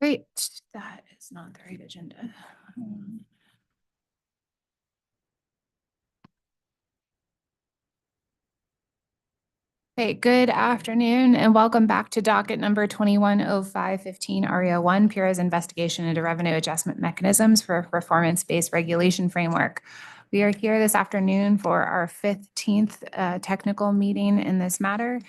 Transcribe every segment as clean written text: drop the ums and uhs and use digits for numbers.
Great, that is not the right agenda. Okay, good afternoon and welcome back to docket number 210515 REO1, PURA's investigation into revenue adjustment mechanisms for a performance-based regulation framework. We are here this afternoon for our 15th technical meeting in this matter.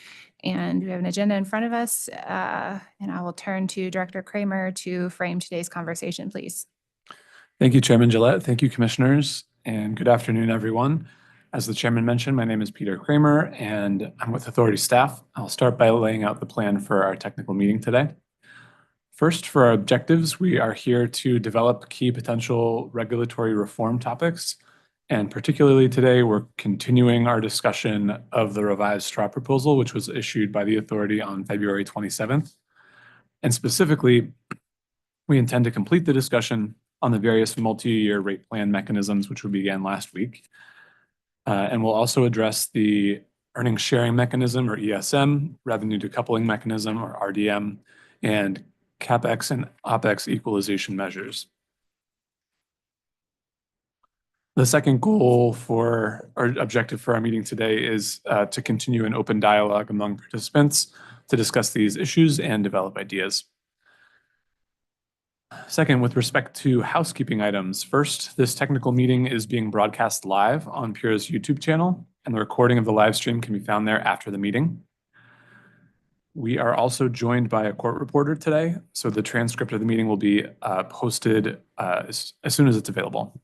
And we have an agenda in front of us. And I will turn to Director Kramer to frame today's conversation, please. Thank you, Chairman Gillette. Thank you, Commissioners, and good afternoon, everyone. As the Chairman mentioned, my name is Peter Kramer, and I'm with Authority staff. I'll start by laying out the plan for our technical meeting today. First, for our objectives, we are here to develop key potential regulatory reform topics. And particularly today, we're continuing our discussion of the revised straw proposal, which was issued by the Authority on February 27th. And specifically, we intend to complete the discussion on the various multi-year rate plan mechanisms, which we began last week. And we'll also address the earnings sharing mechanism, or ESM, revenue decoupling mechanism, or RDM, and CapEx and OpEx equalization measures. The second goal for our objective for our meeting today is to continue an open dialogue among participants to discuss these issues and develop ideas. Second, with respect to housekeeping items, first, this technical meeting is being broadcast live on PURA's YouTube channel, and the recording of the live stream can be found there after the meeting. We are also joined by a court reporter today, so the transcript of the meeting will be posted as soon as it's available.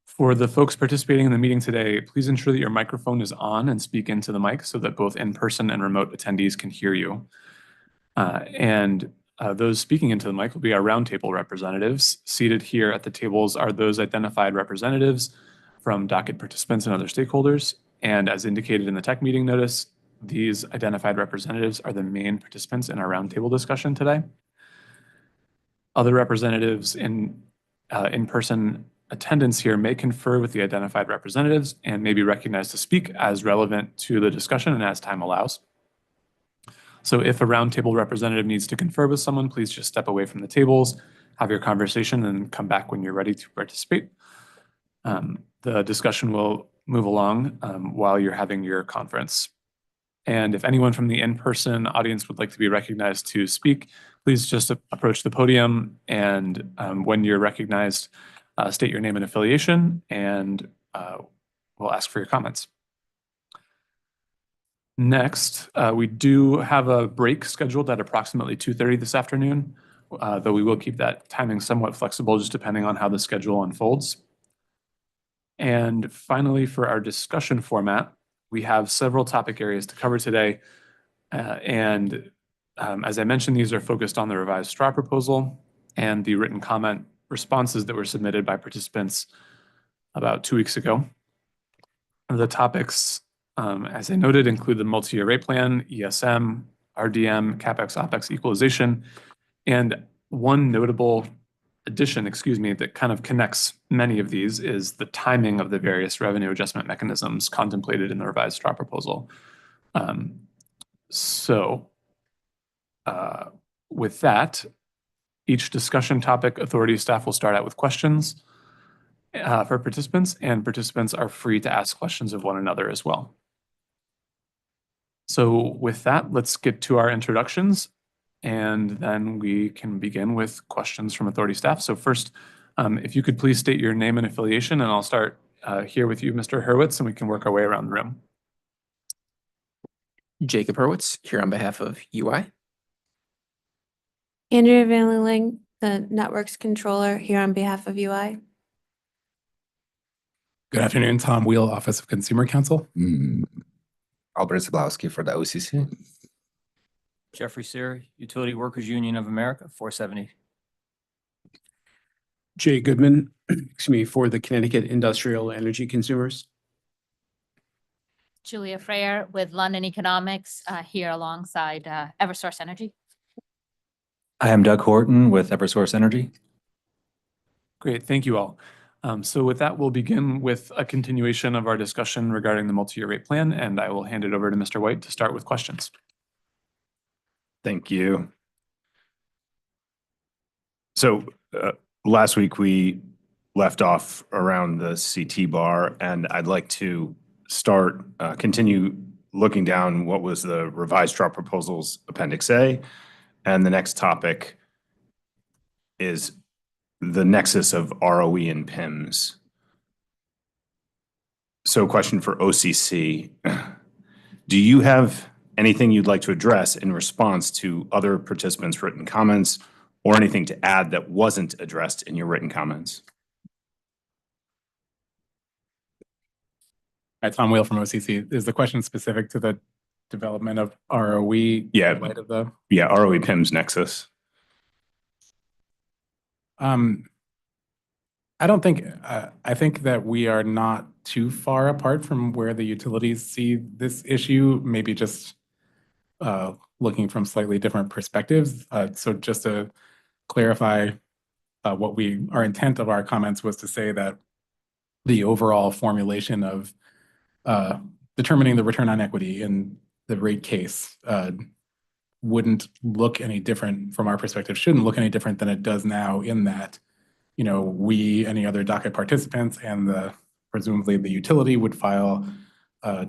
For the folks participating in the meeting today, please ensure that your microphone is on and speak into the mic so that both in-person and remote attendees can hear you. Those speaking into the mic will be our roundtable representatives. Seated here at the tables are those identified representatives from docket participants and other stakeholders. And as indicated in the tech meeting notice, these identified representatives are the main participants in our roundtable discussion today. Other representatives in in-person attendance here may confer with the identified representatives and may be recognized to speak as relevant to the discussion and as time allows. So if a roundtable representative needs to confer with someone, please just step away from the tables, have your conversation, and come back when you're ready to participate. The discussion will move along while you're having your conference. And if anyone from the in-person audience would like to be recognized to speak, please just approach the podium, and when you're recognized, state your name and affiliation, and we'll ask for your comments. Next, we do have a break scheduled at approximately 2:30 this afternoon, though we will keep that timing somewhat flexible just depending on how the schedule unfolds. And finally, for our discussion format, we have several topic areas to cover today. As I mentioned, these are focused on the revised straw proposal and the written comment responses that were submitted by participants about 2 weeks ago. The topics, as I noted, include the multi-year rate plan, ESM, RDM, CapEx, OpEx equalization, and one notable addition, that kind of connects many of these is the timing of the various revenue adjustment mechanisms contemplated in the revised straw proposal. With that, each discussion topic, Authority staff will start out with questions for participants, and participants are free to ask questions of one another as well. So with that, let's get to our introductions, and then we can begin with questions from Authority staff. So first, if you could please state your name and affiliation, and I'll start here with you, Mr. Hurwitz, and we can work our way around the room. Jacob Hurwitz, here on behalf of UI. Andrea Van Lilling, the Networks Controller, here on behalf of UI. Good afternoon, Tom Wheel, Office of Consumer Counsel. Albert Zablowski for the OCC. Jeffrey Sear, Utility Workers Union of America, 470. Jay Goodman, for the Connecticut Industrial Energy Consumers. Julia Freyer with London Economics, here alongside Eversource Energy. I am Doug Horton with Eversource Energy. Great, thank you all. So with that, we'll begin with a continuation of our discussion regarding the multi-year rate plan, and I will hand it over to Mr. White to start with questions. Thank you. So last week we left off around the CT bar, and I'd like to continue looking down what was the revised draft proposals Appendix A. And the next topic is the nexus of ROE and PIMS. So question for OCC. Do you have anything you'd like to address in response to other participants' written comments, or anything to add that wasn't addressed in your written comments? Hi, Tom Wheel from OCC. Is the question specific to the development of ROE? Yeah. In light of the Yeah, ROE PIMS nexus. I don't think, I think that we are not too far apart from where the utilities see this issue, maybe just looking from slightly different perspectives. So just to clarify our intent of our comments was to say that the overall formulation of determining the return on equity in the rate case wouldn't look any different from our perspective, shouldn't look any different than it does now, in that, you know, we, any other docket participants, and presumably the utility would file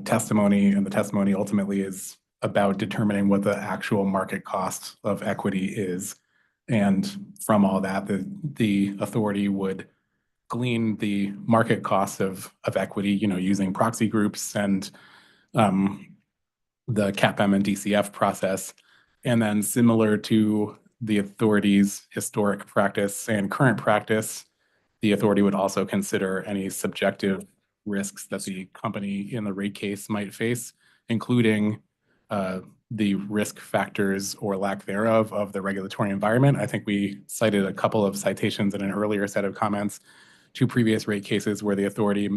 testimony, and the testimony ultimately is about determining what the actual market cost of equity is. And from all that, the authority would glean the market cost of equity, you know, using proxy groups and the CAPM and DCF process. And then, similar to the authority's historic practice and current practice, the authority would also consider any subjective risks that the company in the rate case might face, including the risk factors or lack thereof of the regulatory environment. I think we cited a couple of citations in an earlier set of comments to previous rate cases where the authority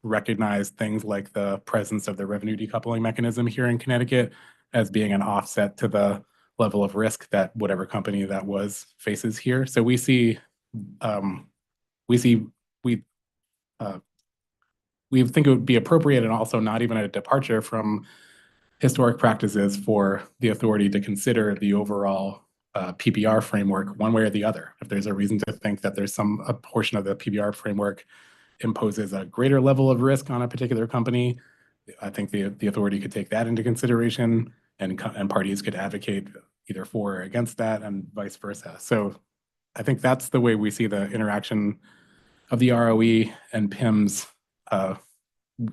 recognized things like the presence of the revenue decoupling mechanism here in Connecticut as being an offset to the level of risk that whatever company that was faces here. So we think it would be appropriate, and also not even a departure from historic practices, for the authority to consider the overall PBR framework one way or the other. If there's a reason to think that there's a portion of the PBR framework imposes a greater level of risk on a particular company, I think the authority could take that into consideration, and parties could advocate either for or against that, and vice versa. So I think that's the way we see the interaction of the ROE and PIMS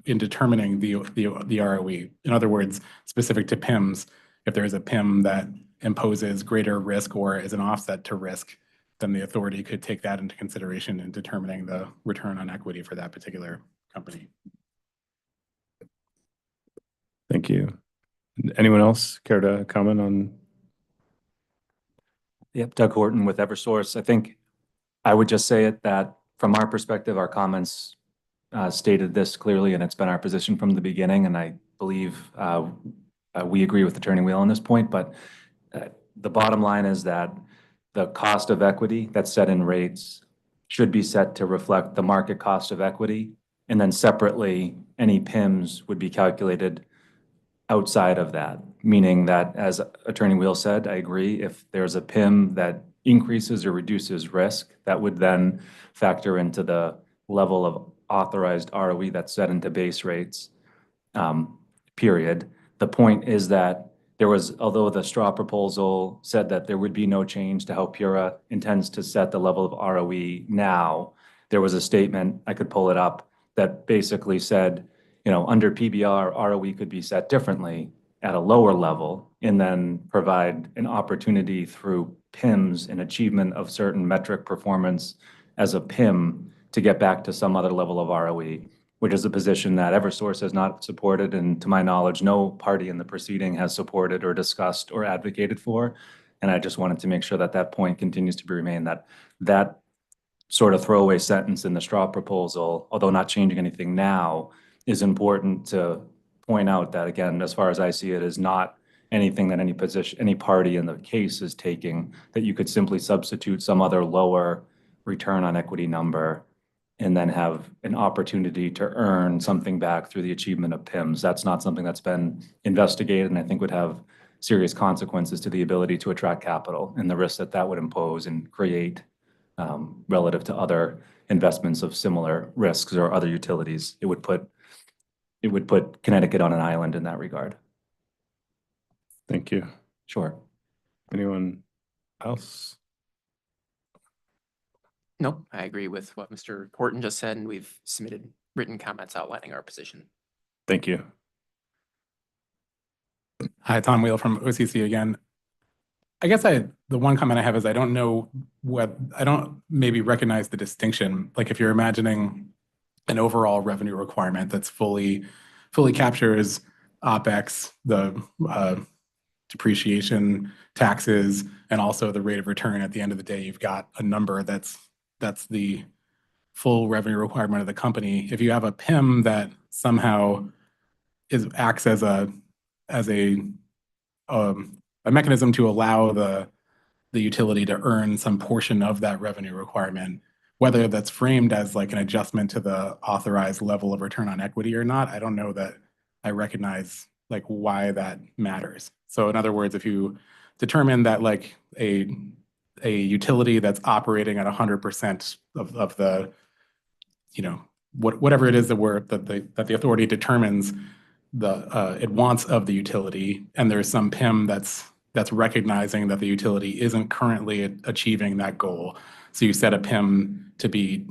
in determining the ROE. In other words, specific to PIMS, if there is a PIM that imposes greater risk or is an offset to risk, then the authority could take that into consideration in determining the return on equity for that particular company. Thank you. Anyone else care to comment on? Yep, Doug Horton with Eversource. I think I would just say it that from our perspective, our comments stated this clearly, and it's been our position from the beginning. And I believe we agree with Attorney Wheel on this point, but the bottom line is that the cost of equity that's set in rates should be set to reflect the market cost of equity. And then separately, any PIMs would be calculated outside of that, meaning that, as Attorney Wheel said, I agree, if there's a PIM that increases or reduces risk, that would then factor into the level of authorized ROE that's set into base rates, period. The point is that there was, although the straw proposal said that there would be no change to how PURA intends to set the level of ROE now, there was a statement, I could pull it up, that basically said, you know, under PBR, ROE could be set differently at a lower level, and then provide an opportunity through PIMs and achievement of certain metric performance as a PIM to get back to some other level of ROE, which is a position that Eversource has not supported, and to my knowledge, no party in the proceeding has supported or discussed or advocated for. And I just wanted to make sure that that point continues to remain, that that sort of throwaway sentence in the straw proposal, although not changing anything now, is important to point out that, again, as far as I see it, is not anything that any party in the case is taking, that you could simply substitute some other lower return on equity number and then have an opportunity to earn something back through the achievement of PIMs. That's not something that's been investigated, and I think would have serious consequences to the ability to attract capital and the risk that that would impose and create relative to other investments of similar risks or other utilities. It would put Connecticut on an island in that regard. Thank you. Sure. Anyone else? Nope, I agree with what Mr. Horton just said, and we've submitted written comments outlining our position. Thank you. Hi, Tom Wheel from OCC again. I guess the one comment I have is I don't know I don't maybe recognize the distinction. Like if you're imagining an overall revenue requirement that's fully captures OpEx, the depreciation, taxes, and also the rate of return at the end of the day, you've got a number that's the full revenue requirement of the company. If you have a PIM that somehow acts as a mechanism to allow the utility to earn some portion of that revenue requirement, whether that's framed as like an adjustment to the authorized level of return on equity or not, I don't know that I recognize like why that matters. So in other words, if you determine that like a utility that's operating at 100% of the, whatever it is that the authority determines it wants of the utility, and there's some PIM that's recognizing that the utility isn't currently achieving that goal. So you set a PIM to be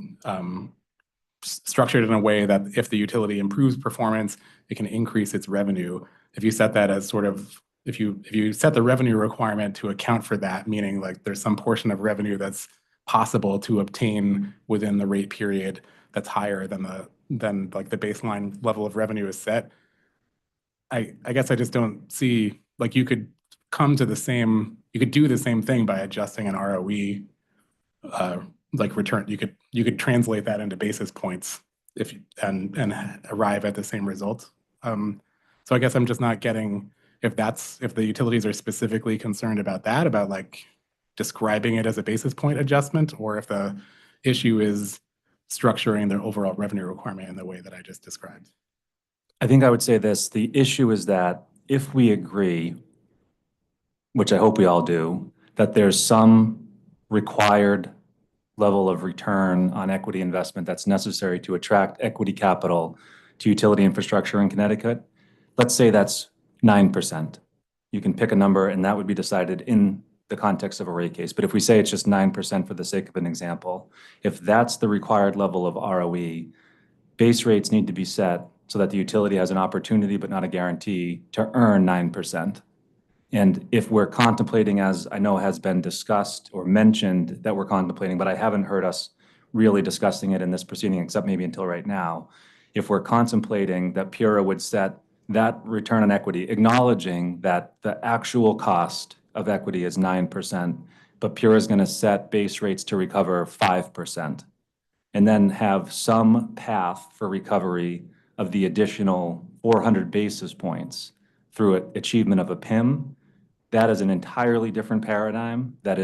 structured in a way that if the utility improves performance, it can increase its revenue. If you set that as sort of, if you set the revenue requirement to account for that, meaning like there's some portion of revenue that's possible to obtain within the rate period that's higher than like the baseline level of revenue is set, I guess I just don't see, like you could do the same thing by adjusting an ROE like return. You could translate that into basis points and arrive at the same result. So I guess I'm just not getting if the utilities are specifically concerned about that, about like describing it as a basis point adjustment, or if the issue is structuring their overall revenue requirement in the way that I just described. I think I would say this, the issue is that if we agree, which I hope we all do, that there's some required level of return on equity investment that's necessary to attract equity capital to utility infrastructure in Connecticut, let's say that's 9%. You can pick a number and that would be decided in the context of a rate case. But if we say it's just 9% for the sake of an example, if that's the required level of ROE, base rates need to be set so that the utility has an opportunity but not a guarantee to earn 9%. And if we're contemplating, as I know has been discussed or mentioned that we're contemplating, but I haven't heard us really discussing it in this proceeding, except maybe until right now, if we're contemplating that PURA would set that return on equity, acknowledging that the actual cost of equity is 9%, but PURA is going to set base rates to recover 5%, and then have some path for recovery of the additional 400 basis points through achievement of a PIM, that is an entirely different paradigm. That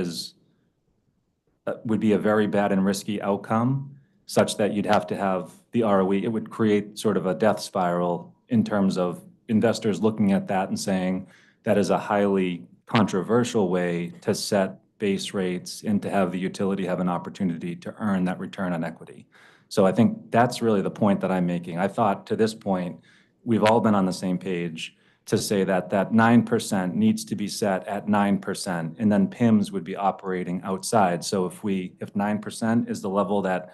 would be a very bad and risky outcome, such that you'd have to have the ROE. It would create sort of a death spiral in terms of investors looking at that and saying that is a highly controversial way to set base rates and to have the utility have an opportunity to earn that return on equity. So I think that's really the point that I'm making. I thought to this point, we've all been on the same page to say that that 9% needs to be set at 9%, and then PIMs would be operating outside. So if 9% is the level that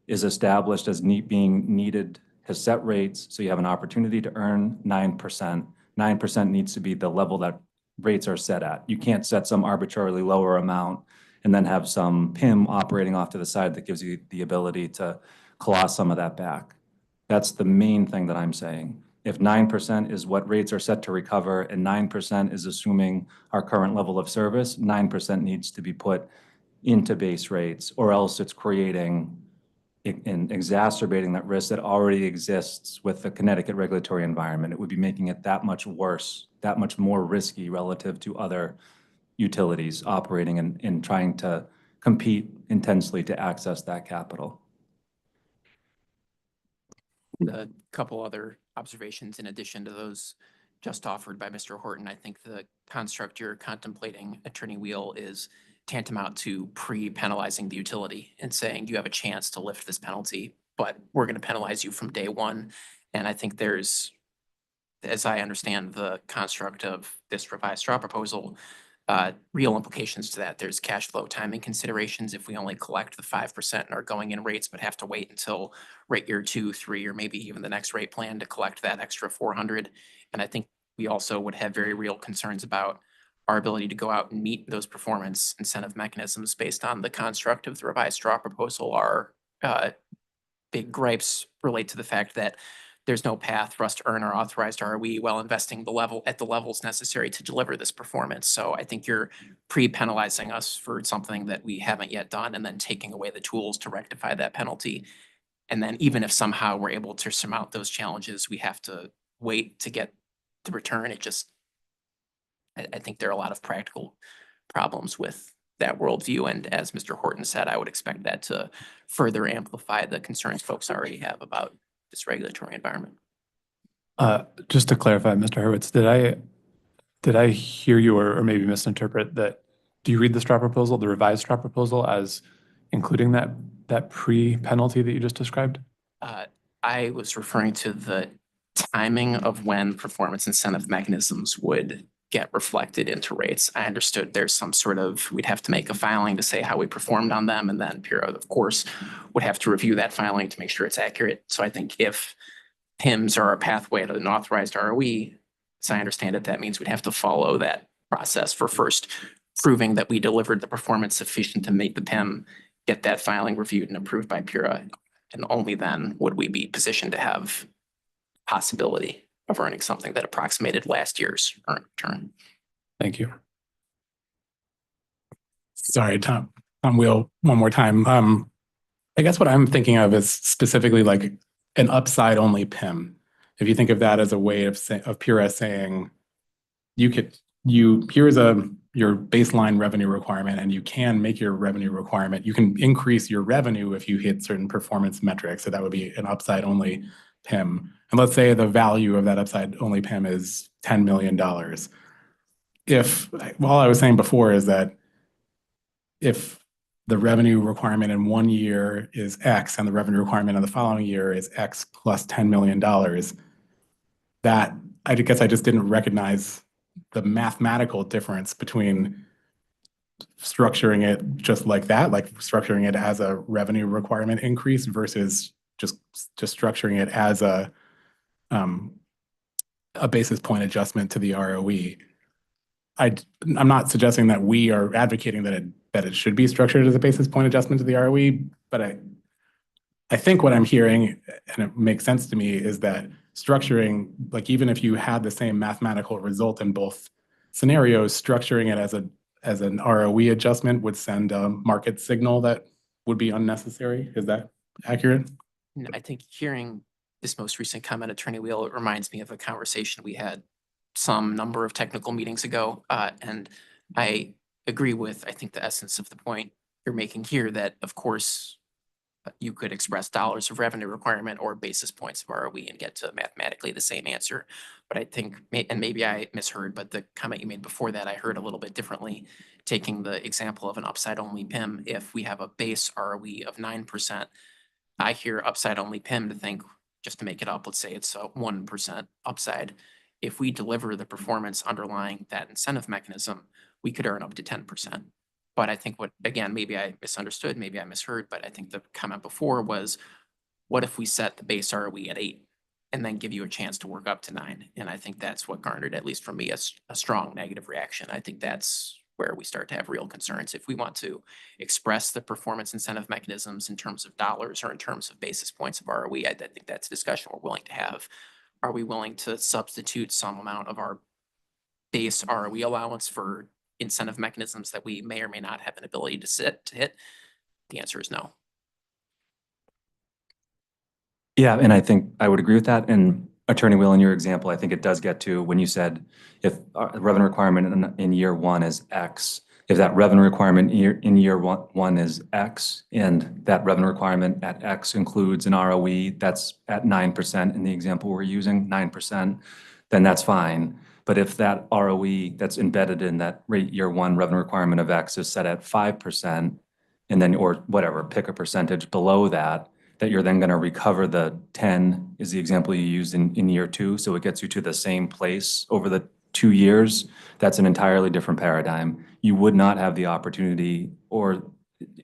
is established as being needed to set rates, so you have an opportunity to earn 9%, 9% needs to be the level that rates are set at. You can't set some arbitrarily lower amount and then have some PIM operating off to the side that gives you the ability to claw some of that back. That's the main thing that I'm saying. If 9% is what rates are set to recover and 9% is assuming our current level of service, 9% needs to be put into base rates, or else it's creating and exacerbating that risk that already exists with the Connecticut regulatory environment. It would be making it that much worse, that much more risky relative to other utilities operating and trying to compete intensely to access that capital. A couple other observations in addition to those just offered by Mr. Horton. I think the construct you're contemplating, Attorney Wheel, is tantamount to pre-penalizing the utility and saying you have a chance to lift this penalty, but we're going to penalize you from day one. And I think there's, as I understand the construct of this revised straw proposal, real implications to that. There's cash flow timing considerations if we only collect the 5% in our going in rates, but have to wait until rate year 2, 3, or maybe even the next rate plan to collect that extra 400. And I think we also would have very real concerns about our ability to go out and meet those performance incentive mechanisms based on the construct of the revised straw proposal. Our big gripes relate to the fact that there's no path for us to earn our authorized ROE while investing at the levels necessary to deliver this performance. So I think you're pre-penalizing us for something that we haven't yet done and then taking away the tools to rectify that penalty. And then even if somehow we're able to surmount those challenges, we have to wait to get the return. I think there are a lot of practical problems with that worldview. And as Mr. Horton said, I would expect that to further amplify the concerns folks already have about this regulatory environment. Just to clarify, Mr. Hurwitz, did I hear you or maybe misinterpret that? Do you read the straw proposal, the revised straw proposal, as including that pre-penalty that you just described? I was referring to the timing of when performance incentive mechanisms would get reflected into rates. I understood there's some sort of, we'd have to make a filing to say how we performed on them, and then PURA, of course, would have to review that filing to make sure it's accurate. So I think if PIMs are a pathway to an authorized ROE, as I understand it, that means we'd have to follow that process for first proving that we delivered the performance sufficient to make the PIM, get that filing reviewed and approved by PURA, and only then would we be positioned to have possibility of earning something that approximated last year's earned return. Thank you. Sorry, Tom Wheel, one more time. I guess what I'm thinking of is specifically like an upside only PIM. If you think of that as a way of PURA saying, here's your baseline revenue requirement, and you can make your revenue requirement. You can increase your revenue if you hit certain performance metrics. So that would be an upside only PIM. And let's say the value of that upside only PIM is $10 million. All I was saying before is that if the revenue requirement in 1 year is X and the revenue requirement in the following year is X plus $10 million, that I guess I just didn't recognize the mathematical difference between structuring it just like that, like structuring it as a revenue requirement increase versus just structuring it as a basis point adjustment to the ROE. I'm not suggesting that we are advocating that it should be structured as a basis point adjustment to the ROE, but I think what I'm hearing, and it makes sense to me, is that structuring, like even if you had the same mathematical result in both scenarios, structuring it as an ROE adjustment would send a market signal that would be unnecessary. Is that accurate? I think hearing this most recent comment, Attorney Wheel, it reminds me of a conversation we had some number of technical meetings ago. And I agree with, I think, the essence of the point you're making here, that of course you could express dollars of revenue requirement or basis points of ROE and get to mathematically the same answer. But I think, and maybe I misheard, but the comment you made before that I heard a little bit differently, taking the example of an upside only PIM. If we have a base ROE of 9%, I hear upside only PIM to think, just to make it up, let's say it's a 1% upside. If we deliver the performance underlying that incentive mechanism, we could earn up to 10%. But I think again, maybe I misunderstood, maybe I misheard, but I think the comment before was, what if we set the base ROE at 8 and then give you a chance to work up to 9? And I think that's what garnered, at least from me, a strong negative reaction. I think that's where we start to have real concerns. If we want to express the performance incentive mechanisms in terms of dollars or in terms of basis points of ROE, I think that's a discussion we're willing to have. Are we willing to substitute some amount of our base ROE allowance for incentive mechanisms that we may or may not have an ability to hit? The answer is no. Yeah, and I think I would agree with that. And Attorney Wheel, in your example, I think it does get to when you said if revenue requirement in year 1 is X, if that revenue requirement in year one is X, and that revenue requirement at X includes an ROE that's at 9% in the example we're using, 9%, then that's fine. But if that ROE that's embedded in that rate year one revenue requirement of X is set at 5%, and then, or whatever, pick a percentage below that, that you're then going to recover the 10 is the example you used in year two. So it gets you to the same place over the 2 years. That's an entirely different paradigm. You would not have the opportunity, or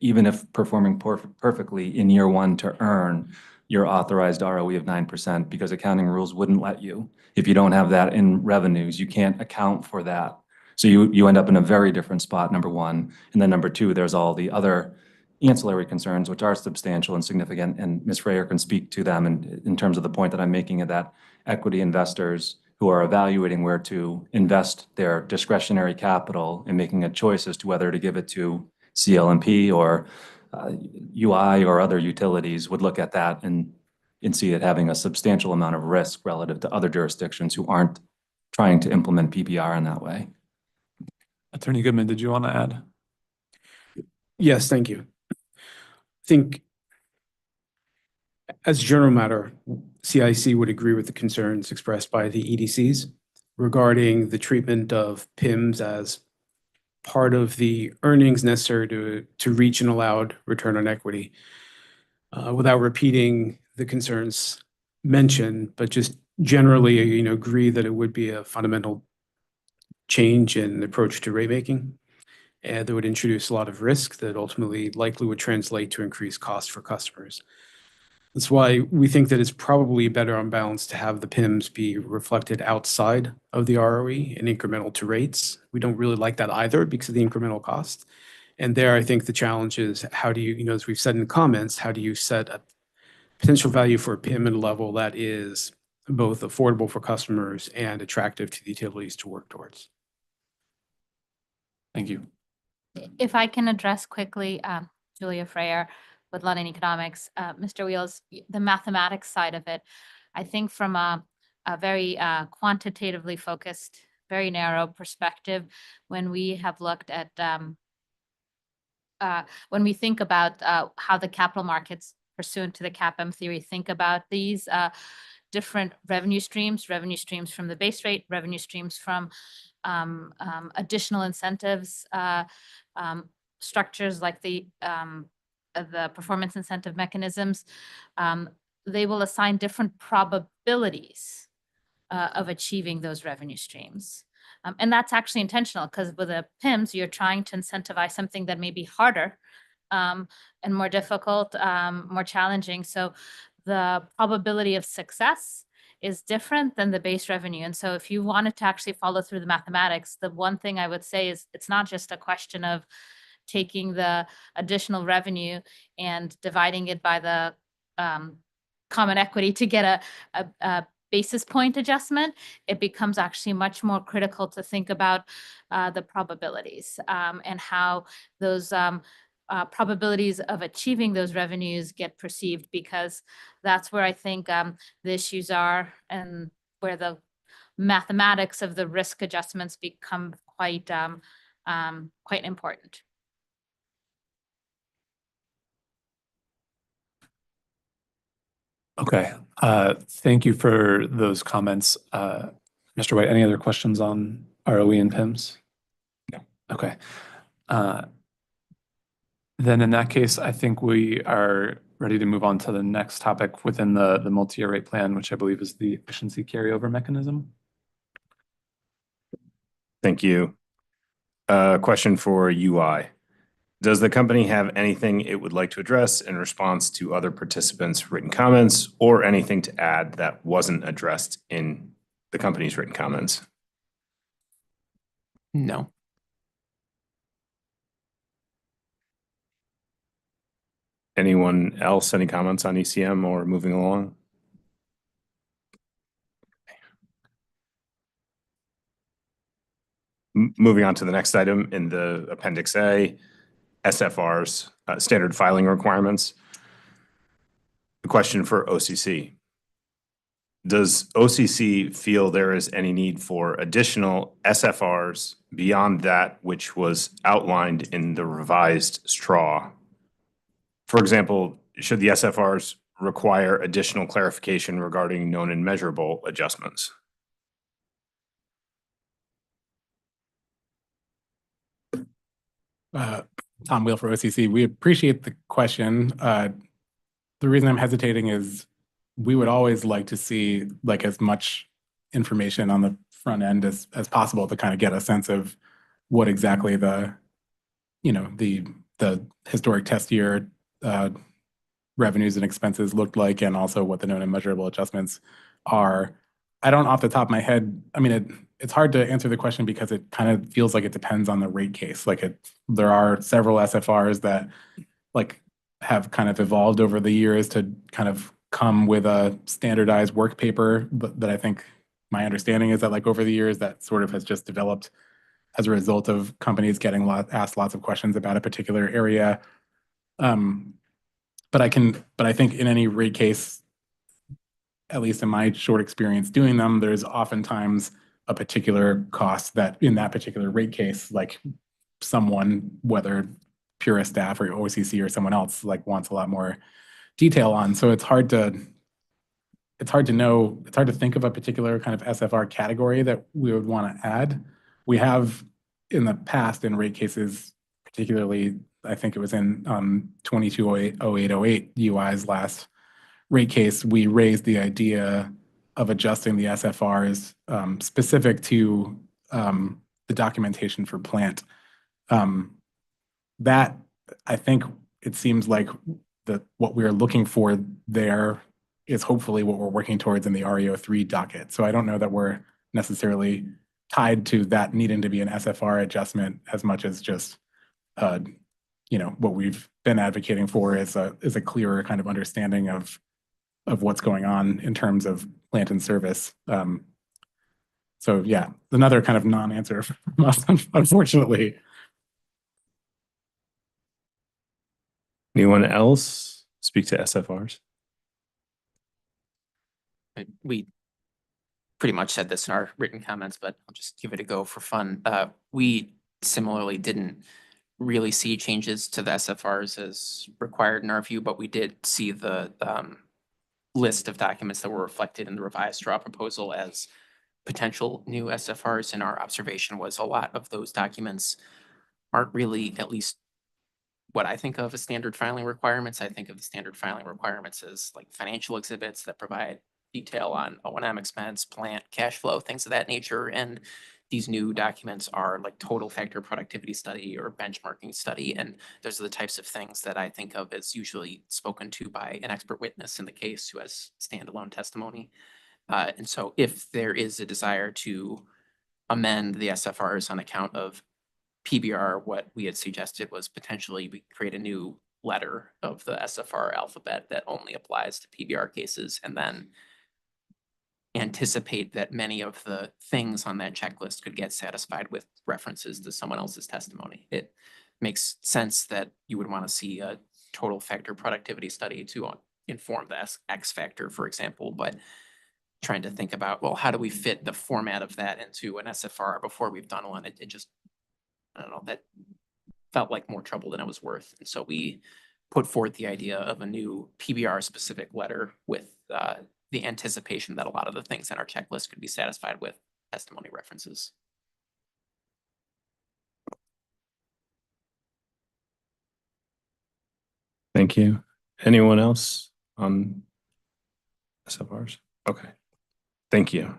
even if performing perfectly in year one, to earn your authorized ROE of 9% because accounting rules wouldn't let you. If you don't have that in revenues, you can't account for that. So you end up in a very different spot, number one. And then number two, there's all the other ancillary concerns, which are substantial and significant, and Ms. Freyer can speak to them in terms of the point that I'm making, of that equity investors who are evaluating where to invest their discretionary capital and making a choice as to whether to give it to CLMP or UI or other utilities would look at that and see it having a substantial amount of risk relative to other jurisdictions who aren't trying to implement PPR in that way. Attorney Goodman, did you want to add? Yes, thank you. I think as a general matter, CIC would agree with the concerns expressed by the EDCs regarding the treatment of PIMs as part of the earnings necessary to reach an allowed return on equity. Without repeating the concerns mentioned, but just generally, agree that it would be a fundamental change in the approach to rate making. And that would introduce a lot of risk that ultimately likely would translate to increased cost for customers. That's why we think that it's probably better on balance to have the PIMs be reflected outside of the ROE and incremental to rates. We don't really like that either because of the incremental cost. And there, I think the challenge is how do you, as we've said in the comments, how do you set a potential value for a PIM at a level that is both affordable for customers and attractive to the utilities to work towards? Thank you. If I can address quickly, Julia Freyer with London Economics, Mr. Wheels, the mathematics side of it, I think from a very quantitatively focused, very narrow perspective, when we have looked at, when we think about how the capital markets pursuant to the CAPM theory think about these different revenue streams from the base rate, revenue streams from additional incentives, structures like the performance incentive mechanisms, they will assign different probabilities of achieving those revenue streams. And that's actually intentional because with the PIMs, you're trying to incentivize something that may be harder and more difficult, more challenging. So the probability of success is different than the base revenue. And so if you wanted to actually follow through the mathematics, the one thing I would say is it's not just a question of taking the additional revenue and dividing it by the common equity to get a basis point adjustment. It becomes actually much more critical to think about the probabilities and how those probabilities of achieving those revenues get perceived, because that's where I think the issues are and where the mathematics of the risk adjustments become quite important. Okay, thank you for those comments. Mr. White, any other questions on ROE and PIMs? No. Okay. Then in that case, I think we are ready to move on to the next topic within the multi-year rate plan, which I believe is the efficiency carryover mechanism. Thank you. Question for UI. Does the company have anything it would like to address in response to other participants' written comments, or anything to add that wasn't addressed in the company's written comments? No. Anyone else, any comments on ECM or moving along? Moving on to the next item in the Appendix A, SFRs, standard filing requirements. The question for OCC. Does OCC feel there is any need for additional SFRs beyond that which was outlined in the revised straw? For example, should the SFRs require additional clarification regarding known and measurable adjustments? Tom Wheel for OCC. We appreciate the question. The reason I'm hesitating is we would always like to see like as much information on the front end as possible to kind of get a sense of what exactly the historic test year revenues and expenses looked like, and also what the known and measurable adjustments are. I don't off the top of my head, I mean, it's hard to answer the question because it kind of feels like it depends on the rate case. Like there are several SFRs that like have kind of evolved over the years to kind of come with a standardized work paper that I think my understanding is that like over the years that sort of has just developed as a result of companies getting asked lots of questions about a particular area. But I think in any rate case, at least in my short experience doing them, there's oftentimes a particular cost that in that particular rate case, like someone, whether Pura staff or OCC or someone else, like wants a lot more detail on. So it's hard to know, it's hard to think of a particular kind of SFR category that we would want to add. We have in the past in rate cases, particularly, I think it was in 2208 UI's last rate case, we raised the idea of adjusting the SFRs specific to the documentation for plant. That, I think it seems like what we're looking for there is hopefully what we're working towards in the REO3 docket. So I don't know that we're necessarily tied to that needing to be an SFR adjustment as much as just what we've been advocating for is a clearer kind of understanding of what's going on in terms of plant and service. So yeah, another kind of non-answer from us, unfortunately. Anyone else speak to SFRs? We pretty much said this in our written comments, but I'll just give it a go for fun. We similarly didn't really see changes to the SFRs as required in our view, but we did see the list of documents that were reflected in the revised straw proposal as potential new SFRs, and our observation was a lot of those documents aren't really, at least what I think of as standard filing requirements. I think of the standard filing requirements as like financial exhibits that provide detail on O&M expense, plant, cash flow, things of that nature. And these new documents are like total factor productivity study or benchmarking study. And those are the types of things that I think of as usually spoken to by an expert witness in the case who has standalone testimony. And so if there is a desire to amend the SFRs on account of PBR, what we had suggested was potentially we create a new letter of the SFR alphabet that only applies to PBR cases, and then anticipate that many of the things on that checklist could get satisfied with references to someone else's testimony. It makes sense that you would want to see a total factor productivity study to inform the X factor, for example, but trying to think about, well, how do we fit the format of that into an SFR before we've done one? It just, I don't know, that felt like more trouble than it was worth. And so we put forth the idea of a new PBR specific letter with the anticipation that a lot of the things in our checklist could be satisfied with testimony references. Thank you. Anyone else on SFRs? Okay. Thank you.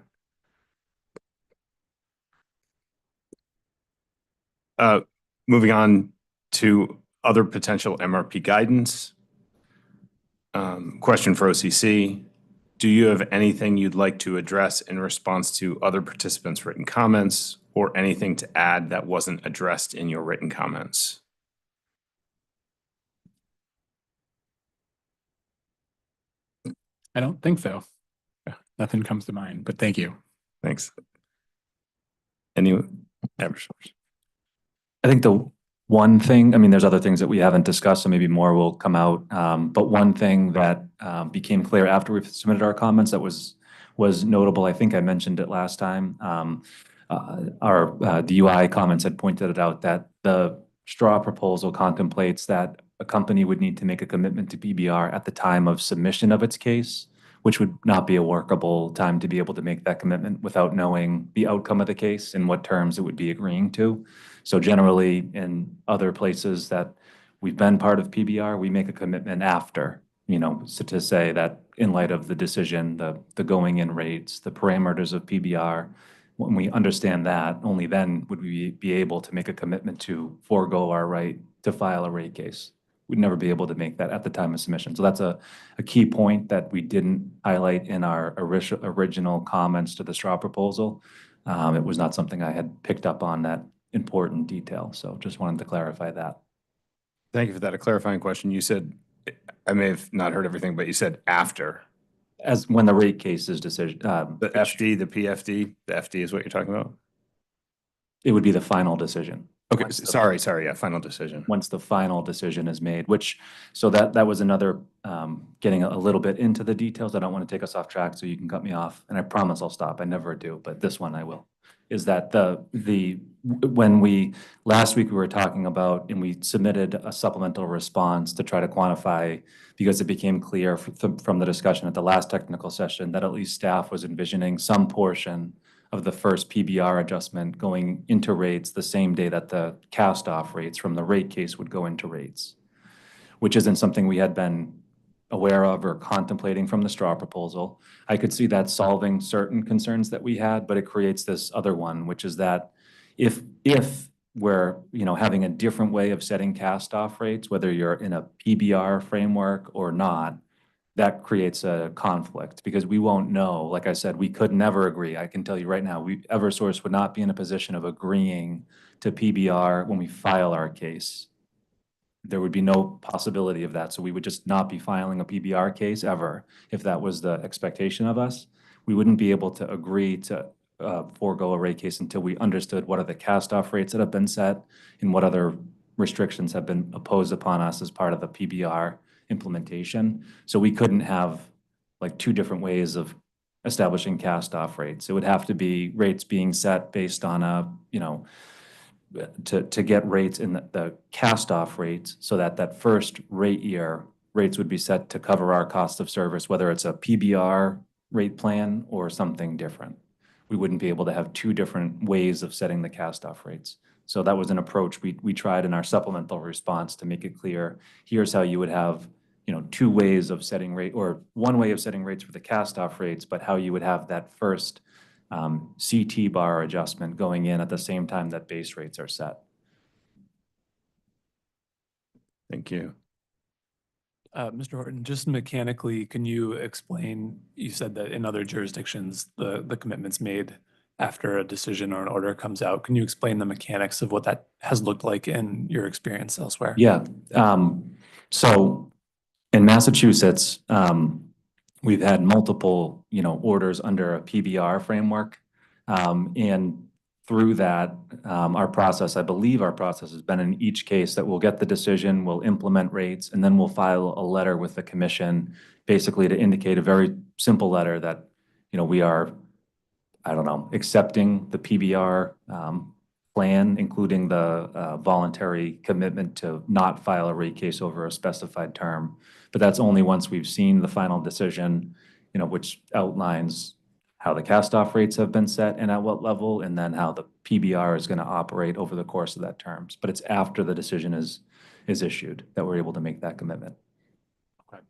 Moving on to other potential MRP guidance. Question for OCC. Do you have anything you'd like to address in response to other participants' written comments, or anything to add that wasn't addressed in your written comments? I don't think so. Nothing comes to mind, but thank you. Thanks. Anyone? Eversource. I think the one thing, I mean, there's other things that we haven't discussed, so maybe more will come out. But one thing that became clear after we submitted our comments that was notable, I think I mentioned it last time. The UI comments had pointed it out that the straw proposal contemplates that a company would need to make a commitment to PBR at the time of submission of its case, which would not be a workable time to be able to make that commitment without knowing the outcome of the case and what terms it would be agreeing to. So generally, in other places that we've been part of PBR, we make a commitment after, so to say that in light of the decision, the going in rates, the parameters of PBR, when we understand that, only then would we be able to make a commitment to forego our right to file a rate case. We'd never be able to make that at the time of submission. So that's a key point that we didn't highlight in our original comments to the straw proposal. It was not something I had picked up on, that important detail. So just wanted to clarify that. Thank you for that. A clarifying question. You said, I may have not heard everything, but you said after. As when the rate case is decision, The FD, the PFD, the FD is what you're talking about? it would be the final decision. Okay, Once the- sorry, yeah, final decision. Once the final decision is made, so that was another, getting a little bit into the details. I don't want to take us off track, so you can cut me off, and I promise I'll stop. I never do, but this one I will. Is that last week we were talking about, and we submitted a supplemental response to try to quantify, because it became clear from the discussion at the last technical session that at least staff was envisioning some portion of the first PBR adjustment going into rates the same day that the cast-off rates from the rate case would go into rates, which isn't something we had been aware of or contemplating from the straw proposal. I could see that solving certain concerns that we had, but it creates this other one, which is that if we're, having a different way of setting cast-off rates, whether you're in a PBR framework or not, that creates a conflict, because we won't know. Like I said, we could never agree. I can tell you right now, Eversource would not be in a position of agreeing to PBR when we file our case. There would be no possibility of that. So we would just not be filing a PBR case ever if that was the expectation of us. We wouldn't be able to agree to forego a rate case until we understood what are the cast-off rates that have been set and what other restrictions have been imposed upon us as part of the PBR implementation. So we couldn't have like two different ways of establishing cast-off rates. It would have to be rates being set based on to get rates in the cast-off rates, so that first rate year rates would be set to cover our cost of service, whether it's a PBR rate plan or something different. We wouldn't be able to have two different ways of setting the cast-off rates. So that was an approach we tried in our supplemental response to make it clear, here's how you would have, two ways of setting rate, or one way of setting rates for the cast-off rates, but how you would have that first CT bar adjustment going in at the same time that base rates are set. Thank you. Mr. Horton, just mechanically, can you explain, you said that in other jurisdictions, the commitments made after a decision or an order comes out. Can you explain the mechanics of what that has looked like in your experience elsewhere? Yeah. So in Massachusetts, we've had multiple, orders under a PBR framework. And through that, our process, I believe our process has been in each case that we'll get the decision, we'll implement rates, and then we'll file a letter with the commission, basically to indicate a very simple letter that, we are, accepting the PBR plan, including the voluntary commitment to not file a rate case over a specified term. But that's only once we've seen the final decision, which outlines how the cast-off rates have been set and at what level, and then how the PBR is going to operate over the course of that terms. But it's after the decision is issued that we're able to make that commitment. Okay.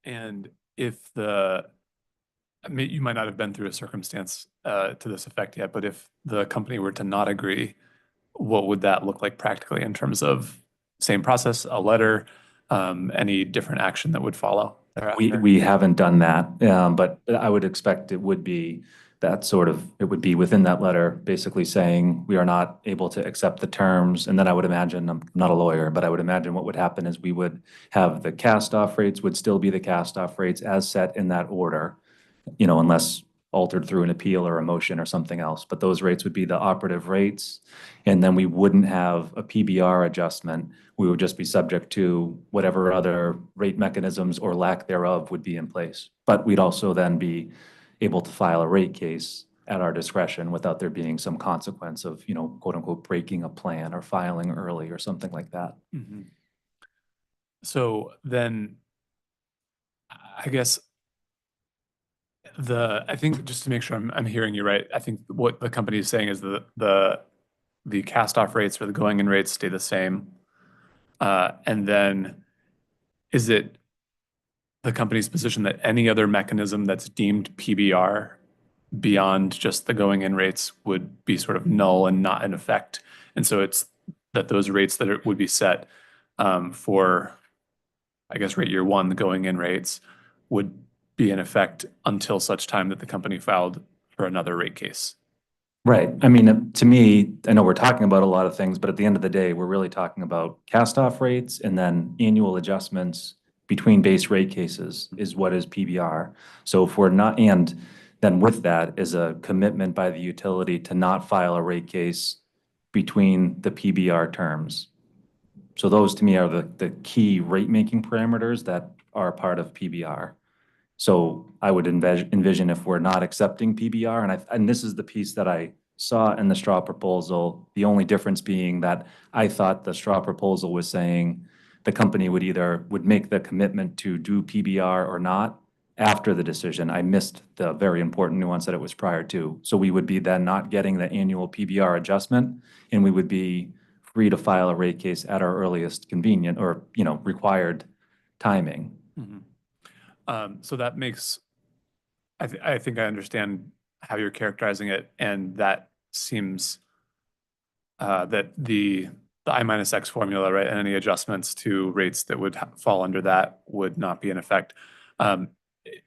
And if you might not have been through a circumstance to this effect yet, but if the company were to not agree, what would that look like practically in terms of same process, a letter, any different action that would follow thereafter? We haven't done that, but I would expect it would be it would be within that letter, basically saying we are not able to accept the terms. And then I would imagine, I'm not a lawyer, but I would imagine what would happen is we would have the cast-off rates would still be the cast-off rates as set in that order, unless altered through an appeal or a motion or something else. But those rates would be the operative rates. And then we wouldn't have a PBR adjustment. We would just be subject to whatever other rate mechanisms or lack thereof would be in place. But we'd also then be able to file a rate case at our discretion without there being some consequence of, quote unquote, breaking a plan or filing early or something like that. Mm-hmm. So then, I guess, I think just to make sure I'm hearing you right, I think what the company is saying is the the cast-off rates or the going-in rates stay the same? And then is it the company's position that any other mechanism that's deemed PBR beyond just the going-in rates would be sort of null and not in effect? And so it's that those rates that would be set for, I guess, rate year one, the going-in rates would be in effect until such time that the company filed for another rate case. Right. I mean, to me, I know we're talking about a lot of things, but at the end of the day, we're really talking about cast-off rates and then annual adjustments between base rate cases is what is PBR. So if we're not, and then with that is a commitment by the utility to not file a rate case between the PBR terms. So those to me are the key rate-making parameters that are part of PBR. So I would envision if we're not accepting PBR, and this is the piece that I saw in the straw proposal, the only difference being that I thought the straw proposal was saying the company would make the commitment to do PBR or not after the decision. I missed the very important nuance that it was prior to. So we would be then not getting the annual PBR adjustment, and we would be free to file a rate case at our earliest convenient or, required timing. So that makes, I think I understand how you're characterizing it, and that seems that the I-X formula, right, and any adjustments to rates that would fall under that would not be in effect.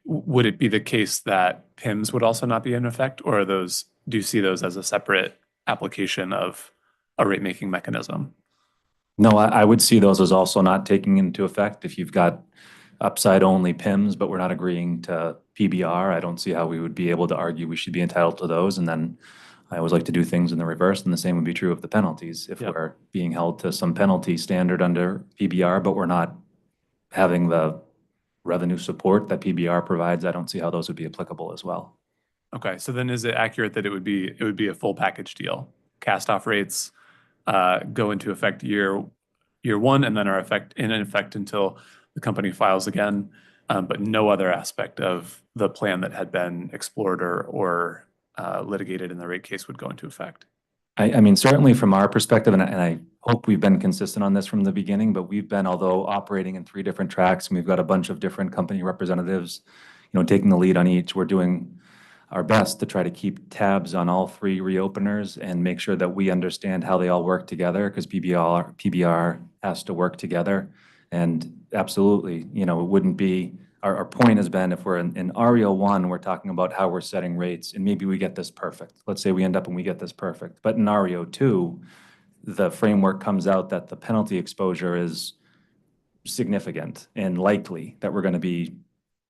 Would it be the case that PIMs would also not be in effect, or do you see those as a separate application of a rate-making mechanism? No, I would see those as also not taking into effect. If you've got upside-only PIMs, but we're not agreeing to PBR, I don't see how we would be able to argue we should be entitled to those. And then I always like to do things in the reverse, and the same would be true of the penalties. If we're being held to some penalty standard under PBR, but we're not having the revenue support that PBR provides, I don't see how those would be applicable as well. Okay, so then is it accurate that it would be a full package deal? Cast-off rates go into effect year one and then are in effect until the company files again, but no other aspect of the plan that had been explored or litigated in the rate case would go into effect. I mean, certainly from our perspective, and I hope we've been consistent on this from the beginning, but we've been, although operating in 3 different tracks, and we've got a bunch of different company representatives, taking the lead on each, we're doing our best to try to keep tabs on all 3 reopeners and make sure that we understand how they all work together, because PBR has to work together. And absolutely, it wouldn't be, our point has been, if we're in REO 1, we're talking about how we're setting rates, and maybe we get this perfect. Let's say we end up and we get this perfect. But in REO 2, the framework comes out that the penalty exposure is significant and likely that we're going to be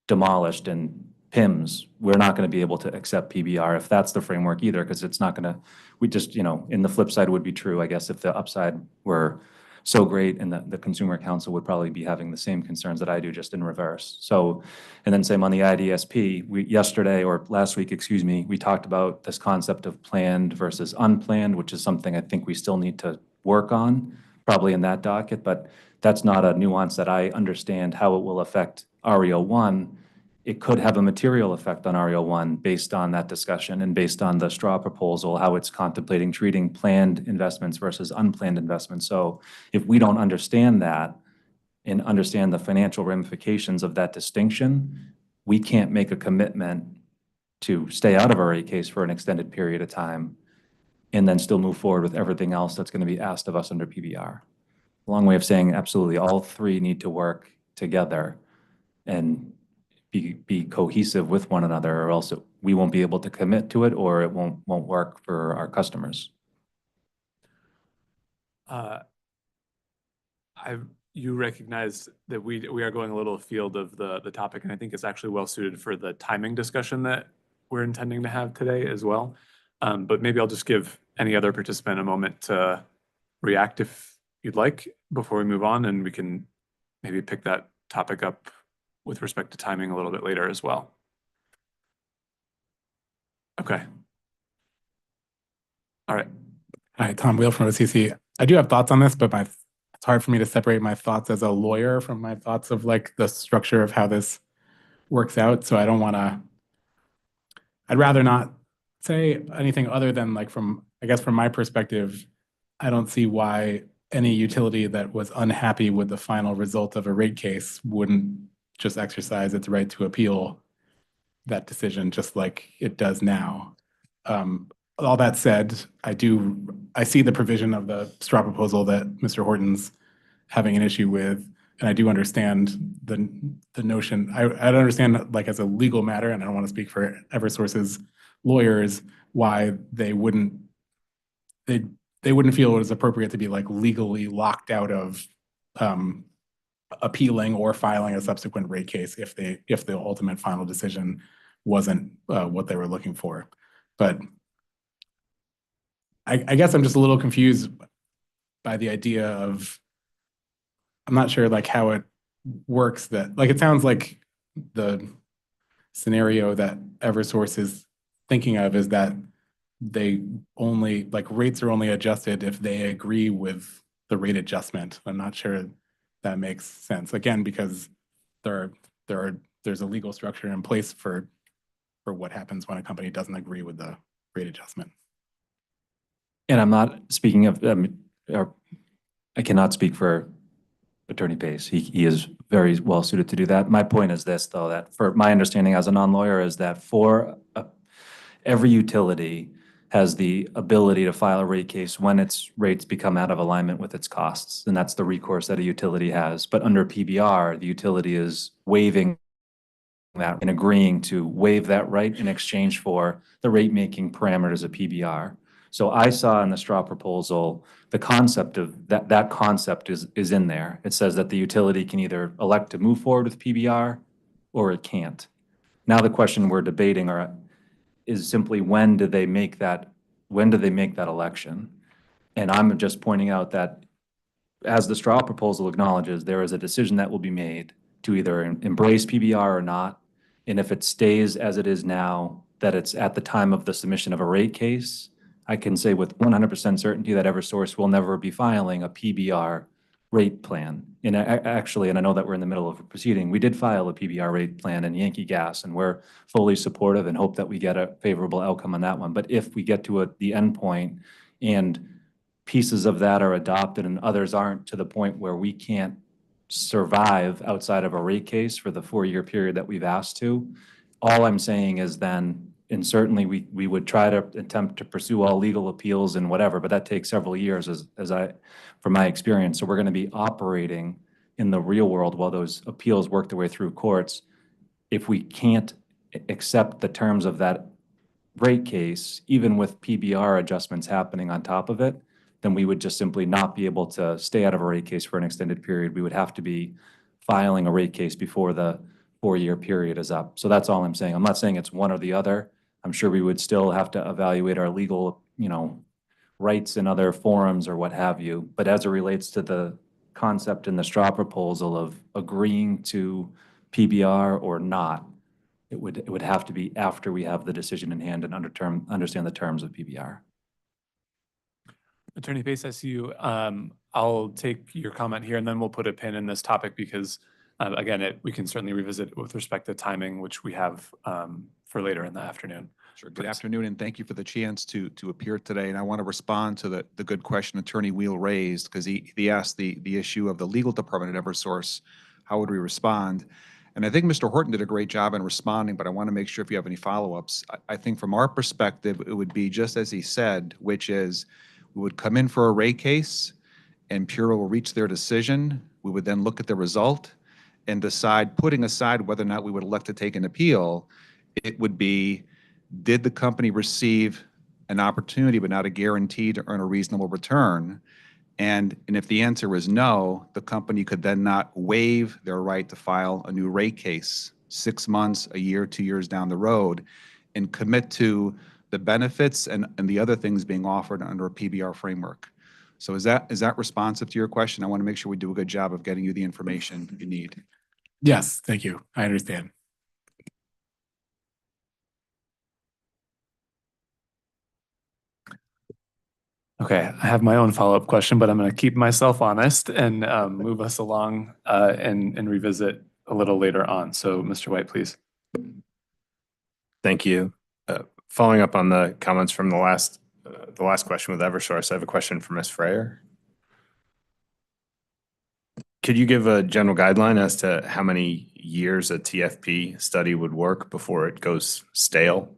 demolished, and PIMs, we're not going to be able to accept PBR if that's the framework either, because it's not going to, we just, in the flip side would be true, I guess, if the upside were so great, and the Consumer Council would probably be having the same concerns that I do, just in reverse. So, and then same on the IDSP, yesterday or last week, excuse me, we talked about this concept of planned versus unplanned, which is something I think we still need to work on, probably in that docket, but that's not a nuance that I understand how it will affect REO 1. It could have a material effect on REO 1 based on that discussion and based on the straw proposal, how it's contemplating treating planned investments versus unplanned investments. So if we don't understand that and understand the financial ramifications of that distinction, we can't make a commitment to stay out of our rate case for an extended period of time and then still move forward with everything else that's going to be asked of us under PBR. A long way of saying absolutely all 3 need to work together and be cohesive with one another, or else we won't be able to commit to it, or it won't work for our customers. You recognize that we are going a little afield of the topic, and I think it's actually well suited for the timing discussion that we're intending to have today as well. But maybe I'll just give any other participant a moment to react if you'd like before we move on, and we can maybe pick that topic up with respect to timing a little bit later as well. Okay. All right. Hi, Tom Wheel from OCC. I do have thoughts on this, but it's hard for me to separate my thoughts as a lawyer from my thoughts of the structure of how this works out. So I don't want to, I'd rather not say anything other than from my perspective, I don't see why any utility that was unhappy with the final result of a rate case wouldn't just exercise its right to appeal that decision just like it does now. All that said, I see the provision of the straw proposal that Mr. Horton's having an issue with, and I do understand the notion. I don't understand, like, as a legal matter, and I don't want to speak for Eversource's lawyers, why they wouldn't feel it was appropriate to be like legally locked out of appealing or filing a subsequent rate case if the ultimate final decision wasn't what they were looking for. But I guess I'm just a little confused by the idea of, I'm not sure like how it works, that like it sounds like the scenario that Eversource is thinking of is that they only, like, rates are only adjusted if they agree with the rate adjustment. I'm not sure that makes sense, again, because there's a legal structure in place for what happens when a company doesn't agree with the rate adjustment. And I'm not speaking of, or I cannot speak for Attorney Pace. He is very well suited to do that. My point is this, though, that for my understanding as a non-lawyer is that every utility has the ability to file a rate case when its rates become out of alignment with its costs. And that's the recourse that a utility has. But under PBR, the utility is waiving that and agreeing to waive that right in exchange for the rate-making parameters of PBR. So I saw in the straw proposal, the concept of that concept is in there. It says that the utility can either elect to move forward with PBR or it can't. Now the question we're debating is simply when do they make that election? And I'm just pointing out that as the straw proposal acknowledges, there is a decision that will be made to either embrace PBR or not. And if it stays as it is now, that it's at the time of the submission of a rate case, I can say with 100% certainty that Eversource will never be filing a PBR rate plan. And actually, and I know that we're in the middle of a proceeding, we did file a PBR rate plan in Yankee Gas, and we're fully supportive and hope that we get a favorable outcome on that one. But if we get to the end point and pieces of that are adopted and others aren't, to the point where we can't survive outside of a rate case for the 4-year period that we've asked to, all I'm saying is then, and certainly we would try to attempt to pursue all legal appeals and whatever, but that takes several years from my experience. So we're going to be operating in the real world while those appeals work their way through courts. If we can't accept the terms of that rate case, even with PBR adjustments happening on top of it, then we would just simply not be able to stay out of a rate case for an extended period. We would have to be filing a rate case before the 4-year period is up. So that's all I'm saying. I'm not saying it's one or the other. I'm sure we would still have to evaluate our legal, rights in other forums or what have you. But as it relates to the concept in the straw proposal of agreeing to PBR or not, it would have to be after we have the decision in hand and understand the terms of PBR. Attorney Pace, I see you. I'll take your comment here and then we'll put a pin in this topic because, again, we can certainly revisit it with respect to timing, which we have for later in the afternoon. Sure. Good afternoon, and thank you for the chance to appear today. And I want to respond to the good question Attorney Wheel raised, because he asked the issue of the legal department at Eversource, how would we respond? And I think Mr. Horton did a great job in responding, but I want to make sure if you have any follow-ups. I think from our perspective, it would be just as he said, which is we would come in for a rate case and Pura will reach their decision. We would then look at the result and decide, putting aside whether or not we would elect to take an appeal, it would be, did the company receive an opportunity but not a guarantee to earn a reasonable return? And if the answer is no, the company could then not waive their right to file a new rate case 6 months, a year, 2 years down the road and commit to the benefits and the other things being offered under a PBR framework. So is that responsive to your question? I want to make sure we do a good job of getting you the information you need. Yes, thank you. I understand. Okay, I have my own follow-up question, but I'm going to keep myself honest and move us along and revisit a little later on. So, Mr. White, please. Thank you. Following up on the comments from the last the last question with Eversource. I have a question for Ms. Freyer. Could you give a general guideline as to how many years a TFP study would work before it goes stale?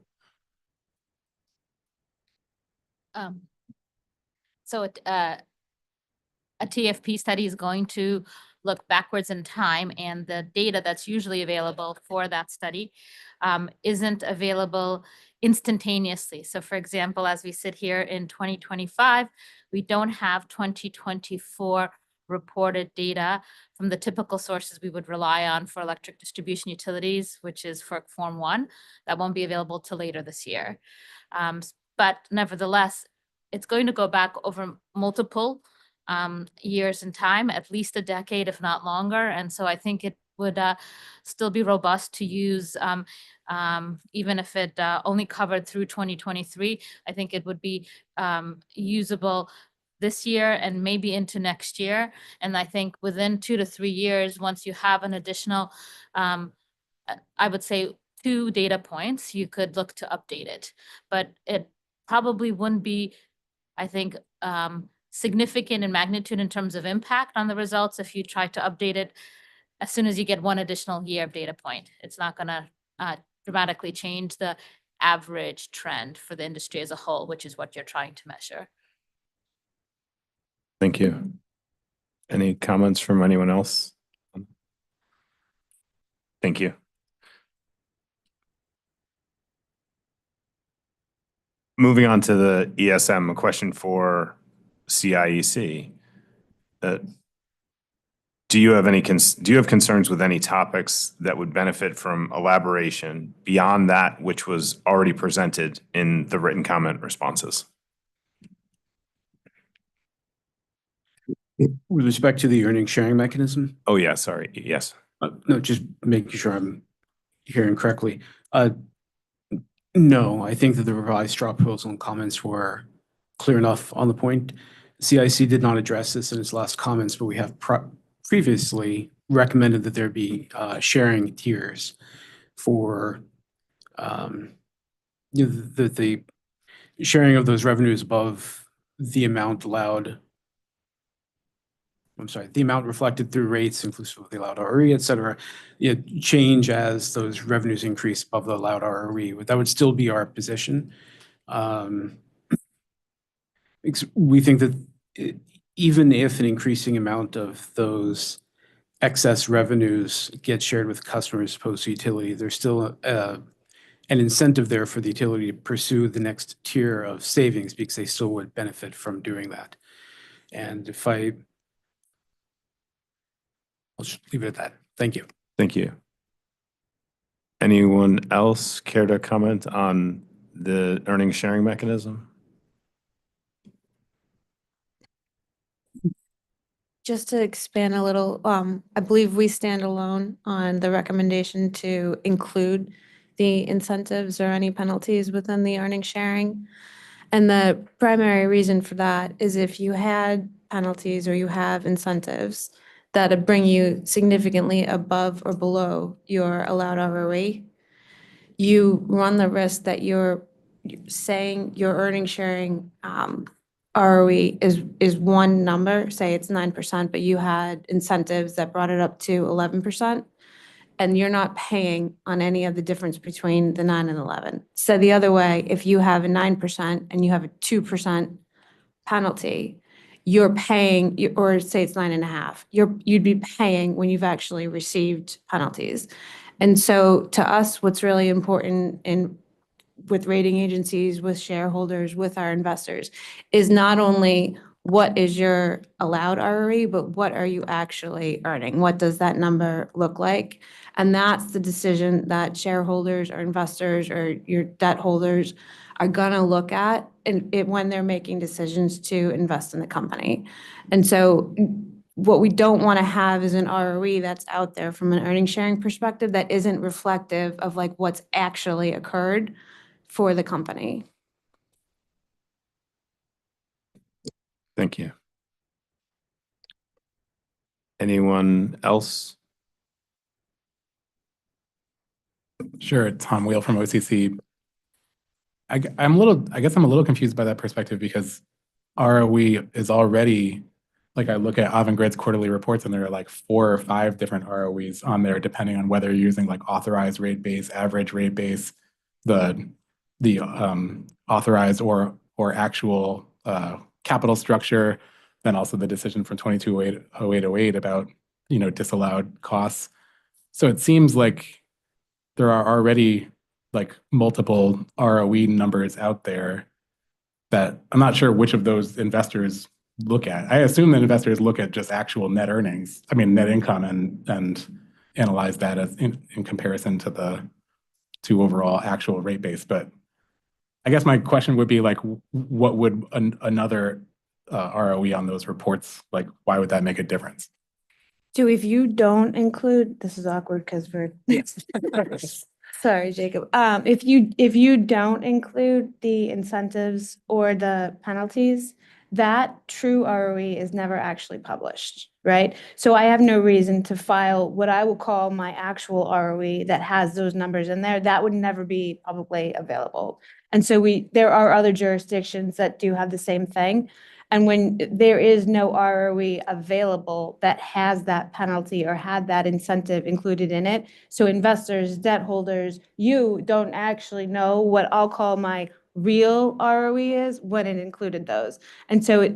So a TFP study is going to look backwards in time, and the data that's usually available for that study isn't available instantaneously. So for example, as we sit here in 2025, we don't have 2024 reported data from the typical sources we would rely on for electric distribution utilities, which is for Form 1. That won't be available till later this year. But nevertheless, it's going to go back over multiple years in time, at least a decade, if not longer. And so I think it would still be robust to use, even if it only covered through 2023. I think it would be usable this year and maybe into next year. And I think within 2 to 3 years, once you have an additional, I would say 2 data points, you could look to update it. But it probably wouldn't be, I think, significant in magnitude in terms of impact on the results if you try to update it as soon as you get 1 additional year of data point. It's not going to dramatically change the average trend for the industry as a whole, which is what you're trying to measure. Thank you. Any comments from anyone else? Thank you. Moving on to the ESM, a question for CIEC. Do you have concerns with any topics that would benefit from elaboration beyond that which was already presented in the written comment responses? With respect to the earnings sharing mechanism? Oh, yeah, sorry. Yes. No, just making sure I'm hearing correctly. No, I think that the revised straw proposal and comments were clear enough on the point. CIC did not address this in its last comments, but we have previously recommended that there be sharing tiers for the sharing of those revenues above the amount allowed. I'm sorry, the amount reflected through rates inclusive of the allowed ROE, et cetera, change as those revenues increase above the allowed ROE. That would still be our position. We think that even if an increasing amount of those excess revenues get shared with customers opposed to utility, there's still an incentive there for the utility to pursue the next tier of savings because they still would benefit from doing that. And I'll just leave it at that. Thank you. Thank you. Anyone else care to comment on the earnings sharing mechanism? Just to expand a little, I believe we stand alone on the recommendation to include the incentives or any penalties within the earnings sharing. And the primary reason for that is if you had penalties or you have incentives that would bring you significantly above or below your allowed ROE, you run the risk that you're saying your earnings sharing ROE is one number, say it's 9%, but you had incentives that brought it up to 11%, and you're not paying on any of the difference between the 9 and 11. So the other way, if you have a 9% and you have a 2% penalty, you're paying, or say it's 9.5, you'd be paying when you've actually received penalties. And so to us, what's really important with rating agencies, with shareholders, with our investors, is not only what is your allowed ROE, but what are you actually earning? What does that number look like? And that's the decision that shareholders or investors or your debt holders are going to look at when they're making decisions to invest in the company. And so what we don't want to have is an ROE that's out there from an earnings sharing perspective that isn't reflective of like what's actually occurred for the company. Thank you. Anyone else? Sure, Tom Wheel from OCC. I guess I'm a little confused by that perspective because ROE is already, like I look at Avangrid's quarterly reports and there are like 4 or 5 different ROEs on there, depending on whether you're using like authorized rate base, average rate base, the authorized or actual capital structure, then also the decision from 2208 about, disallowed costs. So it seems like there are already like multiple ROE numbers out there that I'm not sure which of those investors look at. I assume that investors look at just actual net earnings, net income and analyze that as in comparison to overall actual rate base. But I guess my question would be like, what would another ROE on those reports, like, why would that make a difference? So if you don't include, this is awkward because we're, sorry, Jacob. If you don't include the incentives or the penalties, that true ROE is never actually published, right? So I have no reason to file what I will call my actual ROE that has those numbers in there. That would never be publicly available. And so there are other jurisdictions that do have the same thing. And when there is no ROE available that has that penalty or had that incentive included in it, so investors, debt holders, you don't actually know what I'll call my real ROE is when it included those. And so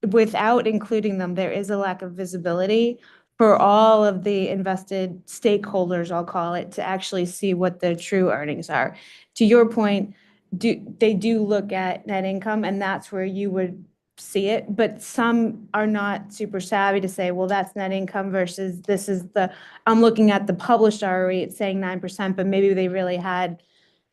without including them, there is a lack of visibility for all of the invested stakeholders, I'll call it, to actually see what the true earnings are. To your point, they do look at net income, and that's where you would see it, but some are not super savvy to say, well, that's net income versus this is I'm looking at the published ROE, it's saying 9%, but maybe they really had,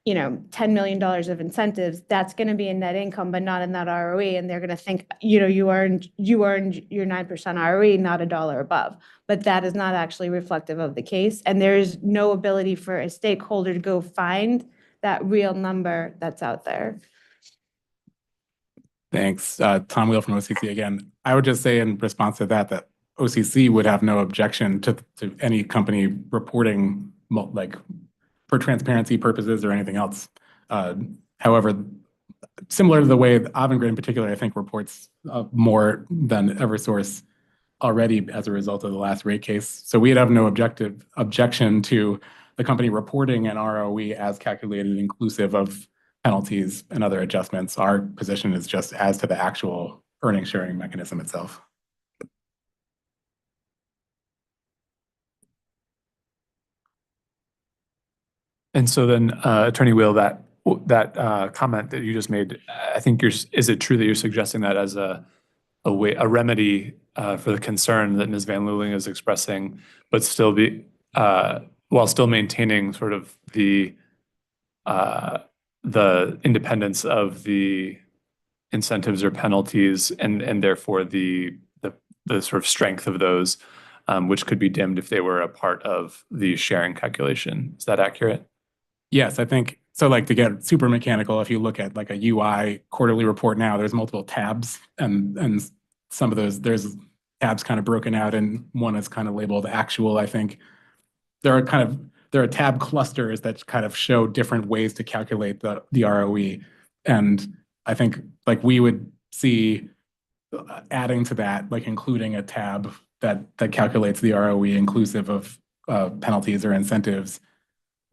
$10 million of incentives. That's going to be in net income, but not in that ROE. And they're going to think, you earned your 9% ROE, not $1 above. But that is not actually reflective of the case. And there is no ability for a stakeholder to go find that real number that's out there. Thanks. Tom Wheel from OCC again. I would just say in response to that OCC would have no objection to any company reporting like for transparency purposes or anything else. However, similar to the way Avangrid in particular, I think, reports more than Eversource already as a result of the last rate case. So we'd have no objection to the company reporting an ROE as calculated inclusive of penalties and other adjustments. Our position is just as to the actual earnings sharing mechanism itself. And so then, Attorney Wheel, that comment that you just made, I think is it true that you're suggesting that as a remedy for the concern that Ms. Van Luling is expressing, but still while still maintaining sort of the independence of the incentives or penalties and therefore the sort of strength of those, which could be dimmed if they were a part of the sharing calculation. Is that accurate? Yes, I think so. Like, to get super mechanical, if you look at like a UI quarterly report now, there's multiple tabs and some of those, there's tabs kind of broken out and one is kind of labeled actual. I think there are tab clusters that kind of show different ways to calculate the ROE. And I think like we would see adding to that, like including a tab that calculates the ROE inclusive of penalties or incentives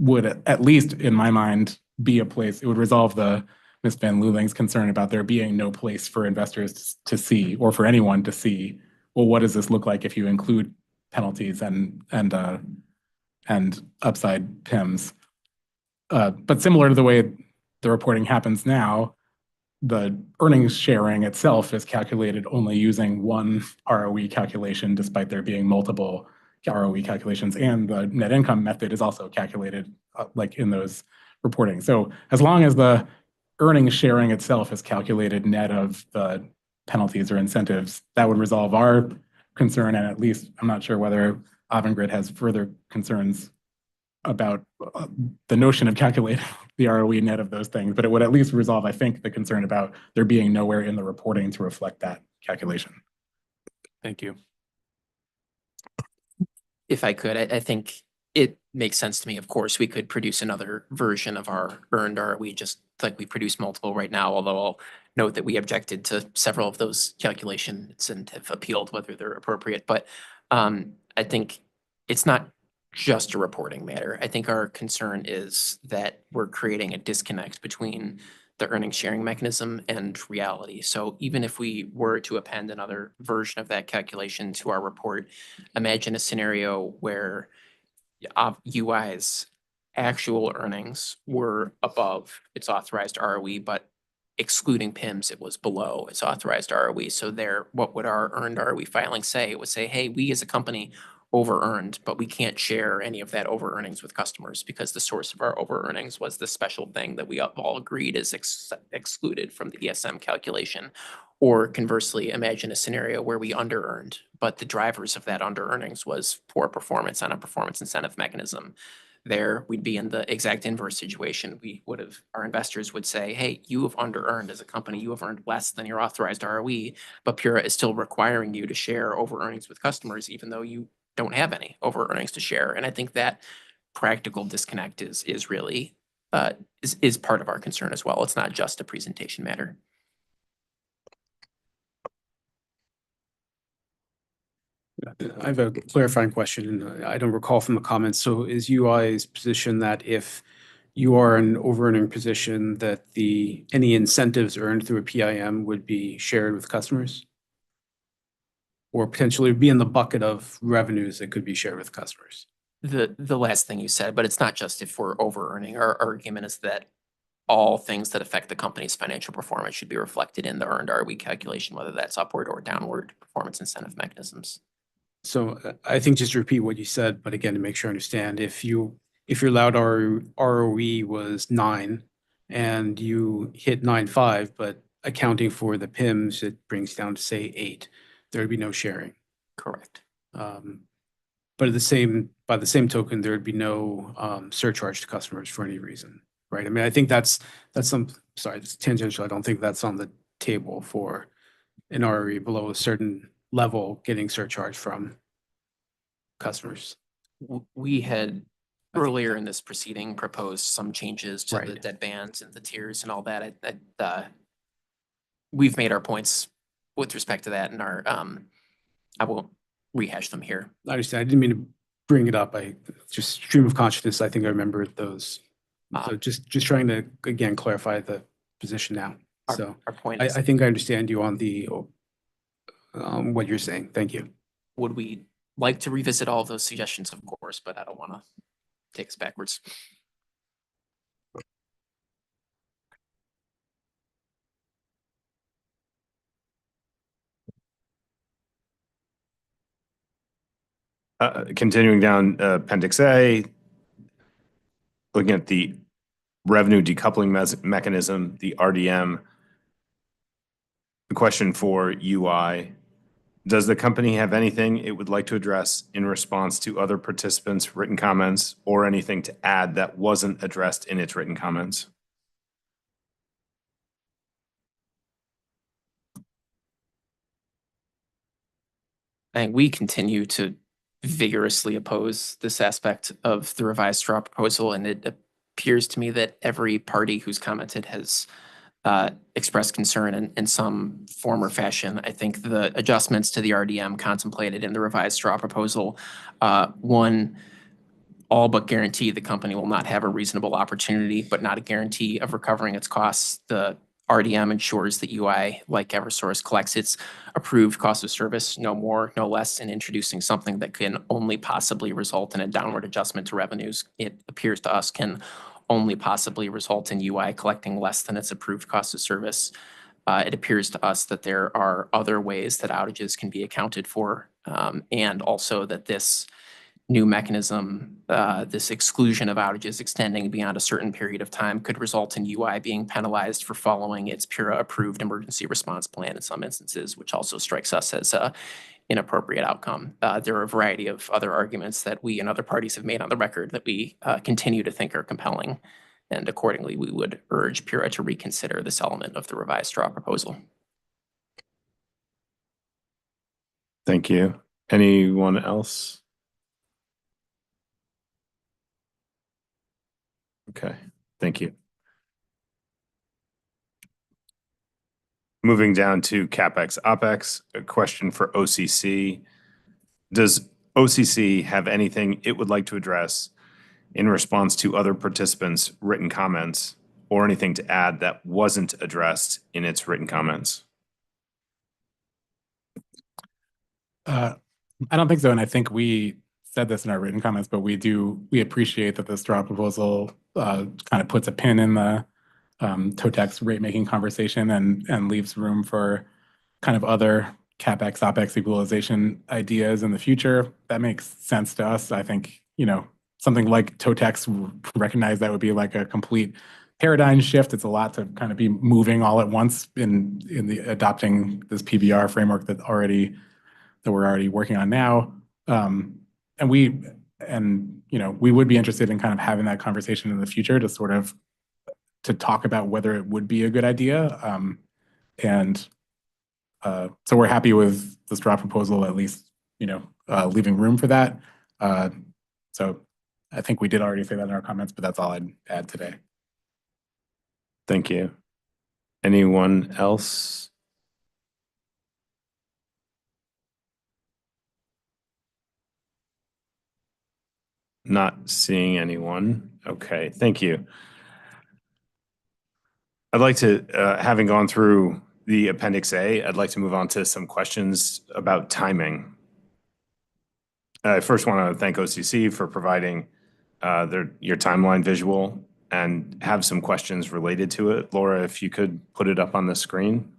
would, at least in my mind, be a place. It would resolve the Ms. Van Luling's concern about there being no place for investors to see, or for anyone to see, well, what does this look like if you include penalties and upside PIMs? But similar to the way the reporting happens now, the earnings sharing itself is calculated only using one ROE calculation, despite there being multiple ROE calculations, and the net income method is also calculated like in those reporting. So as long as the earnings sharing itself is calculated net of the penalties or incentives, that would resolve our concern. And at least I'm not sure whether Avangrid has further concerns about the notion of calculating the ROE net of those things, but it would at least resolve, I think, the concern about there being nowhere in the reporting to reflect that calculation. Thank you. If I could, I think it makes sense to me. Of course, we could produce another version of our earned ROE just like we produce multiple right now, although I'll note that we objected to several of those calculations and have appealed whether they're appropriate. But I think it's not just a reporting matter. I think our concern is that we're creating a disconnect between the earnings sharing mechanism and reality. So even if we were to append another version of that calculation to our report, imagine a scenario where UI's actual earnings were above its authorized ROE, but excluding PIMS, it was below its authorized ROE. So there, what would our earned ROE filing say? It would say, hey, we as a company over-earned, but we can't share any of that over-earnings with customers because the source of our over-earnings was the special thing that we all agreed is excluded from the ESM calculation. Or conversely, imagine a scenario where we under-earned, but the drivers of that under-earnings was poor performance on a performance incentive mechanism. There, we'd be in the exact inverse situation. Our investors would say, hey, you have under-earned as a company, you have earned less than your authorized ROE, but Pura is still requiring you to share over-earnings with customers, even though you don't have any over-earnings to share. And I think that practical disconnect is really is part of our concern as well. It's not just a presentation matter. I have a clarifying question, and I don't recall from the comments. So is UI's position that if you are in over-earning position, that any incentives earned through a PIM would be shared with customers? Or potentially be in the bucket of revenues that could be shared with customers? The last thing you said, but it's not just if we're over-earning. Our argument is that all things that affect the company's financial performance should be reflected in the earned ROE calculation, whether that's upward or downward performance incentive mechanisms. So I think just to repeat what you said, but again, to make sure I understand, if your allowed ROE was 9 and you hit 9.5, but accounting for the PIMS, it brings down to say 8, there would be no sharing. Correct. But by the same token, there would be no surcharge to customers for any reason, right? I mean, I think that's sorry, it's tangential. I don't think that's on the table for an ROE below a certain level getting surcharge from customers. We had earlier in this proceeding proposed some changes to the Right. dead bands and the tiers and all that. We've made our points with respect to that and I won't rehash them here. I understand. I didn't mean to bring it up. I just stream of consciousness. I think I remember those. So just trying to, again, clarify the position now. So Our point I is, think I understand you on the what you're saying. Thank you. would we like to revisit all of those suggestions, of course, but I don't want to take us backwards. Continuing down Appendix A, looking at the revenue decoupling mechanism, the RDM. The question for UI, does the company have anything it would like to address in response to other participants' written comments or anything to add that wasn't addressed in its written comments? I think we continue to vigorously oppose this aspect of the revised straw proposal, and it appears to me that every party who's commented has expressed concern in some form or fashion. I think the adjustments to the RDM contemplated in the revised straw proposal, one, all but guarantee the company will not have a reasonable opportunity, but not a guarantee of recovering its costs. The RDM ensures that UI, like Eversource, collects its approved cost of service, no more, no less, in introducing something that can only possibly result in a downward adjustment to revenues. It appears to us can only possibly result in UI collecting less than its approved cost of service. It appears to us that there are other ways that outages can be accounted for, and also that this new mechanism, this exclusion of outages extending beyond a certain period of time could result in UI being penalized for following its PURA-approved emergency response plan in some instances, which also strikes us as an inappropriate outcome. There are a variety of other arguments that we and other parties have made on the record that we continue to think are compelling, and accordingly, we would urge PURA to reconsider this element of the revised straw proposal. Thank you. Anyone else? Okay, thank you. Moving down to CapEx, OpEx, a question for OCC. Does OCC have anything it would like to address in response to other participants' written comments or anything to add that wasn't addressed in its written comments? I don't think so. And I think we said this in our written comments, but we appreciate that the straw proposal kind of puts a pin in the TOTEX rate making conversation and leaves room for kind of other CapEx, OpEx equalization ideas in the future. That makes sense to us. I think, something like TOTEX recognize that would be like a complete paradigm shift. It's a lot to kind of be moving all at once in the adopting this PBR framework that we're already working on now. And we would be interested in kind of having that conversation in the future to talk about whether it would be a good idea. So we're happy with the straw proposal, at least, leaving room for that. So I think we did already say that in our comments, but that's all I'd add today. Thank you. Anyone else? Not seeing anyone. Okay, thank you. I'd like to, having gone through the Appendix A, I'd like to move on to some questions about timing. I first want to thank OCC for providing your timeline visual and have some questions related to it. Laura, if you could put it up on the screen.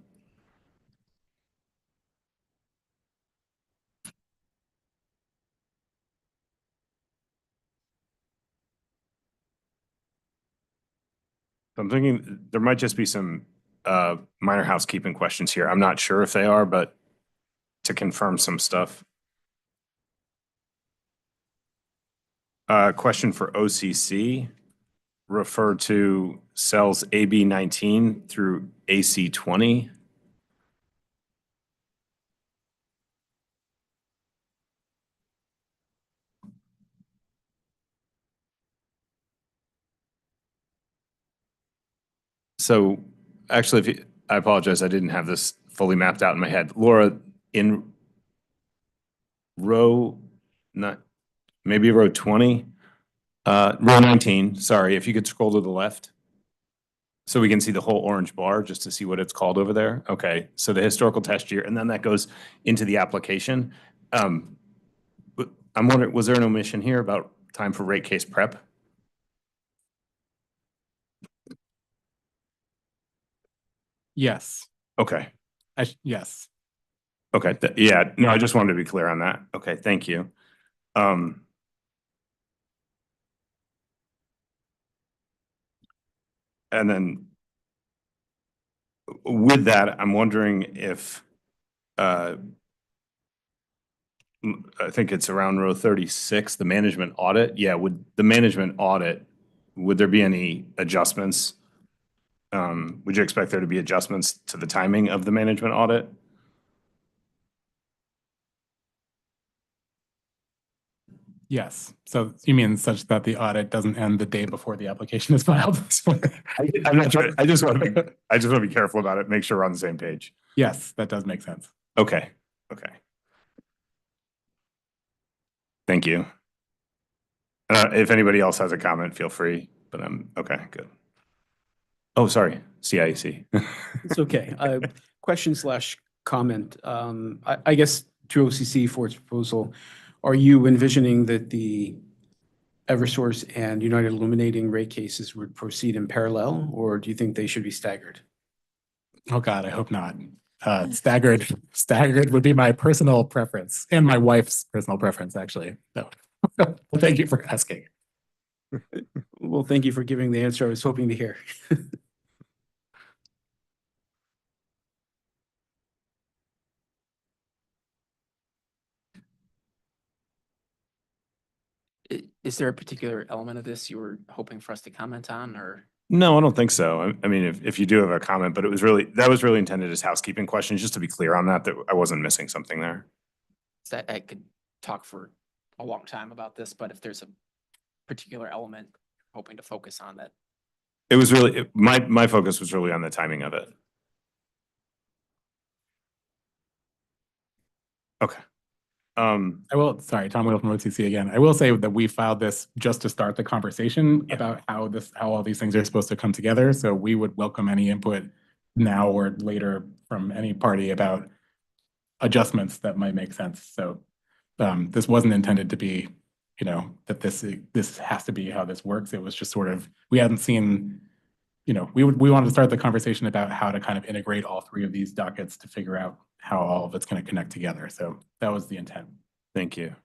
I'm thinking there might just be some minor housekeeping questions here. I'm not sure if they are, but to confirm some stuff. Question for OCC. Refer to cells AB 19 through AC 20. So actually, I apologize, I didn't have this fully mapped out in my head. Laura, in row, maybe row 20, row 19, sorry, if you could scroll to the left. So we can see the whole orange bar just to see what it's called over there. Okay, so the historical test year, and then that goes into the application. But I'm wondering, was there an omission here about time for rate case prep? Yes. Okay. Yes. Okay, yeah, no, I just wanted to be clear on that. Okay, thank you. And then with that, I'm wondering if, I think it's around row 36, the management audit. Yeah, would the management audit, would there be any adjustments? Would you expect there to be adjustments to the timing of the management audit? Yes. So you mean such that the audit doesn't end the day before the application is filed? I'm not trying, I just want to be careful about it, make sure we're on the same page. Yes, that does make sense. Okay, okay. Thank you. If anybody else has a comment, feel free, but okay, good. Oh, sorry, CIEC. It's okay. Question/comment. I guess to OCC for its proposal, are you envisioning that the Eversource and United Illuminating rate cases would proceed in parallel, or do you think they should be staggered? Oh God, I hope not. Staggered would be my personal preference and my wife's personal preference, actually. No. Well, thank you for asking. Well, thank you for giving the answer I was hoping to hear. Is there a particular element of this you were hoping for us to comment on, or? No, I don't think so. I mean, if you do have a comment, but that was really intended as housekeeping questions, just to be clear on that I wasn't missing something there. I could talk for a long time about this, but if there's a particular element hoping to focus on that. It was really, my focus was really on the timing of it. Okay. I will, sorry, Tom Wheel from OCC again. I will say that we filed this just to start the conversation about how all these things are supposed to come together. So we would welcome any input now or later from any party about adjustments that might make sense. So this wasn't intended to be, that this has to be how this works. It was just sort of, we hadn't seen, we wanted to start the conversation about how to kind of integrate all three of these dockets to figure out how all of it's going to connect together. So that was the intent. Thank you.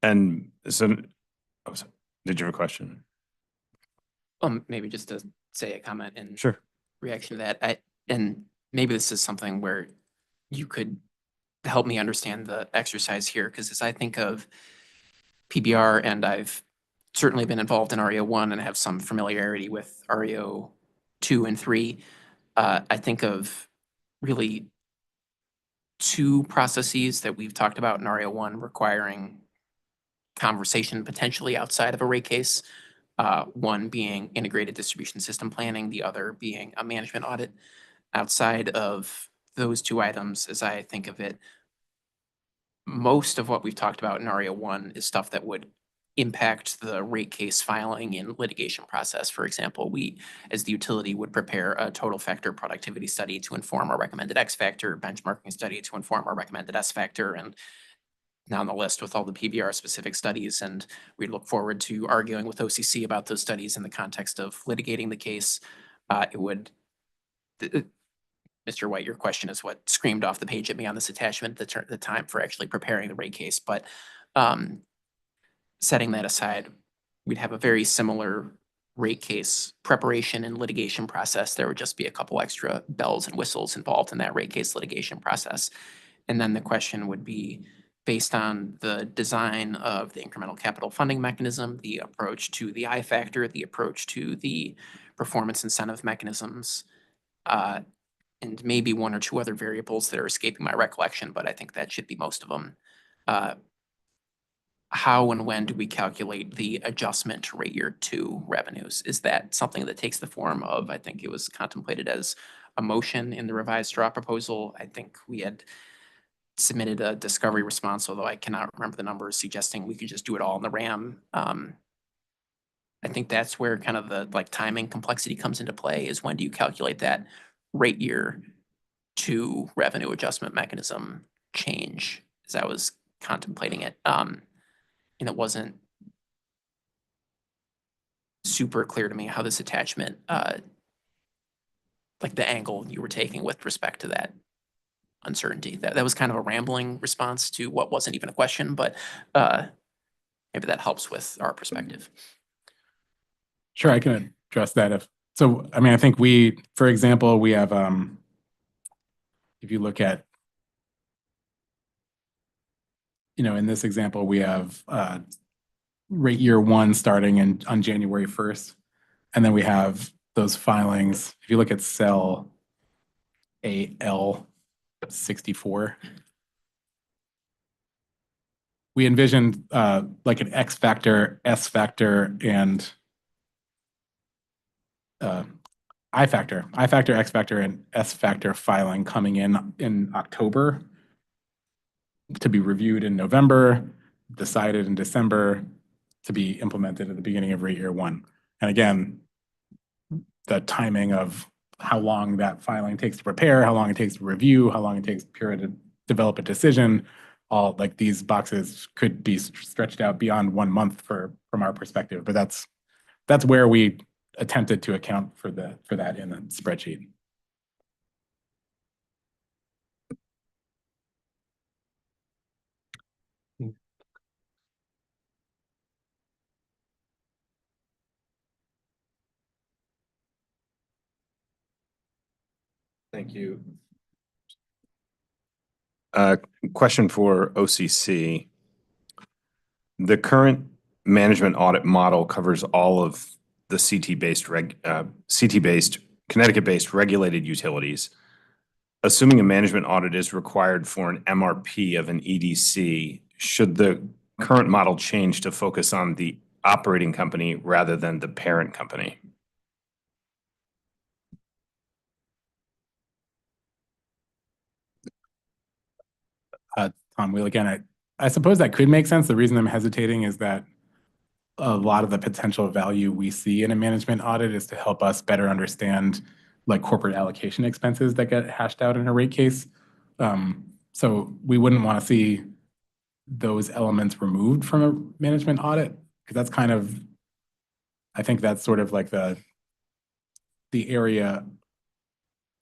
And so, did you have a question? Maybe just to say a comment in Sure. reaction to that. And maybe this is something where you could help me understand the exercise here, because as I think of PBR, and I've certainly been involved in REO 1 and have some familiarity with REO 2 and 3, I think of really two processes that we've talked about in REO 1 requiring conversation potentially outside of a rate case. One being integrated distribution system planning, the other being a management audit. Outside of those two items, as I think of it, most of what we've talked about in REO 1 is stuff that would impact the rate case filing and litigation process. For example, we, as the utility, would prepare a total factor productivity study to inform our recommended X factor, benchmarking study to inform our recommended S factor, and down the list with all the PBR specific studies. And we look forward to arguing with OCC about those studies in the context of litigating the case. Mr. White, your question is what screamed off the page at me on this attachment, the time for actually preparing the rate case. But setting that aside, we'd have a very similar rate case preparation and litigation process. There would just be a couple extra bells and whistles involved in that rate case litigation process. And then the question would be, based on the design of the incremental capital funding mechanism, the approach to the I factor, the approach to the performance incentive mechanisms, and maybe one or two other variables that are escaping my recollection, but I think that should be most of them. How and when do we calculate the adjustment to rate year 2 revenues? Is that something that takes the form of, I think it was contemplated as a motion in the revised straw proposal? I think we had submitted a discovery response, although I cannot remember the numbers, suggesting we could just do it all in the RAM. I think that's where kind of the timing complexity comes into play, is when do you calculate that rate year 2 revenue adjustment mechanism change, as I was contemplating it. And it wasn't super clear to me how this attachment, the angle you were taking with respect to that uncertainty. That was kind of a rambling response to what wasn't even a question, but maybe that helps with our perspective. Sure, I can address that. I think for example, we have, if you look at, in this example, we have rate year 1 starting on January 1st. And then we have those filings. If you look at cell AL64, we envisioned an X factor, S factor, and I factor, X factor, and S factor filing coming in October to be reviewed in November, decided in December, to be implemented at the beginning of rate year 1. And again, the timing of how long that filing takes to prepare, how long it takes to review, how long it takes to develop a decision, all these boxes could be stretched out beyond 1 month from our perspective. But that's where we attempted to account for that in the spreadsheet. Thank you. Question for OCC. The current management audit model covers all of the CT-based Connecticut-based regulated utilities. Assuming a management audit is required for an MRP of an EDC, should the current model change to focus on the operating company rather than the parent company? Tom Wheel again. I suppose that could make sense. The reason I'm hesitating is that a lot of the potential value we see in a management audit is to help us better understand like corporate allocation expenses that get hashed out in a rate case. So we wouldn't want to see those elements removed from a management audit, because that's kind of, I think that's sort of like the area,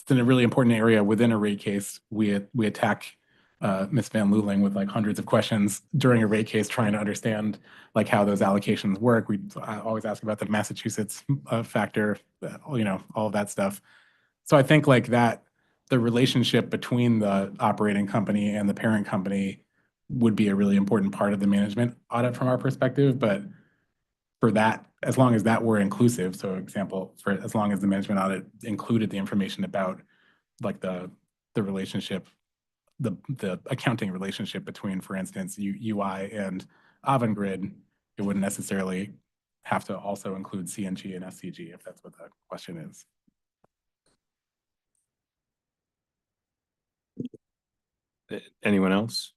it's in a really important area within a rate case. We attack Ms. Van Luling with like hundreds of questions during a rate case, trying to understand like how those allocations work. We always ask about the Massachusetts factor, you know, all of that stuff. So I think like that, the relationship between the operating company and the parent company would be a really important part of the management audit from our perspective. But for that, as long as that were inclusive, so example, for as long as the management audit included the information about like the relationship, the accounting relationship between, for instance, UI and Avangrid, it wouldn't necessarily have to also include CNG and SCG if that's what the question is. Anyone else?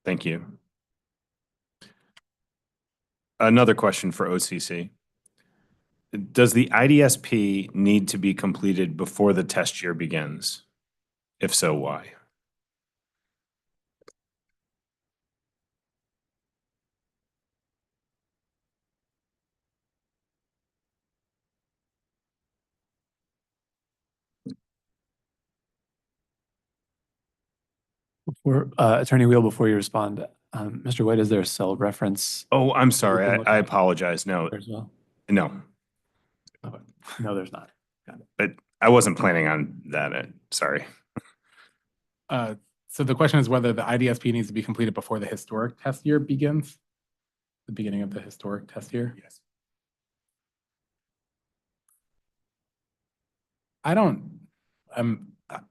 Thank you. Another question for OCC. Does the IDSP need to be completed before the test year begins? If so, why? Before, Attorney Wheel, before you respond, Mr. White, is there a cell reference Oh, I'm sorry. can look I at apologize. No, as well? no, Okay. No, there's not. but I wasn't planning on that. Sorry. So the question is whether the IDSP needs to be completed before the historic test year begins, the beginning of the historic test year. Yes.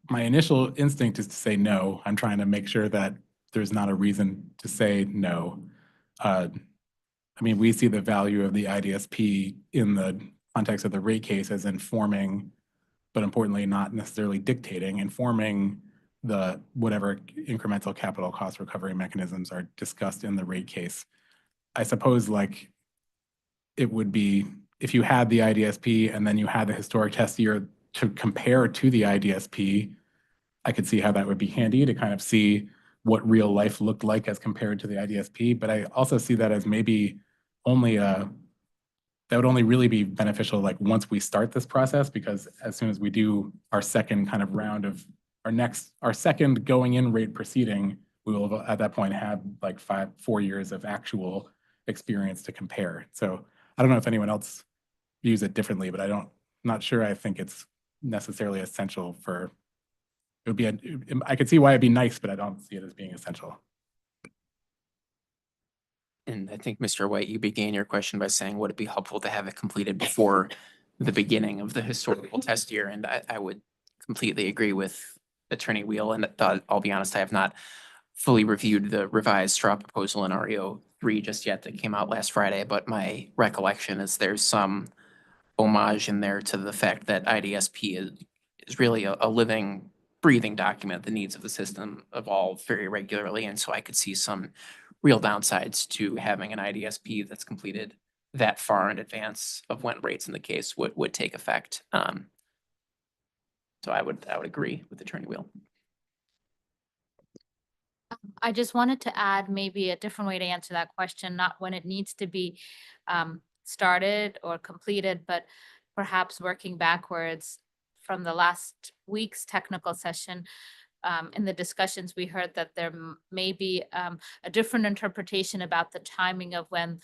My initial instinct is to say no. I'm trying to make sure that there's not a reason to say no. I mean, we see the value of the IDSP in the context of the rate case as informing, but importantly, not necessarily dictating, informing the whatever incremental capital cost recovery mechanisms are discussed in the rate case. I suppose like it would be, if you had the IDSP and then you had the historic test year to compare to the IDSP, I could see how that would be handy to kind of see what real life looked like as compared to the IDSP. But I also see that as maybe only that would only really be beneficial like once we start this process, because as soon as we do our second kind of round of our second going in rate proceeding, we will at that point have like 4 years of actual experience to compare. So I don't know if anyone else views it differently, but not sure I think it's necessarily essential for, it would be, I could see why it'd be nice, but I don't see it as being essential. And I think, Mr. White, you began your question by saying, would it be helpful to have it completed before the beginning of the historical test year? And I would completely agree with Attorney Wheel. And I'll be honest, I have not fully reviewed the revised straw proposal in REO 3 just yet that came out last Friday, but my recollection is there's some homage in there to the fact that IDSP is really a living, breathing document. The needs of the system evolve very regularly, and so I could see some real downsides to having an IDSP that's completed that far in advance of when rates in the case would take effect. So I would agree with Attorney Wheel. I just wanted to add maybe a different way to answer that question, not when it needs to be started or completed, but perhaps working backwards from the last week's technical session. In the discussions, we heard that there may be a different interpretation about the timing of when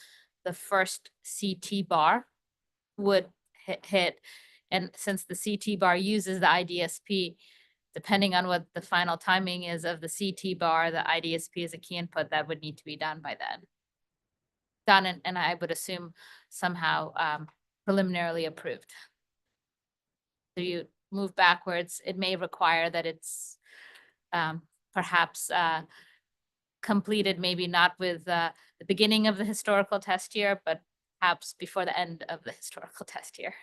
the first CT bar would hit. And since the CT bar uses the IDSP, depending on what the final timing is of the CT bar, the IDSP is a key input that would need to be done by then. Done, and I would assume somehow preliminarily approved. So you move backwards, it may require that it's perhaps completed, maybe not with the beginning of the historical test year, but perhaps before the end of the historical test year.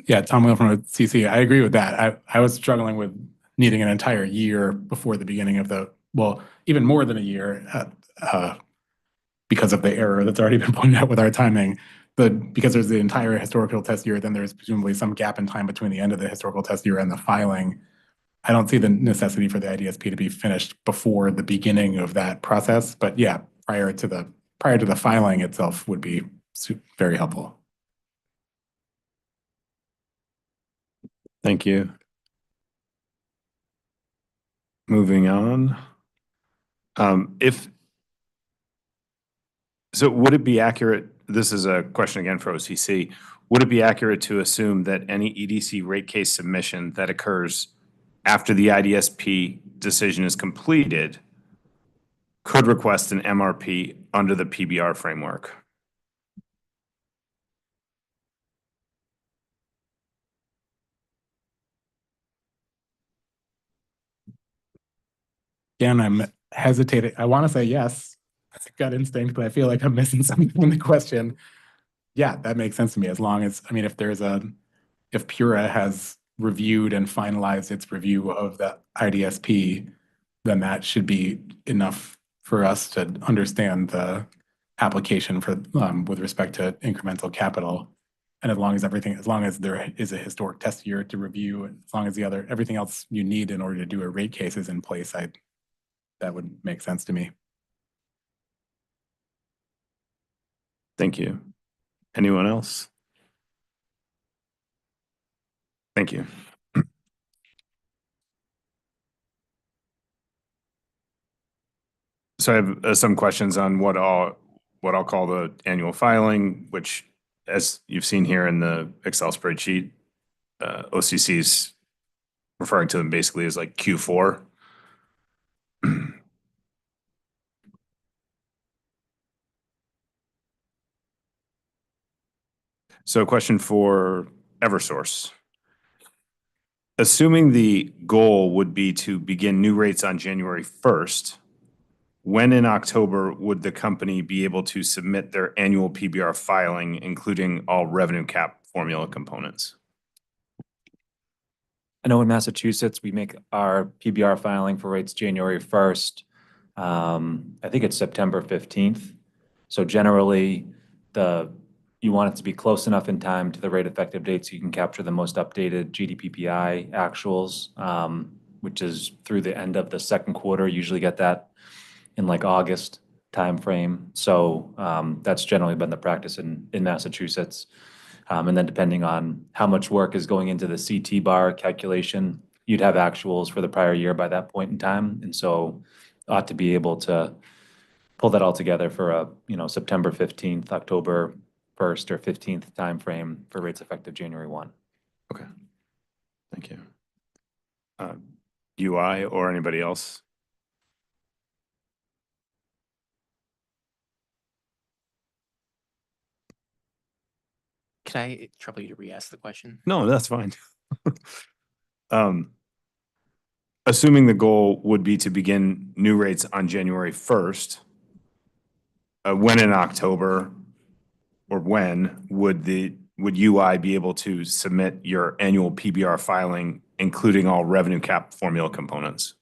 Yeah, Tom Wheel from CC. I agree with that. I was struggling with needing an entire year before the beginning of well, even more than a year, because of the error that's already been pointed out with our timing. Because there's the entire historical test year, then there's presumably some gap in time between the end of the historical test year and the filing. I don't see the necessity for the IDSP to be finished before the beginning of that process, but yeah, prior to the filing itself would be very helpful. Thank you. Moving on. So would it be accurate, this is a question again for OCC, would it be accurate to assume that any EDC rate case submission that occurs after the IDSP decision is completed could request an MRP under the PBR framework? Again, I'm hesitating. I want to say yes. That's a gut instinct, but I feel like I'm missing something in the question. Yeah, that makes sense to me. As long as, I mean, if Pura has reviewed and finalized its review of the IDSP, then that should be enough for us to understand the application for with respect to incremental capital. And as long as there is a historic test year to review, as long as everything else you need in order to do a rate case is in place, that would make sense to me. Thank you. Anyone else? Thank you. So I have some questions on what I'll call the annual filing, which, as you've seen here in the Excel spreadsheet, OCC's referring to them basically as like Q4. So a question for Eversource. Assuming the goal would be to begin new rates on January 1st, when in October would the company be able to submit their annual PBR filing, including all revenue cap formula components? I know in Massachusetts, we make our PBR filing for rates January 1st. I think it's September 15th. So generally, you want it to be close enough in time to the rate effective date so you can capture the most updated GDPPI actuals, which is through the end of the second quarter. Usually get that in like August timeframe. So that's generally been the practice in Massachusetts. And then depending on how much work is going into the CT bar calculation, you'd have actuals for the prior year by that point in time. And so ought to be able to pull that all together for a, September 15th, October 1st or 15th timeframe for rates effective January 1. Okay. Thank you. UI or anybody else? Can I trouble you to re-ask the question? No, that's fine. Assuming the goal would be to begin new rates on January 1st, when in October or when would UI be able to submit your annual PBR filing, including all revenue cap formula components?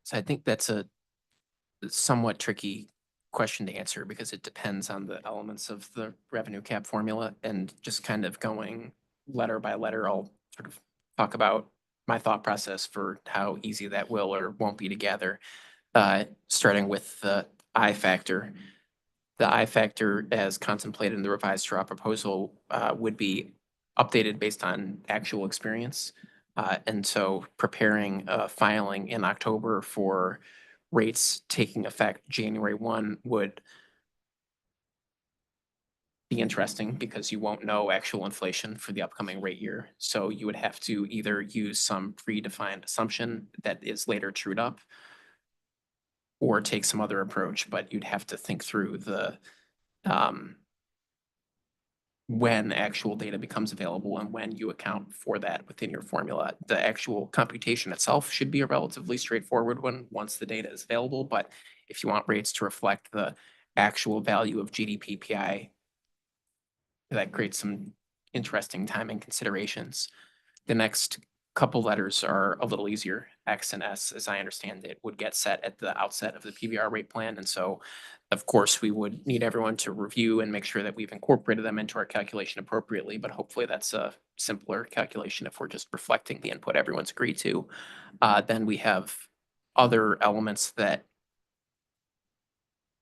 So I think that's a somewhat tricky question to answer because it depends on the elements of the revenue cap formula, and just kind of going letter by letter, I'll sort of talk about my thought process for how easy that will or won't be to gather. Starting with the I factor. The I factor, as contemplated in the revised straw proposal, would be updated based on actual experience. And so preparing a filing in October for rates taking effect January 1 would be interesting because you won't know actual inflation for the upcoming rate year. So you would have to either use some predefined assumption that is later trued up or take some other approach, but you'd have to think through the when actual data becomes available and when you account for that within your formula. The actual computation itself should be a relatively straightforward one once the data is available, but if you want rates to reflect the actual value of GDP PI. That creates some interesting timing considerations. The next couple letters are a little easier. X and S, as I understand it, would get set at the outset of the PBR rate plan. And so, of course, we would need everyone to review and make sure that we've incorporated them into our calculation appropriately. But hopefully that's a simpler calculation if we're just reflecting the input everyone's agreed to. Then we have other elements that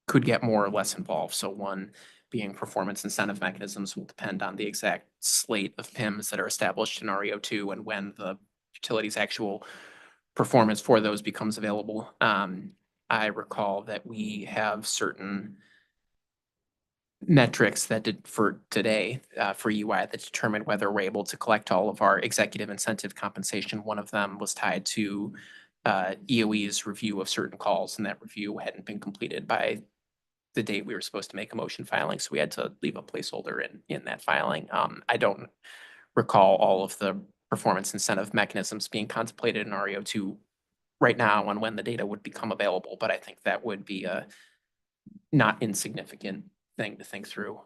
could get more or less involved. So one being performance incentive mechanisms will depend on the exact slate of PIMs that are established in REO2 and when the utility's actual performance for those becomes available. I recall that we have certain metrics that did for today, for UI that determine whether we're able to collect all of our executive incentive compensation. One of them was tied to EOE's review of certain calls, and that review hadn't been completed by the date we were supposed to make a motion filing, so we had to leave a placeholder in that filing. I don't recall all of the performance incentive mechanisms being contemplated in REO2 right now on when the data would become available, but I think that would be a not insignificant thing to think through.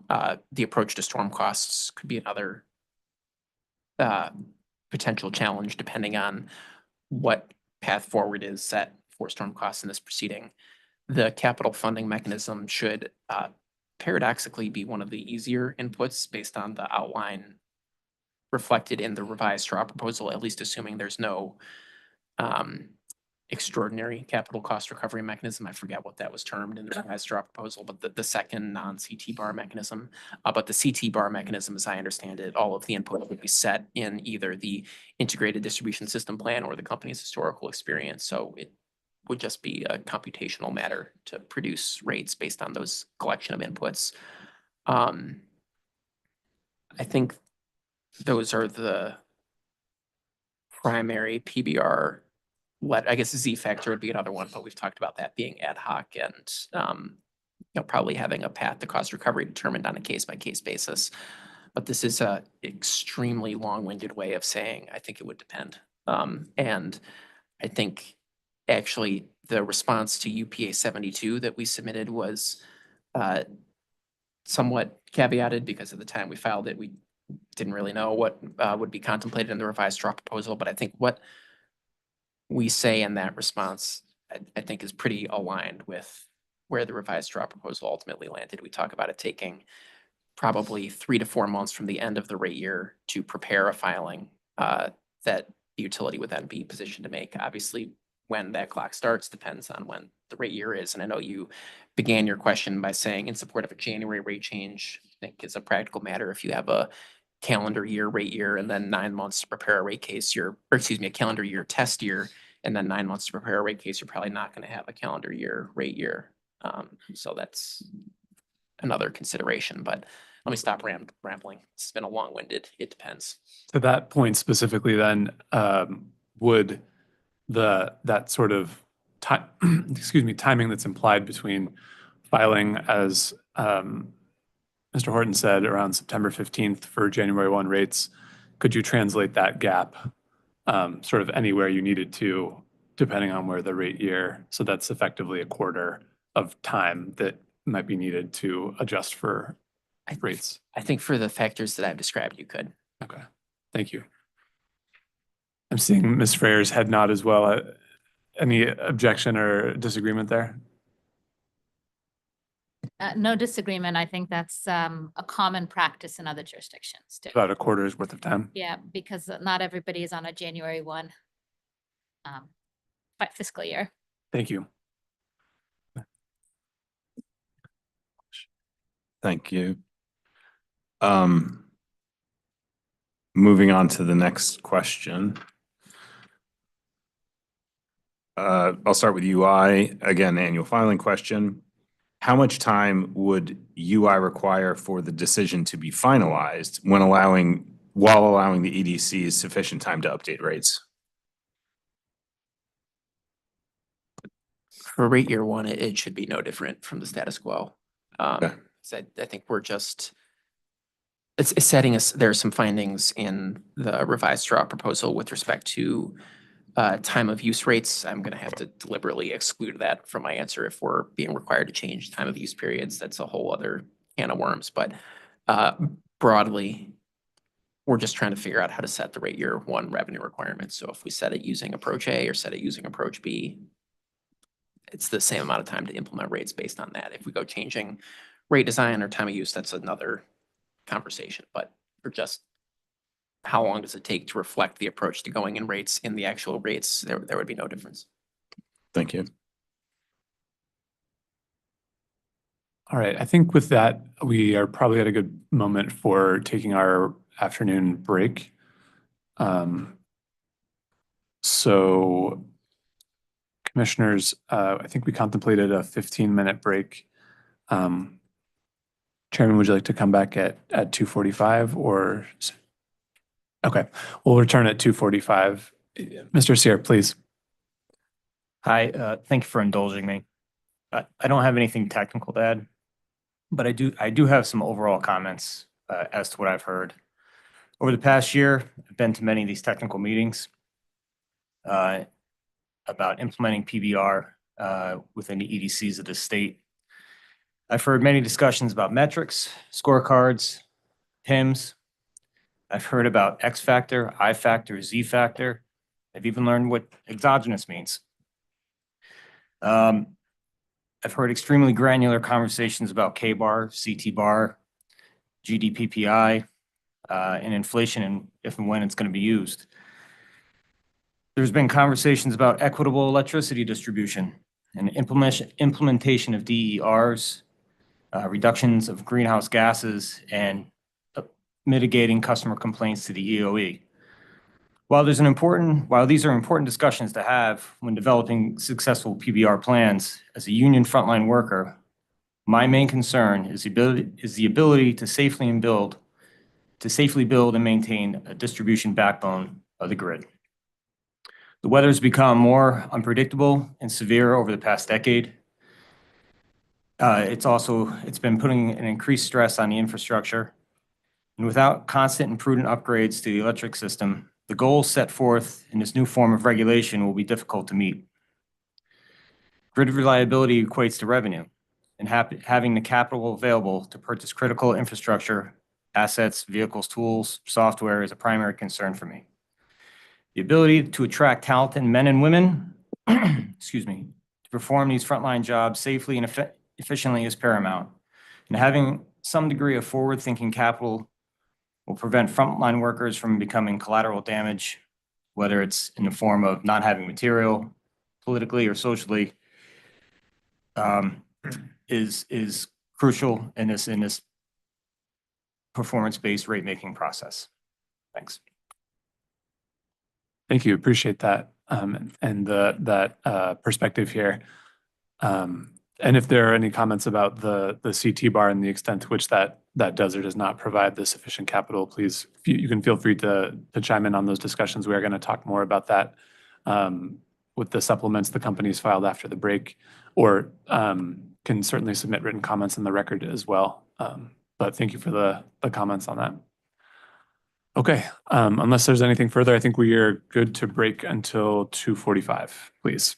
The approach to storm costs could be another potential challenge depending on what path forward is set for storm costs in this proceeding. The capital funding mechanism should paradoxically be one of the easier inputs based on the outline reflected in the revised straw proposal, at least assuming there's no extraordinary capital cost recovery mechanism. I forget what that was termed in the revised straw proposal, but the second non-CT bar mechanism. But the CT bar mechanism, as I understand it, all of the input would be set in either the integrated distribution system plan or the company's historical experience. So it would just be a computational matter to produce rates based on those collection of inputs. I think those are the primary PBR. I guess Z factor would be another one, but we've talked about that being ad hoc and probably having a path to cost recovery determined on a case-by-case basis. But this is a extremely long-winded way of saying I think it would depend. And I think actually the response to UPA 72 that we submitted was somewhat caveated because at the time we filed it, we didn't really know what would be contemplated in the revised straw proposal. But I think what we say in that response, I think is pretty aligned with where the revised straw proposal ultimately landed. We talk about it taking probably 3 to 4 months from the end of the rate year to prepare a filing that the utility would then be positioned to make. Obviously, when that clock starts depends on when the rate year is. And I know you began your question by saying in support of a January rate change, I think it's a practical matter. If you have a calendar year rate year and then 9 months to prepare a rate case, a calendar year test year and then 9 months to prepare a rate case, you're probably not going to have a calendar year rate year. So that's another consideration, but let me stop rambling. It's been a long-winded, it depends. To that point specifically, then, would that sort of timing that's implied between filing, as Mr. Horton said, around September 15th for January 1 rates, could you translate that gap sort of anywhere you needed to, depending on where the rate year, so that's effectively a quarter of time that might be needed to adjust for rates? I think for the factors that I've described, you could. Okay, thank you. I'm seeing Ms. Freyr's head nod as well. Any objection or disagreement there? No disagreement. I think that's a common practice in other jurisdictions too. About a quarter's worth of time? Yeah, because not everybody is on a January 1 fiscal year. Thank you. Thank you. Moving on to the next question. I'll start with UI. Again, annual filing question. How much time would UI require for the decision to be finalized while allowing the EDCs sufficient time to update rates? For rate year 1, it should be no different from the status quo. Okay. So I think we're just, it's setting us, there are some findings in the revised straw proposal with respect to time of use rates, I'm gonna have to deliberately exclude that from my answer if we're being required to change time of use periods. That's a whole other can of worms, but broadly, we're just trying to figure out how to set the rate year one revenue requirements. So if we set it using approach A or set it using approach B, it's the same amount of time to implement rates based on that. If we go changing rate design or time of use, that's another conversation, but for just how long does it take to reflect the approach to going in rates in the actual rates, there would be no difference. Thank you. All right, I think with that, we are probably at a good moment for taking our afternoon break. So commissioners, I think we contemplated a 15-minute break. Chairman, would you like to come back at 2:45 or? Okay, we'll return at 2:45. Mr. Sear, please. Hi, thank you for indulging me. I don't have anything technical to add, but I do have some overall comments as to what I've heard. Over the past year, I've been to many of these technical meetings about implementing PBR within the EDCs of the state. I've heard many discussions about metrics, scorecards, PIMS. I've heard about X factor, I factor, Z factor. I've even learned what exogenous means. I've heard extremely granular conversations about K-bar, CT-bar, GDPPI, and inflation and if and when it's going to be used. There's been conversations about equitable electricity distribution and implementation of DERs, reductions of greenhouse gases, and mitigating customer complaints to the EOE. While these are important discussions to have when developing successful PBR plans, as a union frontline worker, my main concern is the ability to safely build and maintain a distribution backbone of the grid. The weather has become more unpredictable and severe over the past decade. It's been putting an increased stress on the infrastructure. And without constant and prudent upgrades to the electric system, the goals set forth in this new form of regulation will be difficult to meet. Grid reliability equates to revenue, and having the capital available to purchase critical infrastructure, assets, vehicles, tools, software is a primary concern for me. The ability to attract talented men and women, to perform these frontline jobs safely and efficiently is paramount. And having some degree of forward-thinking capital will prevent frontline workers from becoming collateral damage, whether it's in the form of not having material, politically or socially, is crucial in this performance-based rate-making process. Thanks. Thank you. Appreciate that and that perspective here. And if there are any comments about the CT bar and the extent to which that does or does not provide the sufficient capital, please, you can feel free to chime in on those discussions. We are going to talk more about that with the supplements the companies filed after the break, or can certainly submit written comments in the record as well. But thank you for the comments on that. Okay, unless there's anything further, I think we are good to break until 2:45, please.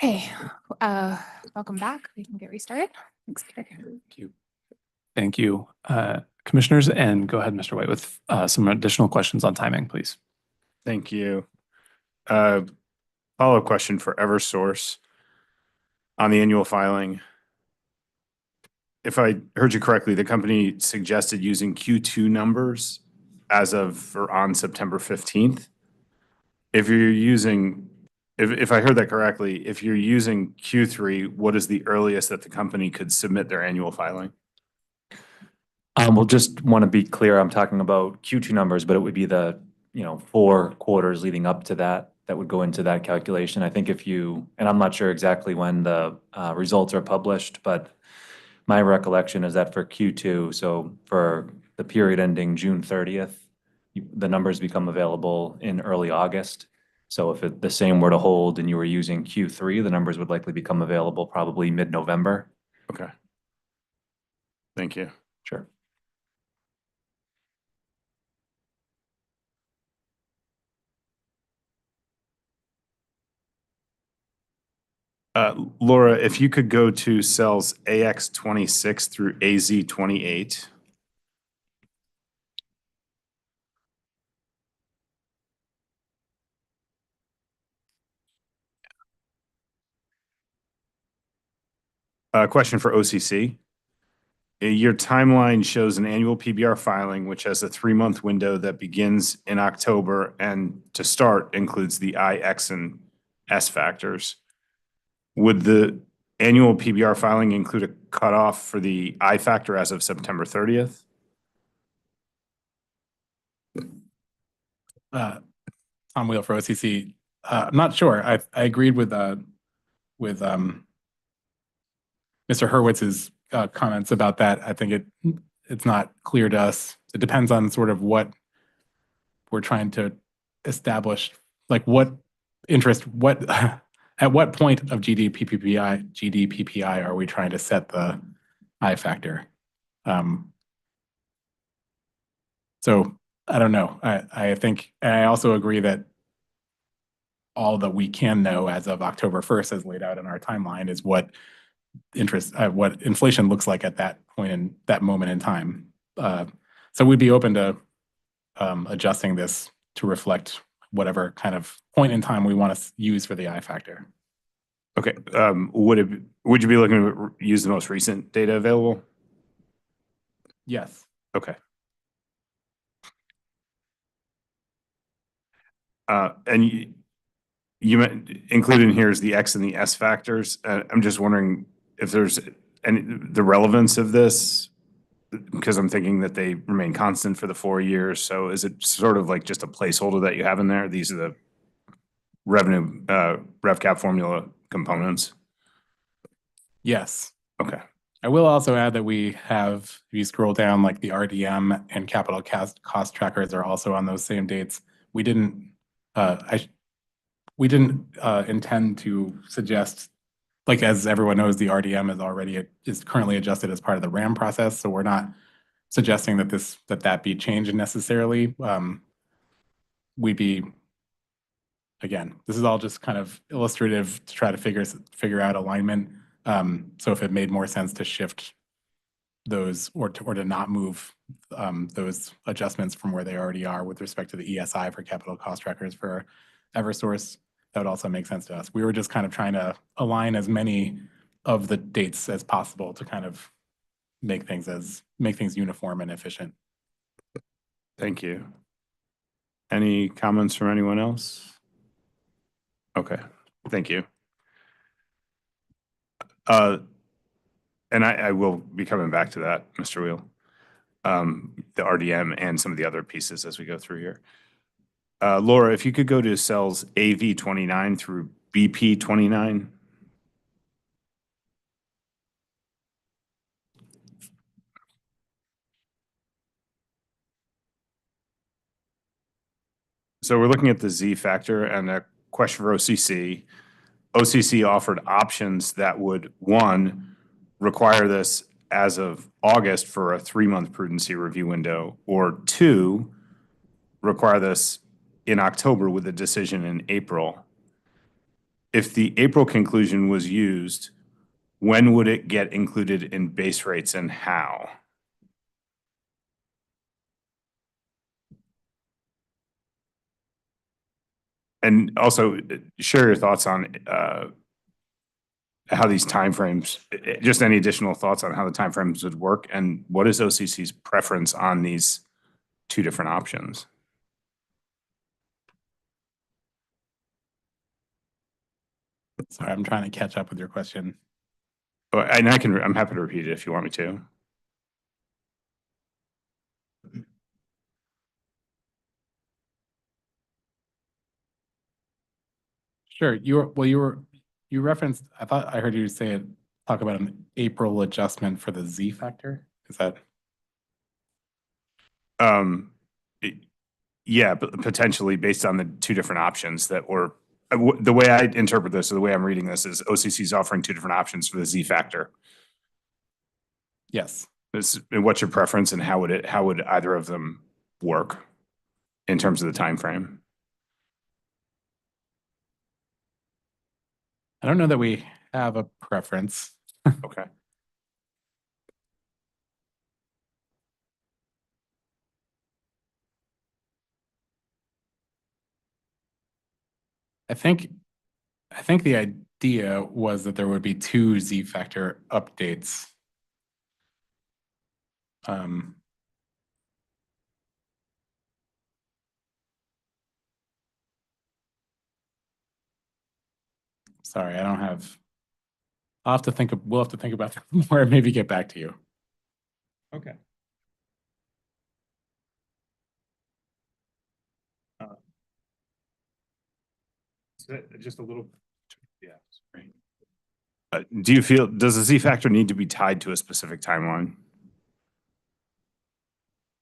Okay, welcome back. We can get restarted. Thanks, Peter. Thank you. Thank you, commissioners, and go ahead, Mr. White, with some additional questions on timing, please. Thank you. Follow-up question for Eversource on the annual filing. If I heard you correctly, the company suggested using Q2 numbers as of or on September 15th. If I heard that correctly, if you're using Q3, what is the earliest that the company could submit their annual filing? We'll just want to be clear, I'm talking about Q2 numbers, but it would be the, 4 quarters leading up to that would go into that calculation. I think and I'm not sure exactly when the results are published, but my recollection is that for Q2, so for the period ending June 30th, the numbers become available in early August. So if the same were to hold and you were using Q3, the numbers would likely become available probably mid-November. Okay. Thank you. Sure. Laura, if you could go to cells AX 26 through AZ 28. Question for OCC. Your timeline shows an annual PBR filing, which has a 3-month window that begins in October and to start includes the I, X, and S factors. Would the annual PBR filing include a cutoff for the I factor as of September 30th? Tom Wheel for OCC. I'm not sure. I agreed with Mr. Hurwitz's comments about that. I think it's not clear to us. It depends on sort of what we're trying to establish, like what interest, at what point of GDPPI are we trying to set the I factor? So I don't know. I think, and I also agree that all that we can know as of October 1st, as laid out in our timeline, is what inflation looks like at that point in that moment in time. So we'd be open to adjusting this to reflect whatever kind of point in time we want to use for the I factor. Okay. Would you be looking to use the most recent data available? Yes. Okay. And you included in here is the X and the S factors. I'm just wondering if there's the relevance of this, because I'm thinking that they remain constant for the 4 years. So is it sort of like just a placeholder that you have in there? These are the revenue rev cap formula components? Yes. Okay. I will also add that if you scroll down, like the RDM and capital cost trackers are also on those same dates. We didn't intend to suggest, like, as everyone knows, the RDM is currently adjusted as part of the RAM process. So we're not suggesting that be changed necessarily. Again, this is all just kind of illustrative to try to figure out alignment. So if it made more sense to shift those or to not move those adjustments from where they already are with respect to the ESI for capital cost trackers for Eversource, that would also make sense to us. We were just kind of trying to align as many of the dates as possible to kind of make things uniform and efficient. Thank you. Any comments from anyone else? Okay, thank you. And I will be coming back to that, Mr. Wheel, the RDM and some of the other pieces as we go through here. Laura, if you could go to cells AV 29 through BP 29. So we're looking at the Z factor and a question for OCC. OCC offered options that would, 1, require this as of August for a 3-month prudency review window, or 2, require this in October with a decision in April. if the April conclusion was used, when would it get included in base rates and how? And also share your thoughts on how these timeframes, just any additional thoughts on how the timeframes would work, and what is OCC's preference on these two different options? Sorry, I'm trying to catch up with your question. And I'm happy to repeat it if you want me to. Sure. You referenced, I thought I heard you say talk about an April adjustment for the Z factor. Is that? Yeah, but potentially based on the two different options that were, the way I interpret this, or the way I'm reading this, is OCC's offering two different options for the Z factor. Yes. What's your preference, and how would either of them work in terms of the time frame? I don't know that we have a preference. Okay. I think the idea was that there would be two Z factor updates. Sorry, I don't have. We'll have to think about that more and maybe get back to you. Okay. Just a little, yeah. Do you feel, does the Z factor need to be tied to a specific timeline?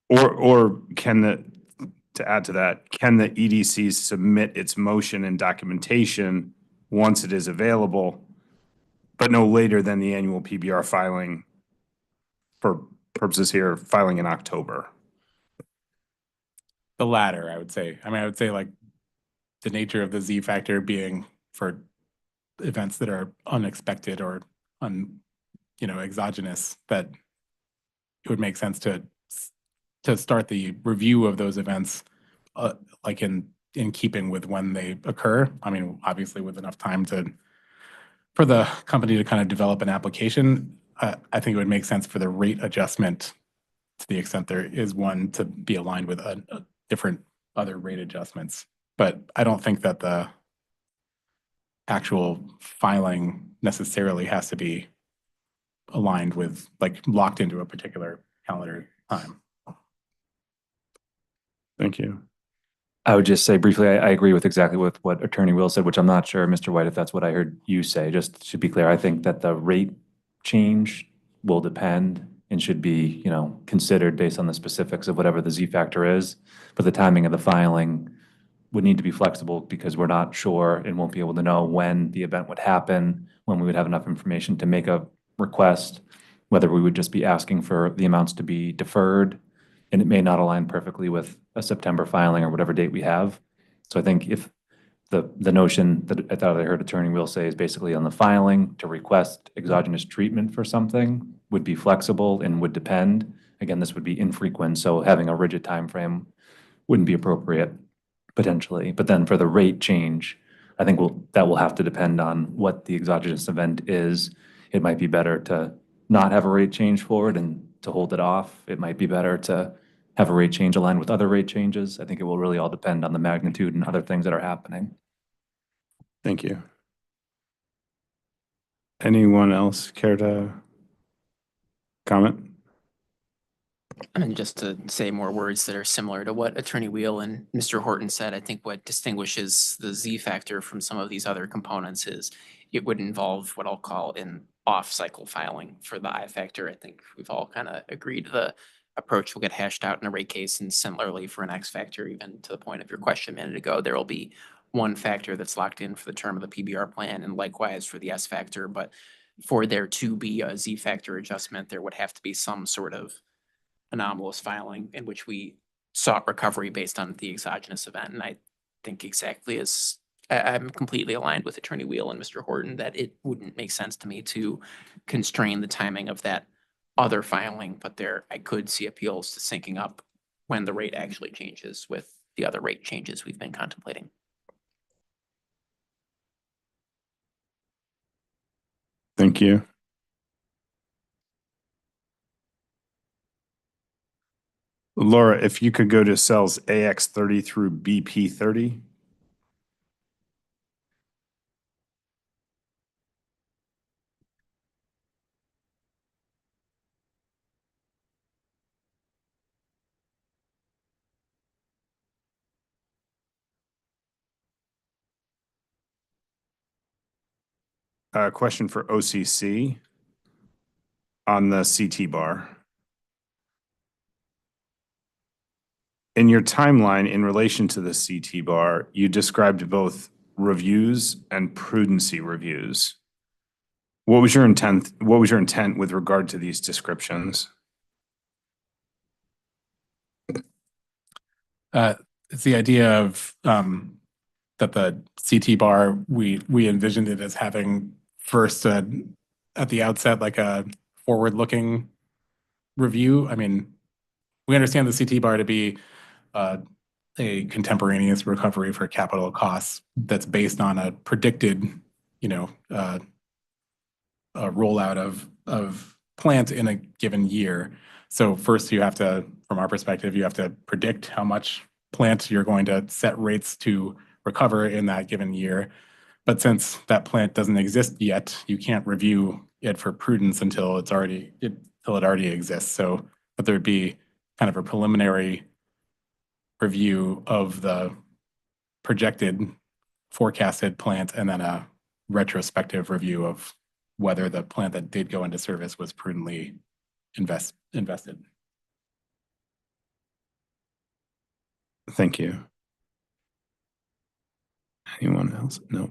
Or to add to that, can the EDC submit its motion and documentation once it is available, but no later than the annual PBR filing, for purposes here, filing in October? The latter, I would say. I mean, I would say like the nature of the Z factor being for events that are unexpected or exogenous, that it would make sense to start the review of those events like in keeping with when they occur. I mean, obviously with enough time for the company to kind of develop an application. I think it would make sense for the rate adjustment, to the extent there is one, to be aligned with a different other rate adjustments. But I don't think that the actual filing necessarily has to be aligned with, like, locked into a particular calendar time. Thank you. I would just say briefly, I agree with exactly with what Attorney Will said, which I'm not sure, Mr. White, if that's what I heard you say. Just to be clear, I think that the rate change will depend and should be, considered based on the specifics of whatever the Z factor is. But the timing of the filing would need to be flexible, because we're not sure and won't be able to know when the event would happen, when we would have enough information to make a request, whether we would just be asking for the amounts to be deferred, and it may not align perfectly with a September filing or whatever date we have. So I think if the notion that I thought I heard Attorney Will say is basically on the filing to request exogenous treatment for something would be flexible and would depend. Again, this would be infrequent, so having a rigid time frame wouldn't be appropriate potentially. But then for the rate change, I think that will have to depend on what the exogenous event is. It might be better to not have a rate change forward and to hold it off. It might be better to have a rate change aligned with other rate changes. I think it will really all depend on the magnitude and other things that are happening. Thank you. Anyone else care to comment? And just to say more words that are similar to what Attorney Wheel and Mr. Horton said, I think what distinguishes the Z factor from some of these other components is it would involve what I'll call an off-cycle filing for the I factor. I think we've all kind of agreed the approach will get hashed out in a rate case, and similarly for an X factor, even to the point of your question a minute ago, there will be one factor that's locked in for the term of the PBR plan, and likewise for the S factor. But for there to be a Z factor adjustment, there would have to be some sort of anomalous filing in which we sought recovery based on the exogenous event. And I think exactly as I'm completely aligned with Attorney Wheel and Mr. Horton that it wouldn't make sense to me to constrain the timing of that other filing, but I could see appeals to syncing up when the rate actually changes with the other rate changes we've been contemplating. Thank you. Laura, if you could go to cells AX 30 through BP 30. Question for OCC on the CT bar. In your timeline in relation to the CT bar, you described both reviews and prudency reviews. What was your intent? What was your intent with regard to these descriptions? It's the idea of that the CT bar, we envisioned it as having first at the outset like a forward-looking review. I mean, we understand the CT bar to be a contemporaneous recovery for capital costs that's based on a predicted, a rollout of plant in a given year. So first you have to, from our perspective, you have to predict how much plant you're going to set rates to recover in that given year. But since that plant doesn't exist yet, you can't review it for prudence until it already exists. So, but there'd be kind of a preliminary review of the projected forecasted plant and then a retrospective review of whether the plant that did go into service was prudently invested. Thank you. Anyone else? No.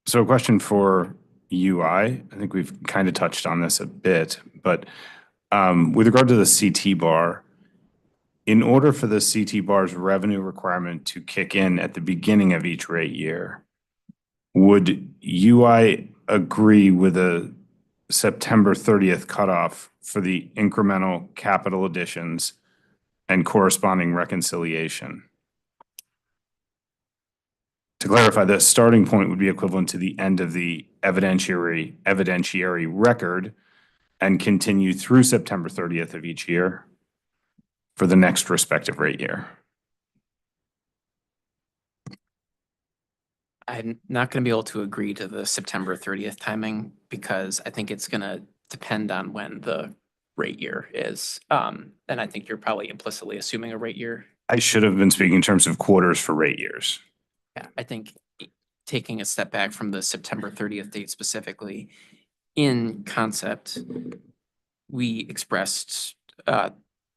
So a question for UI. I think we've kind of touched on this a bit, but with regard to the CT bar, in order for the CT bar's revenue requirement to kick in at the beginning of each rate year, would UI agree with a September 30th cutoff for the incremental capital additions and corresponding reconciliation? To clarify, the starting point would be equivalent to the end of the evidentiary record and continue through September 30th of each year for the next respective rate year. I'm not going to be able to agree to the September 30th timing because I think it's going to depend on when the rate year is. And I think you're probably implicitly assuming a rate year. I should have been speaking in terms of quarters for rate years. Yeah, I think taking a step back from the September 30th date specifically, in concept, we expressed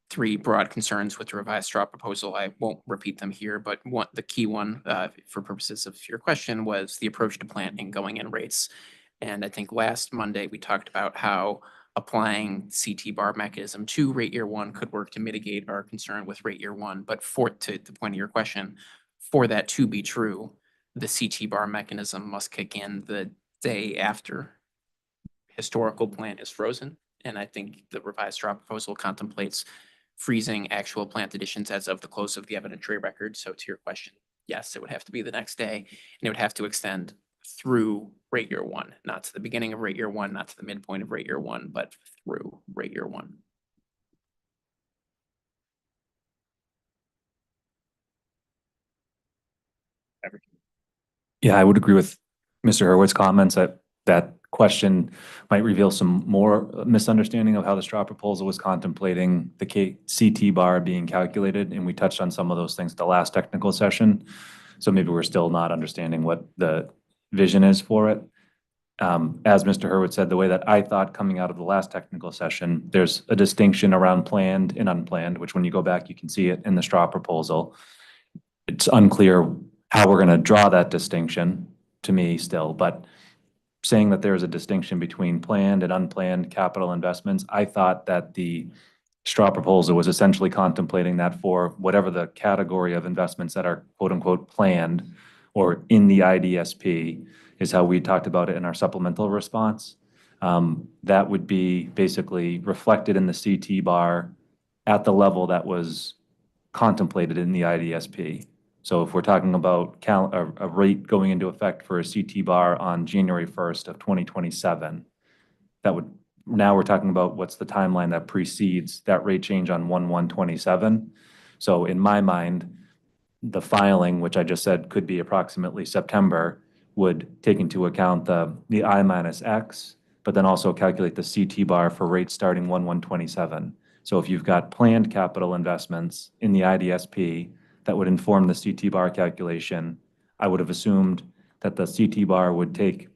three broad concerns with the revised straw proposal. I won't repeat them here, but the key one for purposes of your question was the approach to planting going in rates. And I think last Monday we talked about how applying CT bar mechanism to rate year one could work to mitigate our concern with rate year one. But to the point of your question, for that to be true, the CT bar mechanism must kick in the day after historical plant is frozen. And I think the revised straw proposal contemplates freezing actual plant additions as of the close of the evidentiary record. So to your question, yes, it would have to be the next day, and it would have to extend through rate year one, not to the beginning of rate year one, not to the midpoint of rate year one, but through rate year one. Yeah, I would agree with Mr. Hurwitz's comments that that question might reveal some more misunderstanding of how the straw proposal was contemplating the CT bar being calculated. And we touched on some of those things at the last technical session. So maybe we're still not understanding what the vision is for it. As Mr. Hurwitz said, the way that I thought coming out of the last technical session, there's a distinction around planned and unplanned, which when you go back, you can see it in the straw proposal. It's unclear how we're going to draw that distinction to me still, but saying that there's a distinction between planned and unplanned capital investments, I thought that the straw proposal was essentially contemplating that for whatever the category of investments that are quote unquote planned or in the IDSP is how we talked about it in our supplemental response. That would be basically reflected in the CT bar at the level that was contemplated in the IDSP. So if we're talking about a rate going into effect for a CT bar on January 1st of 2027, now we're talking about what's the timeline that precedes that rate change on 1/1/27. So in my mind, the filing, which I just said could be approximately September, would take into account the I minus X, but then also calculate the CT bar for rates starting 1/1/27. So if you've got planned capital investments in the IDSP that would inform the CT bar calculation, I would have assumed that the CT bar would take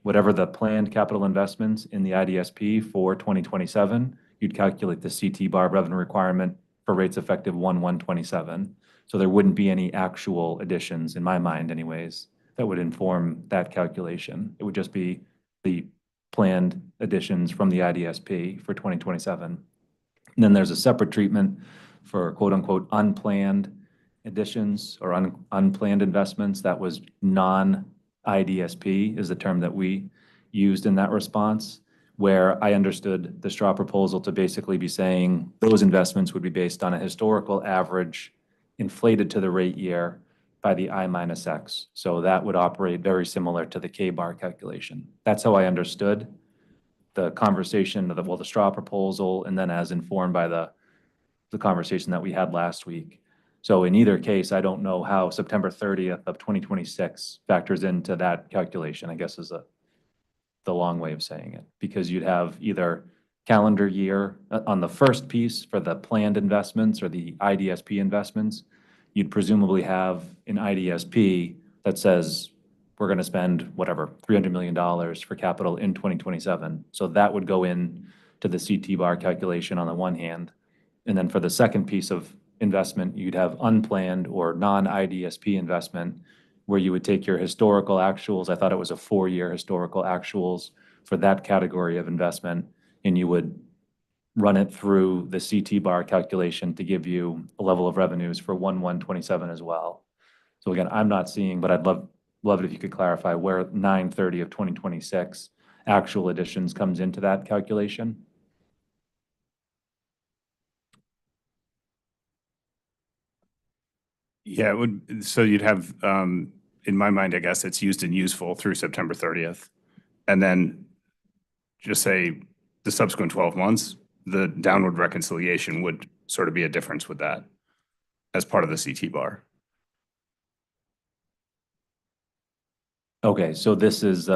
whatever the planned capital investments in the IDSP for 2027, you'd calculate the CT bar revenue requirement for rates effective 1/1/27. So there wouldn't be any actual additions, in my mind anyways, that would inform that calculation. It would just be the planned additions from the IDSP for 2027. And then there's a separate treatment for quote unquote unplanned additions or unplanned investments. That was non-IDSP is the term that we used in that response, where I understood the straw proposal to basically be saying those investments would be based on a historical average inflated to the rate year by the I minus X. So that would operate very similar to the K-bar calculation. That's how I understood the conversation of the straw proposal, and then as informed by the conversation that we had last week. So in either case, I don't know how September 30th of 2026 factors into that calculation, I guess is the long way of saying it. Because you'd have either calendar year on the first piece for the planned investments or the IDSP investments, you'd presumably have an IDSP that says, we're going to spend whatever, $300 million for capital in 2027. So that would go in to the CT bar calculation on the one hand. And then for the second piece of investment, you'd have unplanned or non-IDSP investment where you would take your historical actuals. I thought it was a 4-year historical actuals for that category of investment, and you would run it through the CT bar calculation to give you a level of revenues for 1/1/27 as well. So again, I'm not seeing, but I'd love it if you could clarify where 9/30 of 2026 actual additions comes into that calculation. Yeah, it would, so you'd have, in my mind, I guess it's used and useful through September 30th. And then just say the subsequent 12 months, the downward reconciliation would sort of be a difference with that as part of the CT bar. Okay, so this is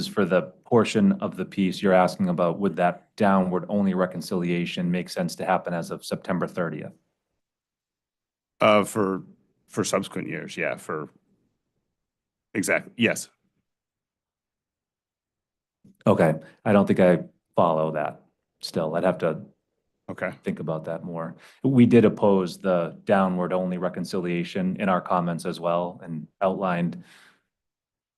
for the portion of the piece you're asking about, would that downward only reconciliation make sense to happen as of September 30th? For subsequent years, yeah, exactly, yes. Okay, I don't think I follow that still. I'd have to Okay. think about that more. We did oppose the downward only reconciliation in our comments as well and outlined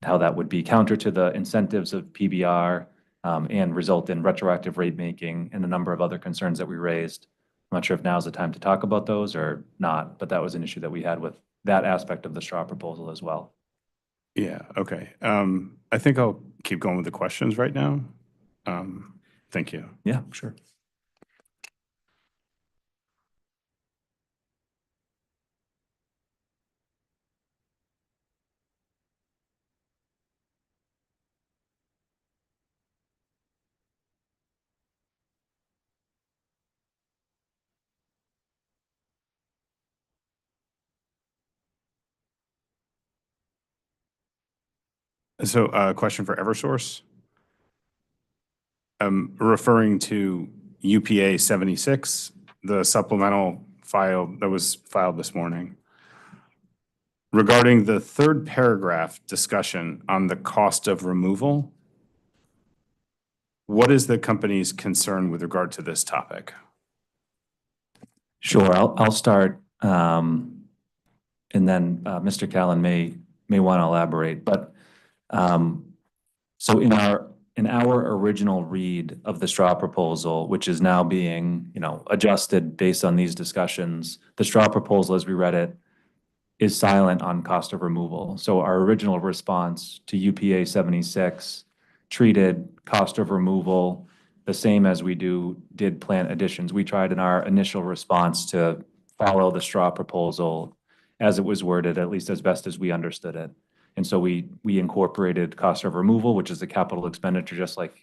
how that would be counter to the incentives of PBR and result in retroactive rate making and a number of other concerns that we raised. I'm not sure if now's the time to talk about those or not, but that was an issue that we had with that aspect of the straw proposal as well. Yeah, okay. I think I'll keep going with the questions right now. Thank you. Yeah, sure. So a question for Eversource. Referring to UPA 76, the supplemental file that was filed this morning. Regarding the third paragraph discussion on the cost of removal, what is the company's concern with regard to this topic? Sure, I'll start, and then Mr. Callan may want to elaborate. But so in our in our original read of the straw proposal, which is now being, adjusted based on these discussions, the straw proposal, as we read it, is silent on cost of removal. So our original response to UPA 76 treated cost of removal the same as we did plant additions. We tried in our initial response to follow the straw proposal as it was worded, at least as best as we understood it. And so we incorporated cost of removal, which is a capital expenditure, just like,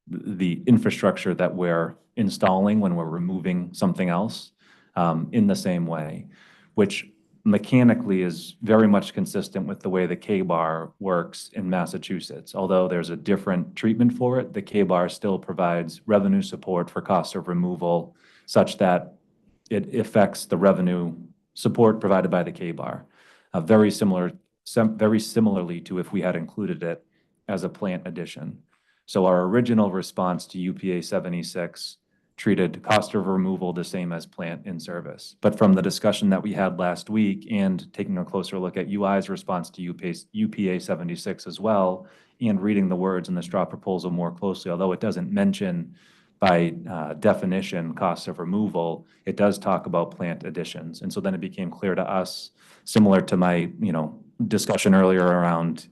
the infrastructure that we're installing when we're removing something else, in the same way, which mechanically is very much consistent with the way the K-bar works in Massachusetts. Although there's a different treatment for it, the K-bar still provides revenue support for cost of removal such that it affects the revenue support provided by the K-bar. Very similarly to if we had included it as a plant addition. So our original response to UPA 76 treated cost of removal the same as plant in service. But from the discussion that we had last week and taking a closer look at UI's response to UPA 76 as well, and reading the words in the straw proposal more closely, although it doesn't mention by definition cost of removal, it does talk about plant additions. And so then it became clear to us, similar to my discussion earlier around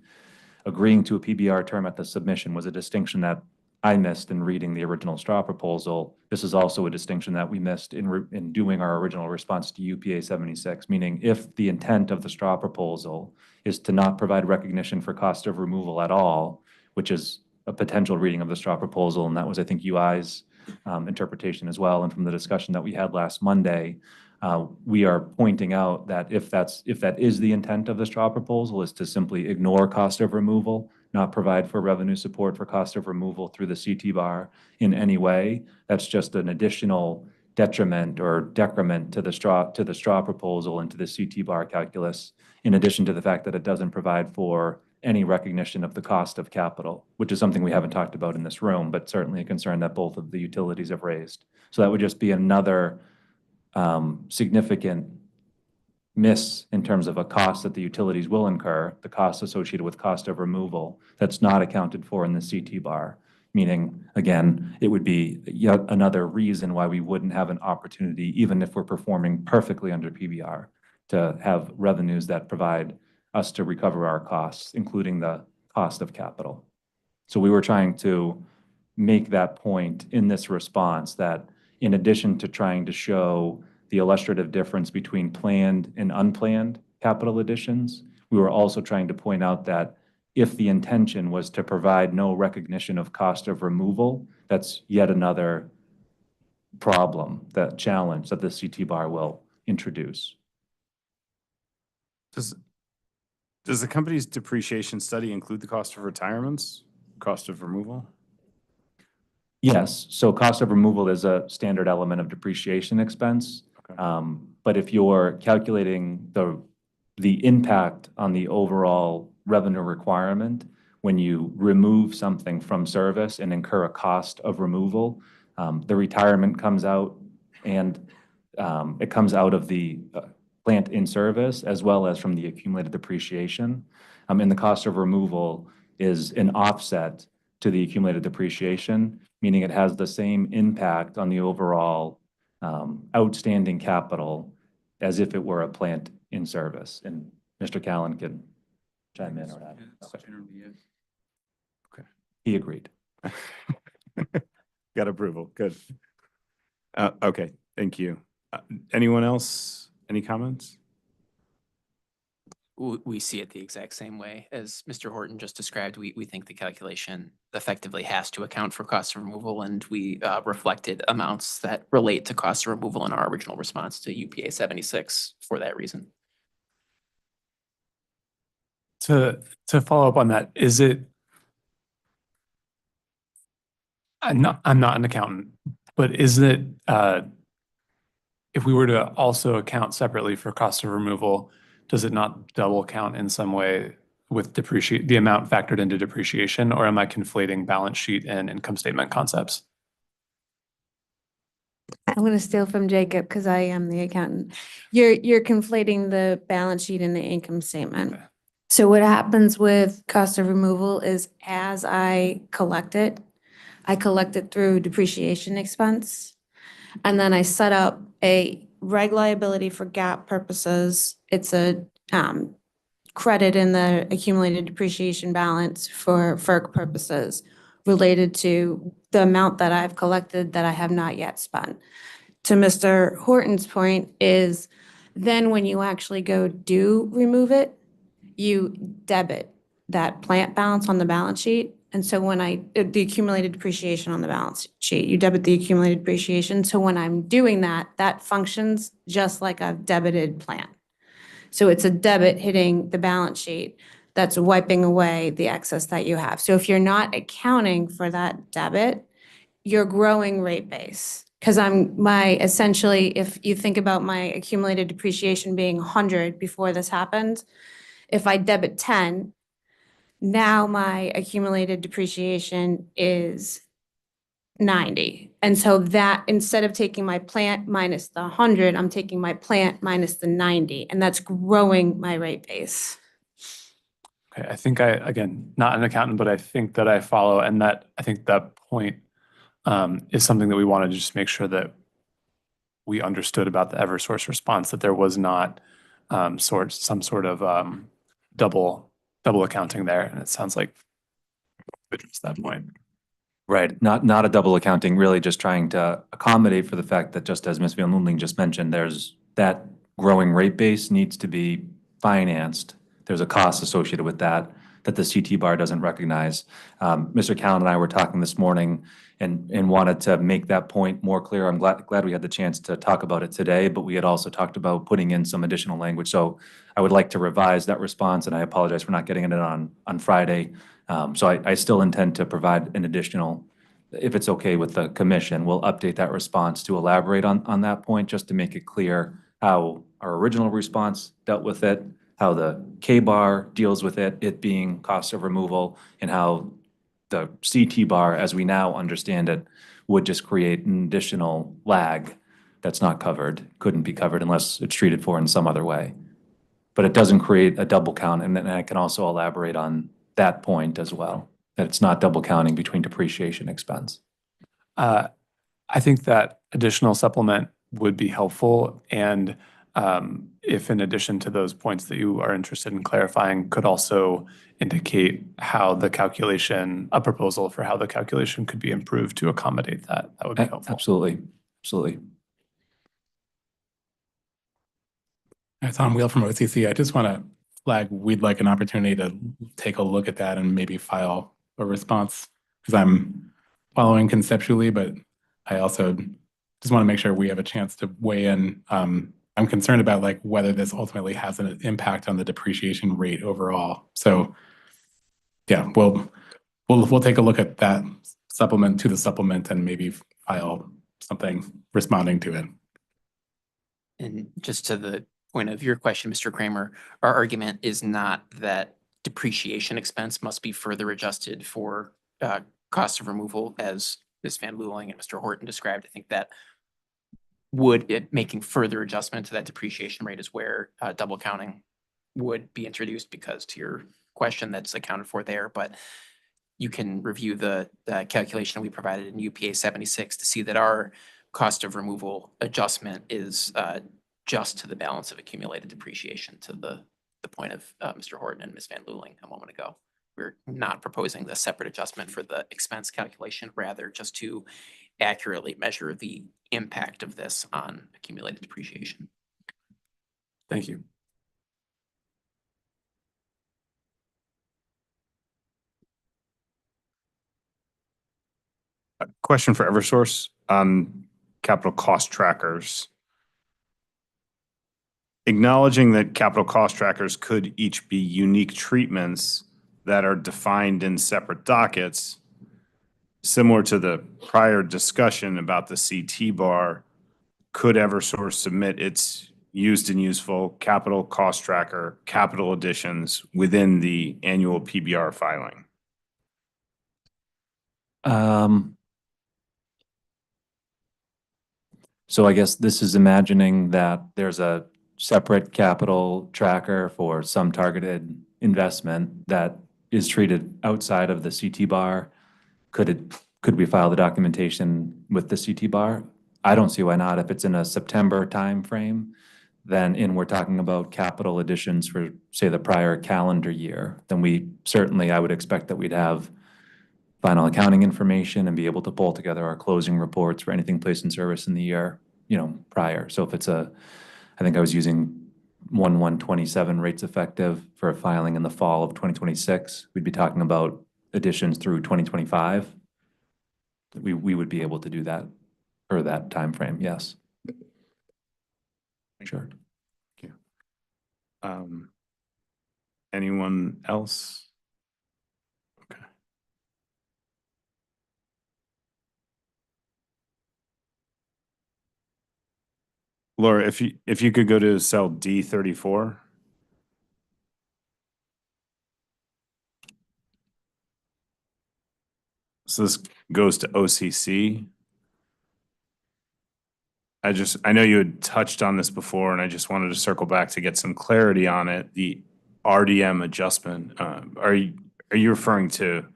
agreeing to a PBR term at the submission, was a distinction that I missed in reading the original straw proposal. This is also a distinction that we missed in doing our original response to UPA 76, meaning if the intent of the straw proposal is to not provide recognition for cost of removal at all, which is a potential reading of the straw proposal, and that was, I think, UI's interpretation as well. And from the discussion that we had last Monday, we are pointing out that if that is the intent of the straw proposal, is to simply ignore cost of removal, not provide for revenue support for cost of removal through the CT bar in any way, that's just an additional detriment or decrement to the straw proposal and to the CT bar calculus, in addition to the fact that it doesn't provide for any recognition of the cost of capital, which is something we haven't talked about in this room, but certainly a concern that both of the utilities have raised. So that would just be another significant miss in terms of a cost that the utilities will incur, the cost associated with cost of removal that's not accounted for in the CT bar. Meaning, again, it would be yet another reason why we wouldn't have an opportunity, even if we're performing perfectly under PBR, to have revenues that provide us to recover our costs, including the cost of capital. So we were trying to make that point in this response that in addition to trying to show the illustrative difference between planned and unplanned capital additions, we were also trying to point out that if the intention was to provide no recognition of cost of removal, that's yet another problem, that challenge that the CT bar will introduce. Does the company's depreciation study include the cost of retirements, cost of removal? Yes, so cost of removal is a standard element of depreciation expense. Okay. But if you're calculating the impact on the overall revenue requirement, when you remove something from service and incur a cost of removal, the retirement comes out and it comes out of the plant in service as well as from the accumulated depreciation. And the cost of removal is an offset to the accumulated depreciation, meaning it has the same impact on the overall outstanding capital as if it were a plant in service. And Mr. Callan can chime in or not. Okay. He agreed. Got approval. Good. Okay, thank you. Anyone else? Any comments? We see it the exact same way as Mr. Horton just described. We think the calculation effectively has to account for cost of removal, and we reflected amounts that relate to cost of removal in our original response to UPA 76 for that reason. To follow up on that, is it, I'm not an accountant, but is it, if we were to also account separately for cost of removal, does it not double count in some way with the amount factored into depreciation, or am I conflating balance sheet and income statement concepts? I'm going to steal from Jacob because I am the accountant. You're conflating the balance sheet and the income statement. Okay. So what happens with cost of removal is as I collect it through depreciation expense. And then I set up a reg liability for GAAP purposes. It's a credit in the accumulated depreciation balance for FERC purposes related to the amount that I've collected that I have not yet spent. To Mr. Horton's point is then when you actually go do remove it, you debit that plant balance on the balance sheet. And so when the accumulated depreciation on the balance sheet, you debit the accumulated depreciation. So when I'm doing that, that functions just like a debited plant. So it's a debit hitting the balance sheet that's wiping away the excess that you have. So if you're not accounting for that debit, you're growing rate base. Because essentially, if you think about my accumulated depreciation being 100 before this happened, if I debit 10, now my accumulated depreciation is 90. And so that instead of taking my plant minus the 100, I'm taking my plant minus the 90, and that's growing my rate base. Okay, I think again, not an accountant, but I think that I follow, and that I think that point is something that we wanted to just make sure that we understood about the Eversource response, that there was not some sort of double accounting there, and it sounds like address that point. Right, not a double accounting, really just trying to accommodate for the fact that, just as Ms. Van Loonling just mentioned, there's that growing rate base needs to be financed. There's a cost associated with that the CT bar doesn't recognize. Mr. Callan and I were talking this morning and wanted to make that point more clear. I'm glad we had the chance to talk about it today, but we had also talked about putting in some additional language. So I would like to revise that response, and I apologize for not getting it on Friday. So I still intend to provide an additional, if it's okay with the commission, we'll update that response to elaborate on that point, just to make it clear how our original response dealt with it, how the K-bar deals with it being cost of removal, and how the CT bar, as we now understand it, would just create an additional lag that's not covered, couldn't be covered unless it's treated for in some other way. But it doesn't create a double count, and then I can also elaborate on that point as well, that it's not double counting between depreciation expense. I think that additional supplement would be helpful, and if in addition to those points that you are interested in clarifying, could also indicate how the calculation, a proposal for how the calculation could be improved to accommodate that, that would be helpful. Absolutely, absolutely. Tom Wheel from OCC. I just want to flag, we'd like an opportunity to take a look at that and maybe file a response, because I'm following conceptually, but I also just want to make sure we have a chance to weigh in. I'm concerned about like whether this ultimately has an impact on the depreciation rate overall. So yeah, we'll take a look at that supplement and maybe file something responding to it. And just to the point of your question, Mr. Kramer, our argument is not that depreciation expense must be further adjusted for cost of removal, as Ms. Van Loonling and Mr. Horton described. I think that making further adjustment to that depreciation rate is where double counting would be introduced, because to your question, that's accounted for there. But you can review the calculation we provided in UPA 76 to see that our cost of removal adjustment is just to the balance of accumulated depreciation, to the point of Mr. Horton and Ms. Van Loonling a moment ago. We're not proposing the separate adjustment for the expense calculation, rather just to accurately measure the impact of this on accumulated depreciation. Thank you. A question for Eversource on capital cost trackers. Acknowledging that capital cost trackers could each be unique treatments that are defined in separate dockets, similar to the prior discussion about the CT bar, could Eversource submit its used and useful capital cost tracker capital additions within the annual PBR filing? So I guess this is imagining that there's a separate capital tracker for some targeted investment that is treated outside of the CT bar, could we file the documentation with the CT bar? I don't see why not. If it's in a September timeframe, then we're talking about capital additions for, say, the prior calendar year, then I would expect that we'd have final accounting information and be able to pull together our closing reports for anything placed in service in the year, prior. So if it's I think I was using 1/1/27 rates effective for a filing in the fall of 2026, we'd be talking about additions through 2025. We would be able to do that for that timeframe, yes. Sure. Anyone else? Okay. Laura, if you could go to cell D34. So this goes to OCC. I know you had touched on this before, and I just wanted to circle back to get some clarity on it. The RDM adjustment, are you referring to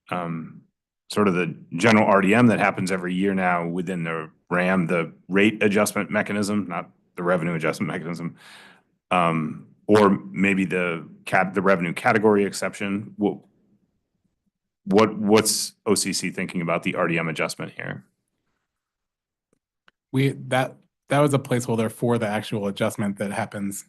sort of the general RDM that happens every year now within the RAM, the rate adjustment mechanism, not the revenue adjustment mechanism, or maybe the revenue category exception? What's OCC thinking about the RDM adjustment here? That was a placeholder for the actual adjustment that happens,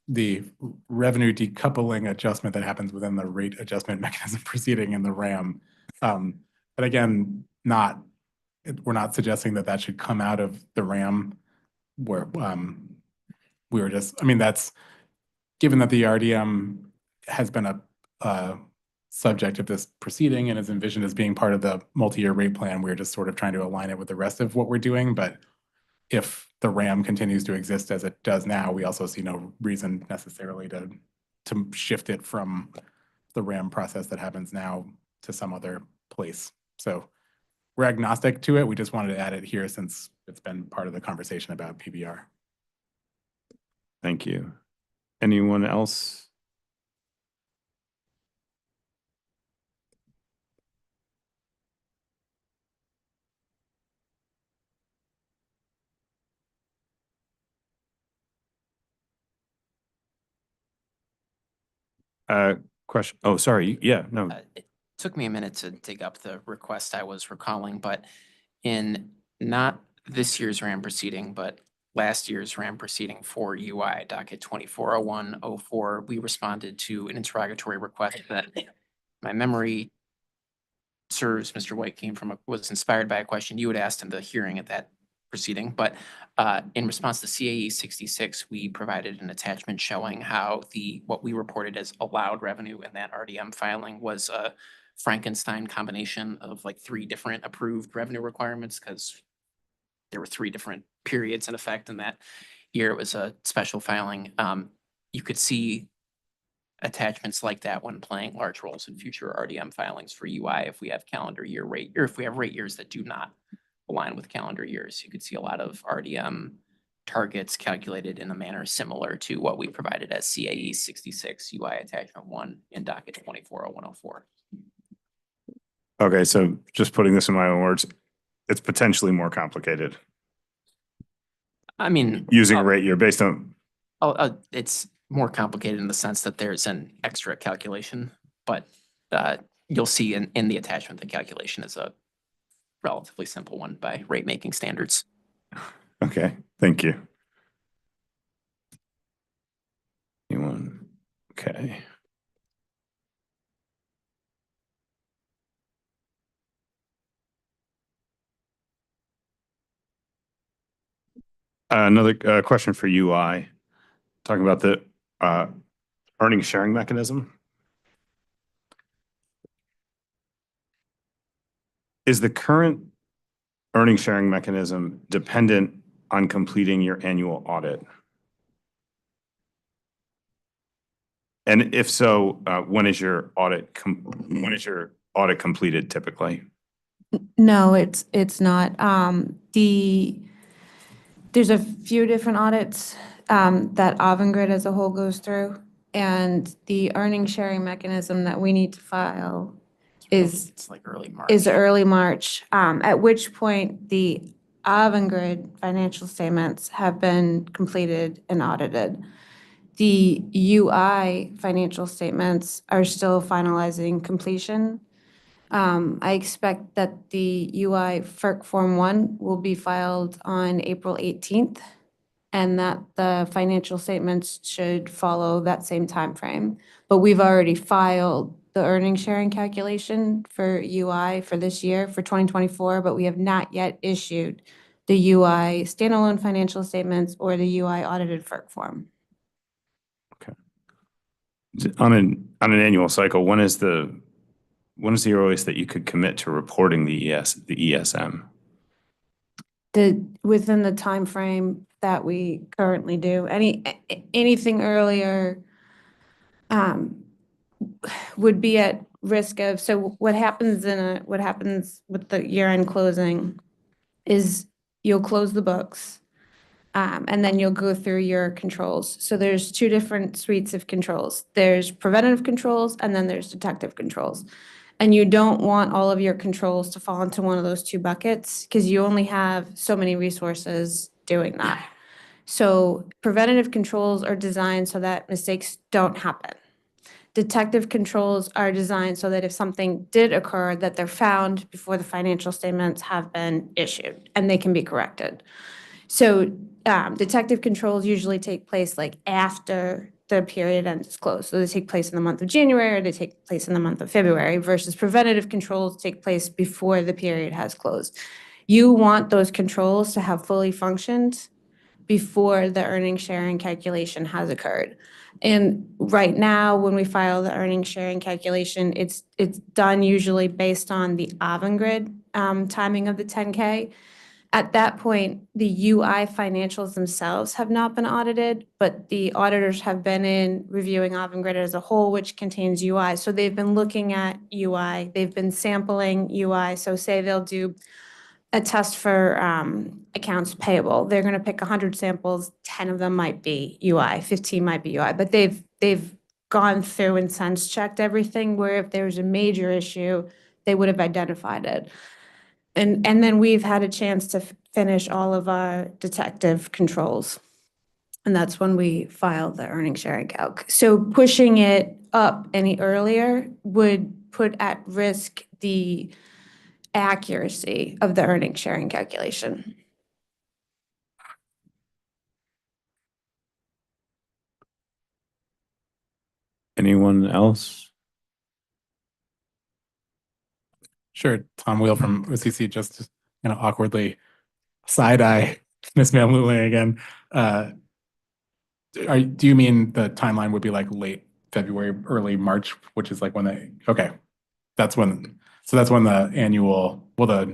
the revenue decoupling adjustment that happens within the rate adjustment mechanism proceeding in the RAM. But again, we're not suggesting that should come out of the RAM, where we were just, that's given that the RDM has been a subject of this proceeding and is envisioned as being part of the multi-year rate plan, we're just sort of trying to align it with the rest of what we're doing. But if the RAM continues to exist as it does now, we also see no reason necessarily to shift it from the RAM process that happens now to some other place. So we're agnostic to it. We just wanted to add it here since it's been part of the conversation about PBR. Thank you. Anyone else? Question. Oh, sorry. Yeah, no. It took me a minute to dig up the request I was recalling, but in not this year's RAM proceeding, but last year's RAM proceeding for UI docket 240104, we responded to an interrogatory request that my memory serves, Mr. White was inspired by a question you had asked in the hearing at that proceeding. But in response to CAE 66, we provided an attachment showing how what we reported as allowed revenue in that RDM filing was a Frankenstein combination of like 3 different approved revenue requirements, because there were 3 different periods in effect in that year. It was a special filing. You could see attachments like that when playing large roles in future RDM filings for UI if we have calendar year rate, or if we have rate years that do not align with calendar years. You could see a lot of RDM targets calculated in a manner similar to what we provided as CAE 66 UI attachment 1 in docket 240104. Okay, so just putting this in my own words, it's potentially more complicated. Using a rate year based on. It's more complicated in the sense that there's an extra calculation, but you'll see in the attachment, the calculation is a relatively simple one by rate making standards. Okay, thank you. Anyone? Okay. Another question for UI, talking about the earnings sharing mechanism. Is the current earnings sharing mechanism dependent on completing your annual audit? And if so, when is your audit completed typically? No, it's not. There's a few different audits that Avangrid as a whole goes through. and the earning sharing mechanism that we need to file It's like early March. is early March, at which point the Avangrid financial statements have been completed and audited. The UI financial statements are still finalizing completion. I expect that the UI FERC Form 1 will be filed on April 18th, and that the financial statements should follow that same timeframe. But we've already filed the earnings sharing calculation for UI for this year, for 2024, but we have not yet issued the UI standalone financial statements or the UI audited FERC form. On an annual cycle, when is the earliest that you could commit to reporting the ESM? Within the time frame that we currently do. Anything earlier would be at risk of, so what happens with the year-end closing is you'll close the books, and then you'll go through your controls. So there's two different suites of controls. There's preventative controls, and then there's detective controls. And you don't want all of your controls to fall into one of those two buckets because you only have so many resources doing that. So preventative controls are designed so that mistakes don't happen. Detective controls are designed so that if something did occur, that they're found before the financial statements have been issued and they can be corrected. So detective controls usually take place like after the period end is closed. So they take place in the month of January, or they take place in the month of February, versus preventative controls take place before the period has closed. You want those controls to have fully functioned before the earnings sharing calculation has occurred. And right now, when we file the earnings sharing calculation, it's done usually based on the Avangrid timing of the 10K. At that point, the UI financials themselves have not been audited, but the auditors have been in reviewing Avangrid as a whole, which contains UI. So they've been looking at UI, they've been sampling UI. So say they'll do a test for accounts payable. They're going to pick 100 samples, 10 of them might be UI, 15 might be UI, but they've gone through and sense checked everything, where if there's a major issue, they would have identified it. And then we've had a chance to finish all of our detective controls. And that's when we filed the earnings sharing calc. So pushing it up any earlier would put at risk the accuracy of the earnings sharing calculation. Anyone else? Sure. Tom Wheel from OCC, just awkwardly side-eye Ms. Van Luling again. Do you mean the timeline would be like late February, early March, which is like when okay. That's when the annual, well,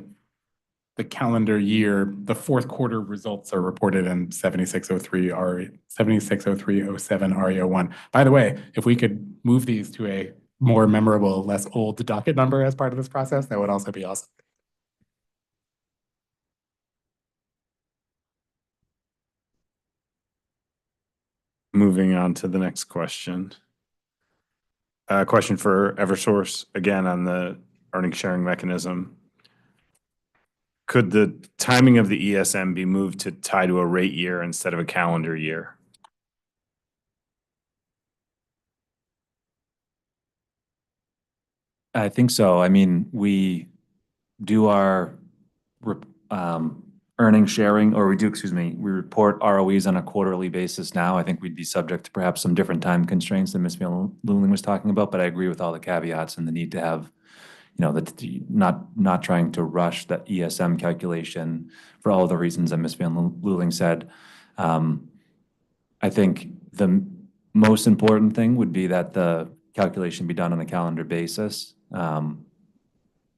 the calendar year, the fourth quarter results are reported in 760307 REO1. By the way, if we could move these to a more memorable, less old docket number as part of this process, that would also be awesome. Moving on to the next question. Question for Eversource, again, on the earnings sharing mechanism. Could the timing of the ESM be moved to tie to a rate year instead of a calendar year? I think so. I mean, we do our earnings sharing, or we report ROEs on a quarterly basis now. I think we'd be subject to perhaps some different time constraints than Ms. Luling was talking about, but I agree with all the caveats and the need to have, not trying to rush that ESM calculation for all the reasons that Ms. Van Luling said. I think the most important thing would be that the calculation be done on a calendar basis and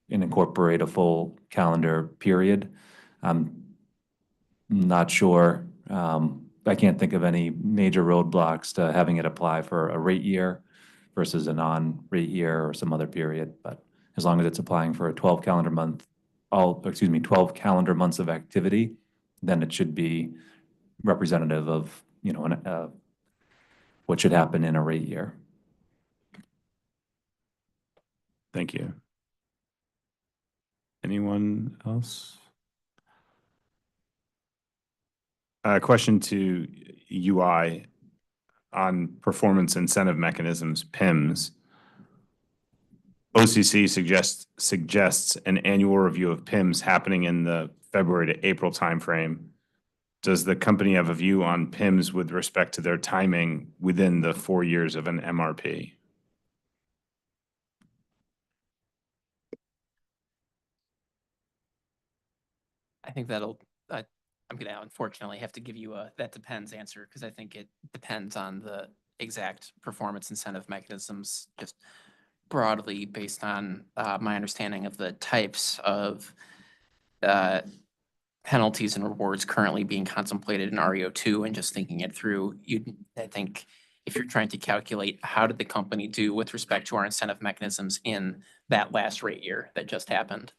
incorporate a full calendar period. I'm not sure. I can't think of any major roadblocks to having it apply for a rate year versus a non-rate year or some other period. But as long as it's applying for a 12 calendar months of activity, then it should be representative of, what should happen in a rate year. Thank you. Anyone else? Question to UI on performance incentive mechanisms, PIMS. OCC suggests an annual review of PIMS happening in the February to April timeframe. Does the company have a view on PIMS with respect to their timing within the 4 years of an MRP? I think I'm gonna unfortunately have to give you a that depends answer, because I think it depends on the exact performance incentive mechanisms, just broadly based on my understanding of the types of penalties and rewards currently being contemplated in REO2, and just thinking it through. I think if you're trying to calculate how did the company do with respect to our incentive mechanisms in that last rate year that just happened,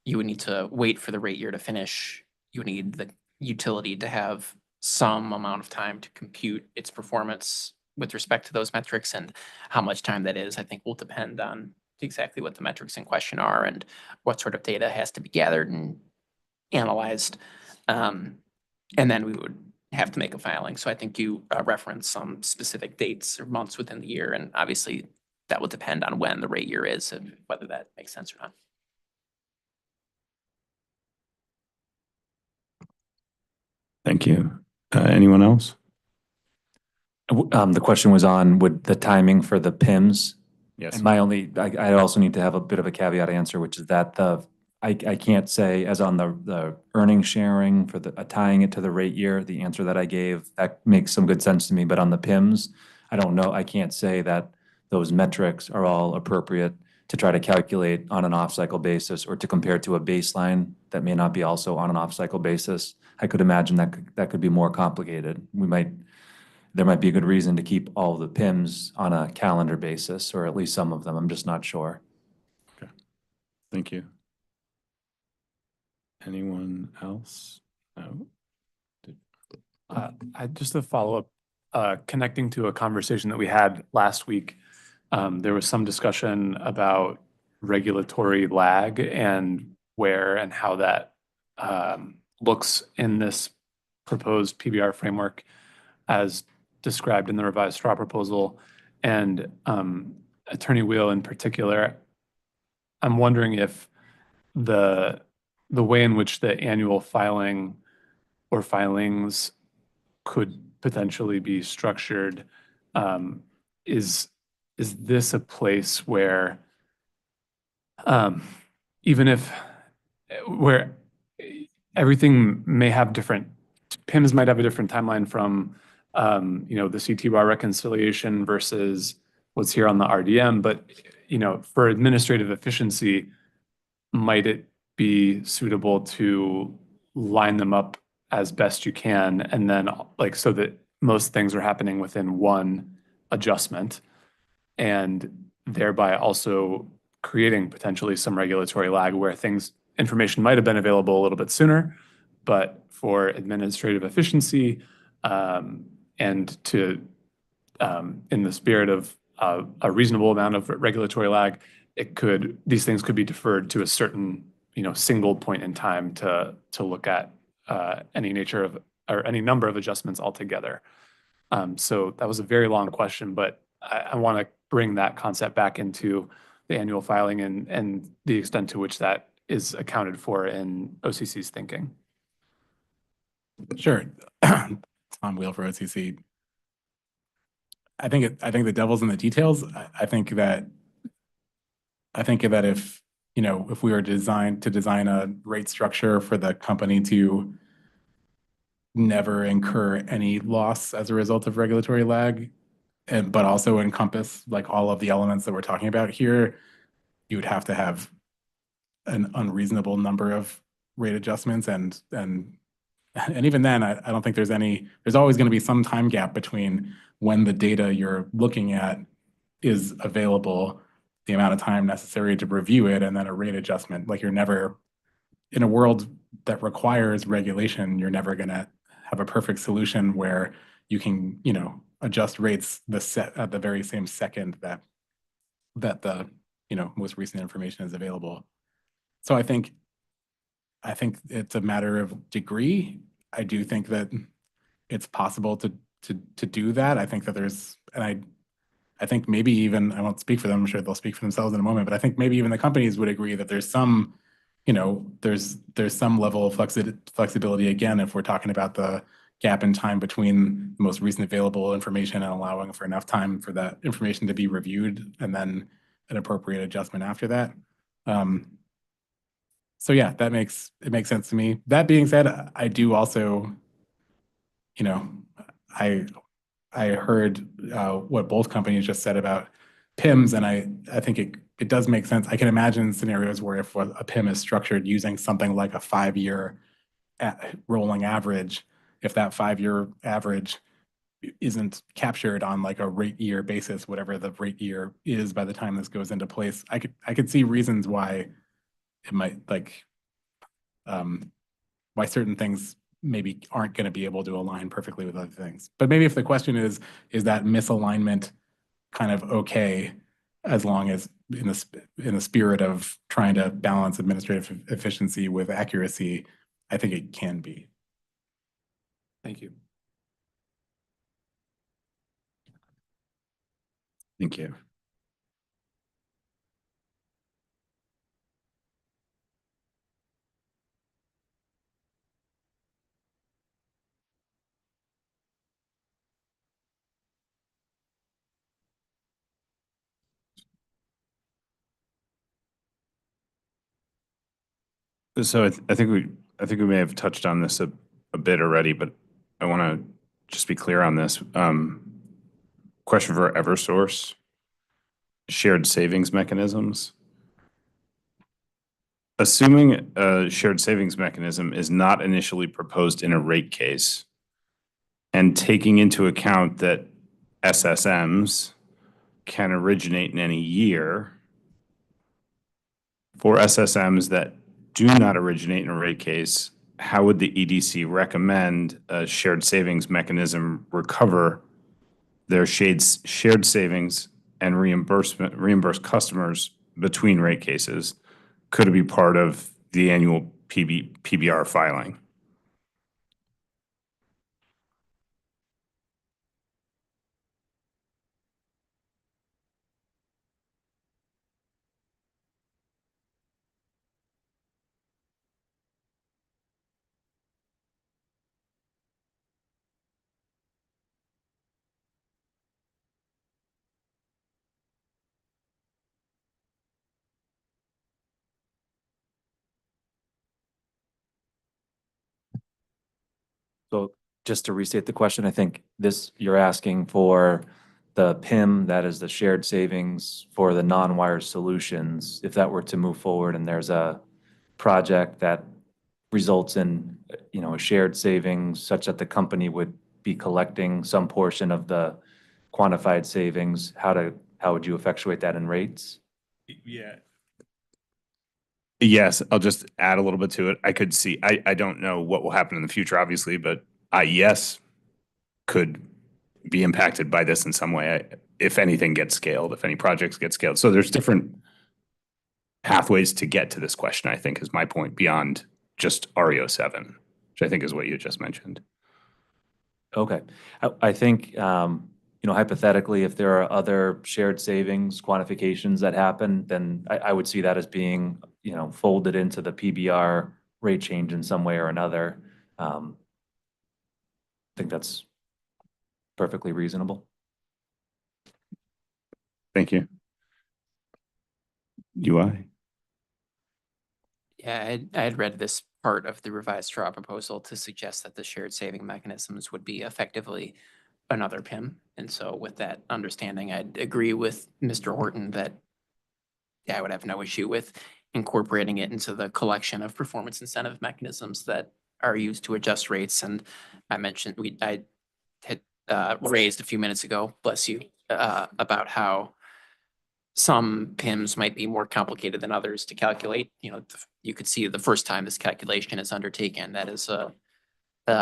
you would need to wait for the rate year to finish. You would need the utility to have some amount of time to compute its performance with respect to those metrics, and how much time that is, I think, will depend on exactly what the metrics in question are and what sort of data has to be gathered and analyzed. And then we would have to make a filing. So I think you reference some specific dates or months within the year, and obviously that will depend on when the rate year is and whether that makes sense or not. Thank you. Anyone else? The question was on would the timing for the PIMS. Yes. And I also need to have a bit of a caveat answer, which is that I can't say, as on the earnings sharing for tying it to the rate year, the answer that I gave, that makes some good sense to me. But on the PIMS, I don't know. I can't say that those metrics are all appropriate to try to calculate on an off-cycle basis or to compare to a baseline that may not be also on an off-cycle basis. I could imagine that could be more complicated. There might be a good reason to keep all the PIMS on a calendar basis, or at least some of them. I'm just not sure. Okay. Thank you. Anyone else? No. Just a follow-up, connecting to a conversation that we had last week. There was some discussion about regulatory lag and where and how that looks in this proposed PBR framework as described in the revised straw proposal. And Attorney Wheel in particular, I'm wondering if the way in which the annual filing or filings could potentially be structured, is this a place where even if where everything may have different, PIMS might have a different timeline from the CT bar reconciliation versus what's here on the RDM, but for administrative efficiency, might it be suitable to line them up as best you can, and then so that most things are happening within one adjustment, and thereby also creating potentially some regulatory lag where information might have been available a little bit sooner, but for administrative efficiency and to in the spirit of a reasonable amount of regulatory lag, these things could be deferred to a certain single point in time to look at any nature of or any number of adjustments altogether. So that was a very long question, but I want to bring that concept back into the annual filing and the extent to which that is accounted for in OCC's thinking. Sure. Tom Wheel for OCC. I think the devil's in the details. I think that if we were to design a rate structure for the company to never incur any loss as a result of regulatory lag, but also encompass all of the elements that we're talking about here, you would have to have an unreasonable number of rate adjustments, and even then, I don't think there's always going to be some time gap between when the data you're looking at is available, the amount of time necessary to review it, and then a rate adjustment. You're never, in a world that requires regulation, you're never going to have a perfect solution where you can, adjust rates at the very same second that the, most recent information is available. So I think it's a matter of degree. I do think that it's possible to do that. I think that I think maybe even, I won't speak for them, I'm sure they'll speak for themselves in a moment, but I think maybe even the companies would agree that there's some, there's some level of flexibility, again, if we're talking about the gap in time between the most recent available information and allowing for enough time for that information to be reviewed and then an appropriate adjustment after that. So yeah, it makes sense to me. That being said, I do also, I heard what both companies just said about PIMs, and I think it does make sense. I can imagine scenarios where if a PIM is structured using something like a 5-year rolling average, if that 5-year average isn't captured on like a rate year basis, whatever the rate year is by the time this goes into place, I could see reasons why it might why certain things maybe aren't going to be able to align perfectly with other things. But maybe if the question is that misalignment kind of okay, as long as in the spirit of trying to balance administrative efficiency with accuracy, I think it can be. Thank you. Thank you. So I think we may have touched on this a bit already, but I want to just be clear on this. Question for Eversource. Shared savings mechanisms. Assuming a shared savings mechanism is not initially proposed in a rate case, and taking into account that SSMs can originate in any year, for SSMs that do not originate in a rate case, how would the EDC recommend a shared savings mechanism recover their shared savings and reimburse customers between rate cases? Could it be part of the annual PBR filing? So just to restate the question, I think you're asking for the PIM, that is the shared savings for the non-wire solutions. If that were to move forward and there's a project that results in, a shared savings such that the company would be collecting some portion of the quantified savings, how would you effectuate that in rates? Yeah. Yes, I'll just add a little bit to it. I could see, I don't know what will happen in the future, obviously, but IES could be impacted by this in some way, if anything gets scaled, if any projects get scaled. So there's different pathways to get to this question, I think, is my point, beyond just RE07, which I think is what you just mentioned. Okay. I think, hypothetically, if there are other shared savings quantifications that happen, then I would see that as being, folded into the PBR rate change in some way or another. I think that's perfectly reasonable. Thank you. UI? Yeah, I had read this part of the revised straw proposal to suggest that the shared saving mechanisms would be effectively another PIM. And so with that understanding, I'd agree with Mr. Horton that I would have no issue with incorporating it into the collection of performance incentive mechanisms that are used to adjust rates. And I mentioned, I had raised a few minutes ago, bless you, about how some PIMs might be more complicated than others to calculate. You could see the first time this calculation is undertaken, that is a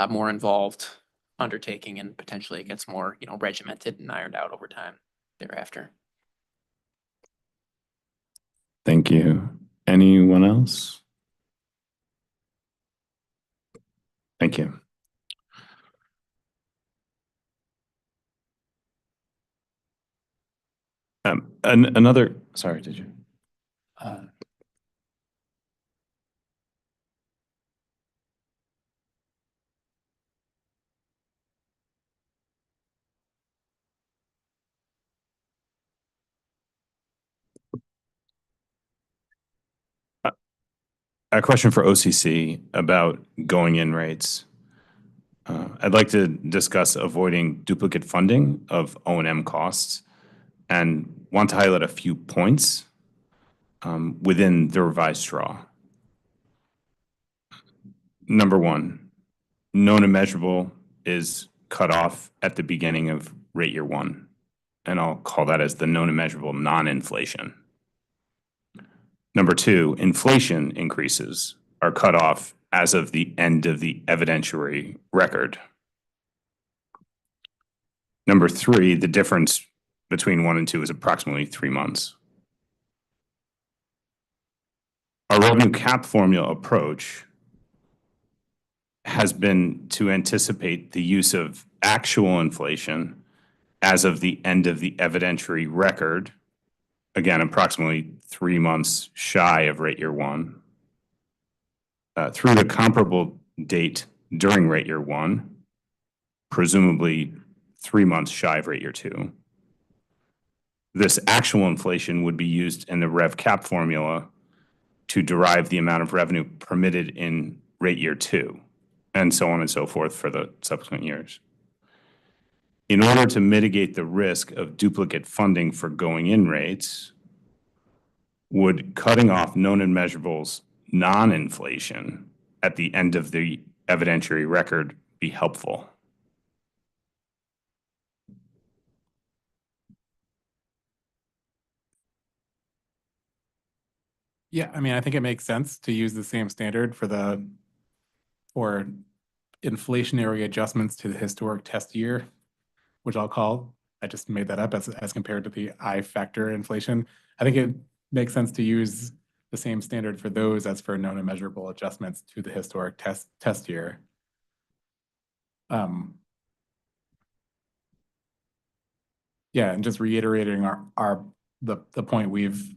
more involved undertaking, and potentially it gets more, regimented and ironed out over time thereafter. Thank you. Anyone else? Thank you. Sorry, did you? A question for OCC about going in rates. I'd like to discuss avoiding duplicate funding of O&M costs and want to highlight a few points within the revised straw. Number one, known and measurable is cut off at the beginning of rate year one, and I'll call that as the known and measurable non-inflation. Number two, inflation increases are cut off as of the end of the evidentiary record. Number three, the difference between 1 and 2 is approximately 3 months. Our revenue cap formula approach has been to anticipate the use of actual inflation as of the end of the evidentiary record, again, approximately 3 months shy of rate year one, through the comparable date during rate year one, presumably 3 months shy of rate year two. This actual inflation would be used in the rev cap formula to derive the amount of revenue permitted in rate year two, and so on and so forth for the subsequent years. In order to mitigate the risk of duplicate funding for going in rates, would cutting off known and measurables non-inflation at the end of the evidentiary record be helpful? Yeah, I mean, I think it makes sense to use the same standard for inflationary adjustments to the historic test year, which I'll call, I just made that up as compared to the I factor inflation. I think it makes sense to use the same standard for those as for known and measurable adjustments to the historic test year. Yeah, and just reiterating the point we've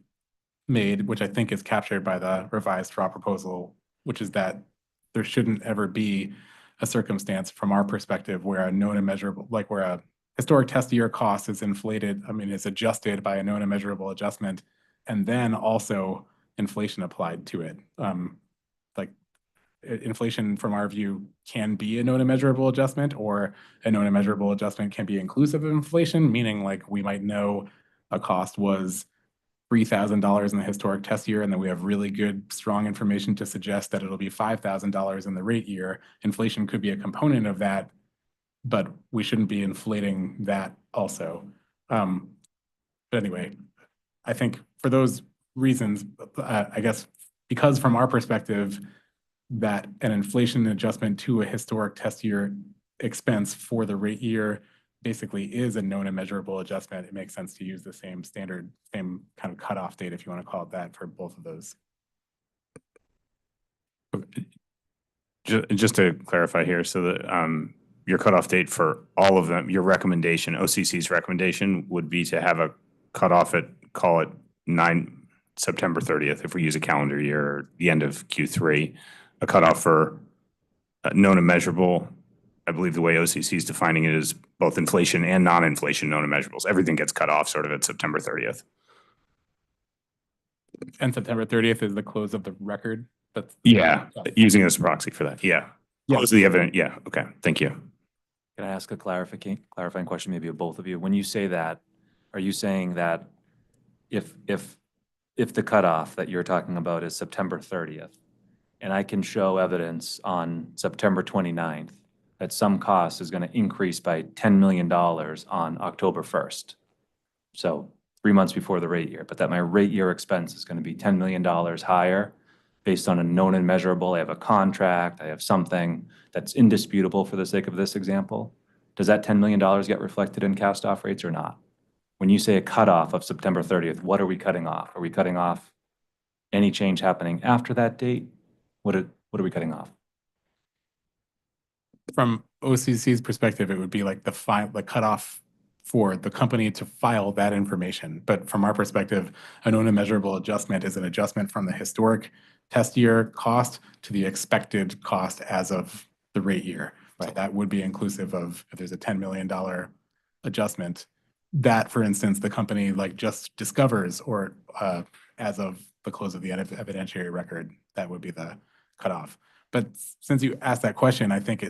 made, which I think is captured by the revised straw proposal, which is that there shouldn't ever be a circumstance from our perspective where a known and measurable, like where a historic test year cost is inflated, is adjusted by a known and measurable adjustment, and then also inflation applied to it. Inflation from our view can be a known and measurable adjustment, or a known and measurable adjustment can be inclusive of inflation, meaning like we might know a cost was $3,000 in the historic test year, and then we have really good, strong information to suggest that it'll be $5,000 in the rate year. Inflation could be a component of that, but we shouldn't be inflating that also. But anyway, I think for those reasons, I guess, because from our perspective, that an inflation adjustment to a historic test year expense for the rate year basically is a known and measurable adjustment, it makes sense to use the same standard, same kind of cutoff date, if you want to call it that, for both of those. Just to clarify here, so that your cutoff date for all of them, your recommendation, OCC's recommendation would be to have a cutoff at, call it September 30th, if we use a calendar year, or the end of Q3, a cutoff for known and measurable. I believe the way OCC is defining it is both inflation and non-inflation known and measurables. Everything gets cut off sort of at September 30th. And September 30th is the close of the record? Yeah, using it as a proxy for that, yeah. Yeah. Close the evidence, yeah, okay, thank you. Can I ask a clarifying question, maybe of both of you? When you say that, are you saying that if the cutoff that you're talking about is September 30th, and I can show evidence on September 29th that some cost is going to increase by $10 million on October 1st, so 3 months before the rate year, but that my rate year expense is going to be $10 million higher based on a known and measurable, I have a contract, I have something that's indisputable for the sake of this example, does that $10 million get reflected in cast off rates or not? When you say a cutoff of September 30th, what are we cutting off? Are we cutting off any change happening after that date? What are we cutting off? From OCC's perspective, it would be like the cutoff for the company to file that information. But from our perspective, a known and measurable adjustment is an adjustment from the historic test year cost to the expected cost as of the rate year. So that would be inclusive of, if there's a $10 million adjustment, that, for instance, the company like just discovers, or as of the close of the evidentiary record, that would be the cutoff. But since you asked that question, I think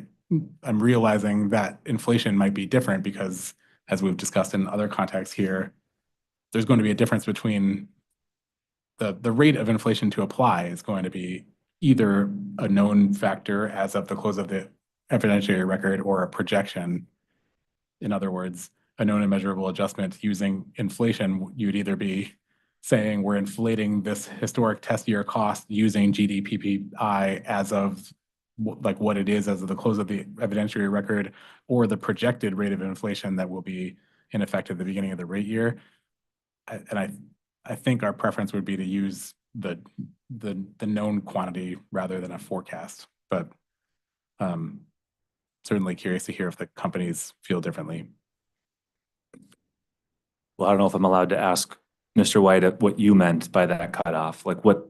I'm realizing that inflation might be different because, as we've discussed in other contexts here, there's going to be a difference between the rate of inflation to apply is going to be either a known factor as of the close of the evidentiary record or a projection. In other words, a known and measurable adjustment using inflation, you'd either be saying we're inflating this historic test year cost using GDPPI as of like what it is as of the close of the evidentiary record, or the projected rate of inflation that will be in effect at the beginning of the rate year. I think our preference would be to use the known quantity rather than a forecast, but certainly curious to hear if the companies feel differently. Well, I don't know if I'm allowed to ask Mr. White what you meant by that cutoff, like what,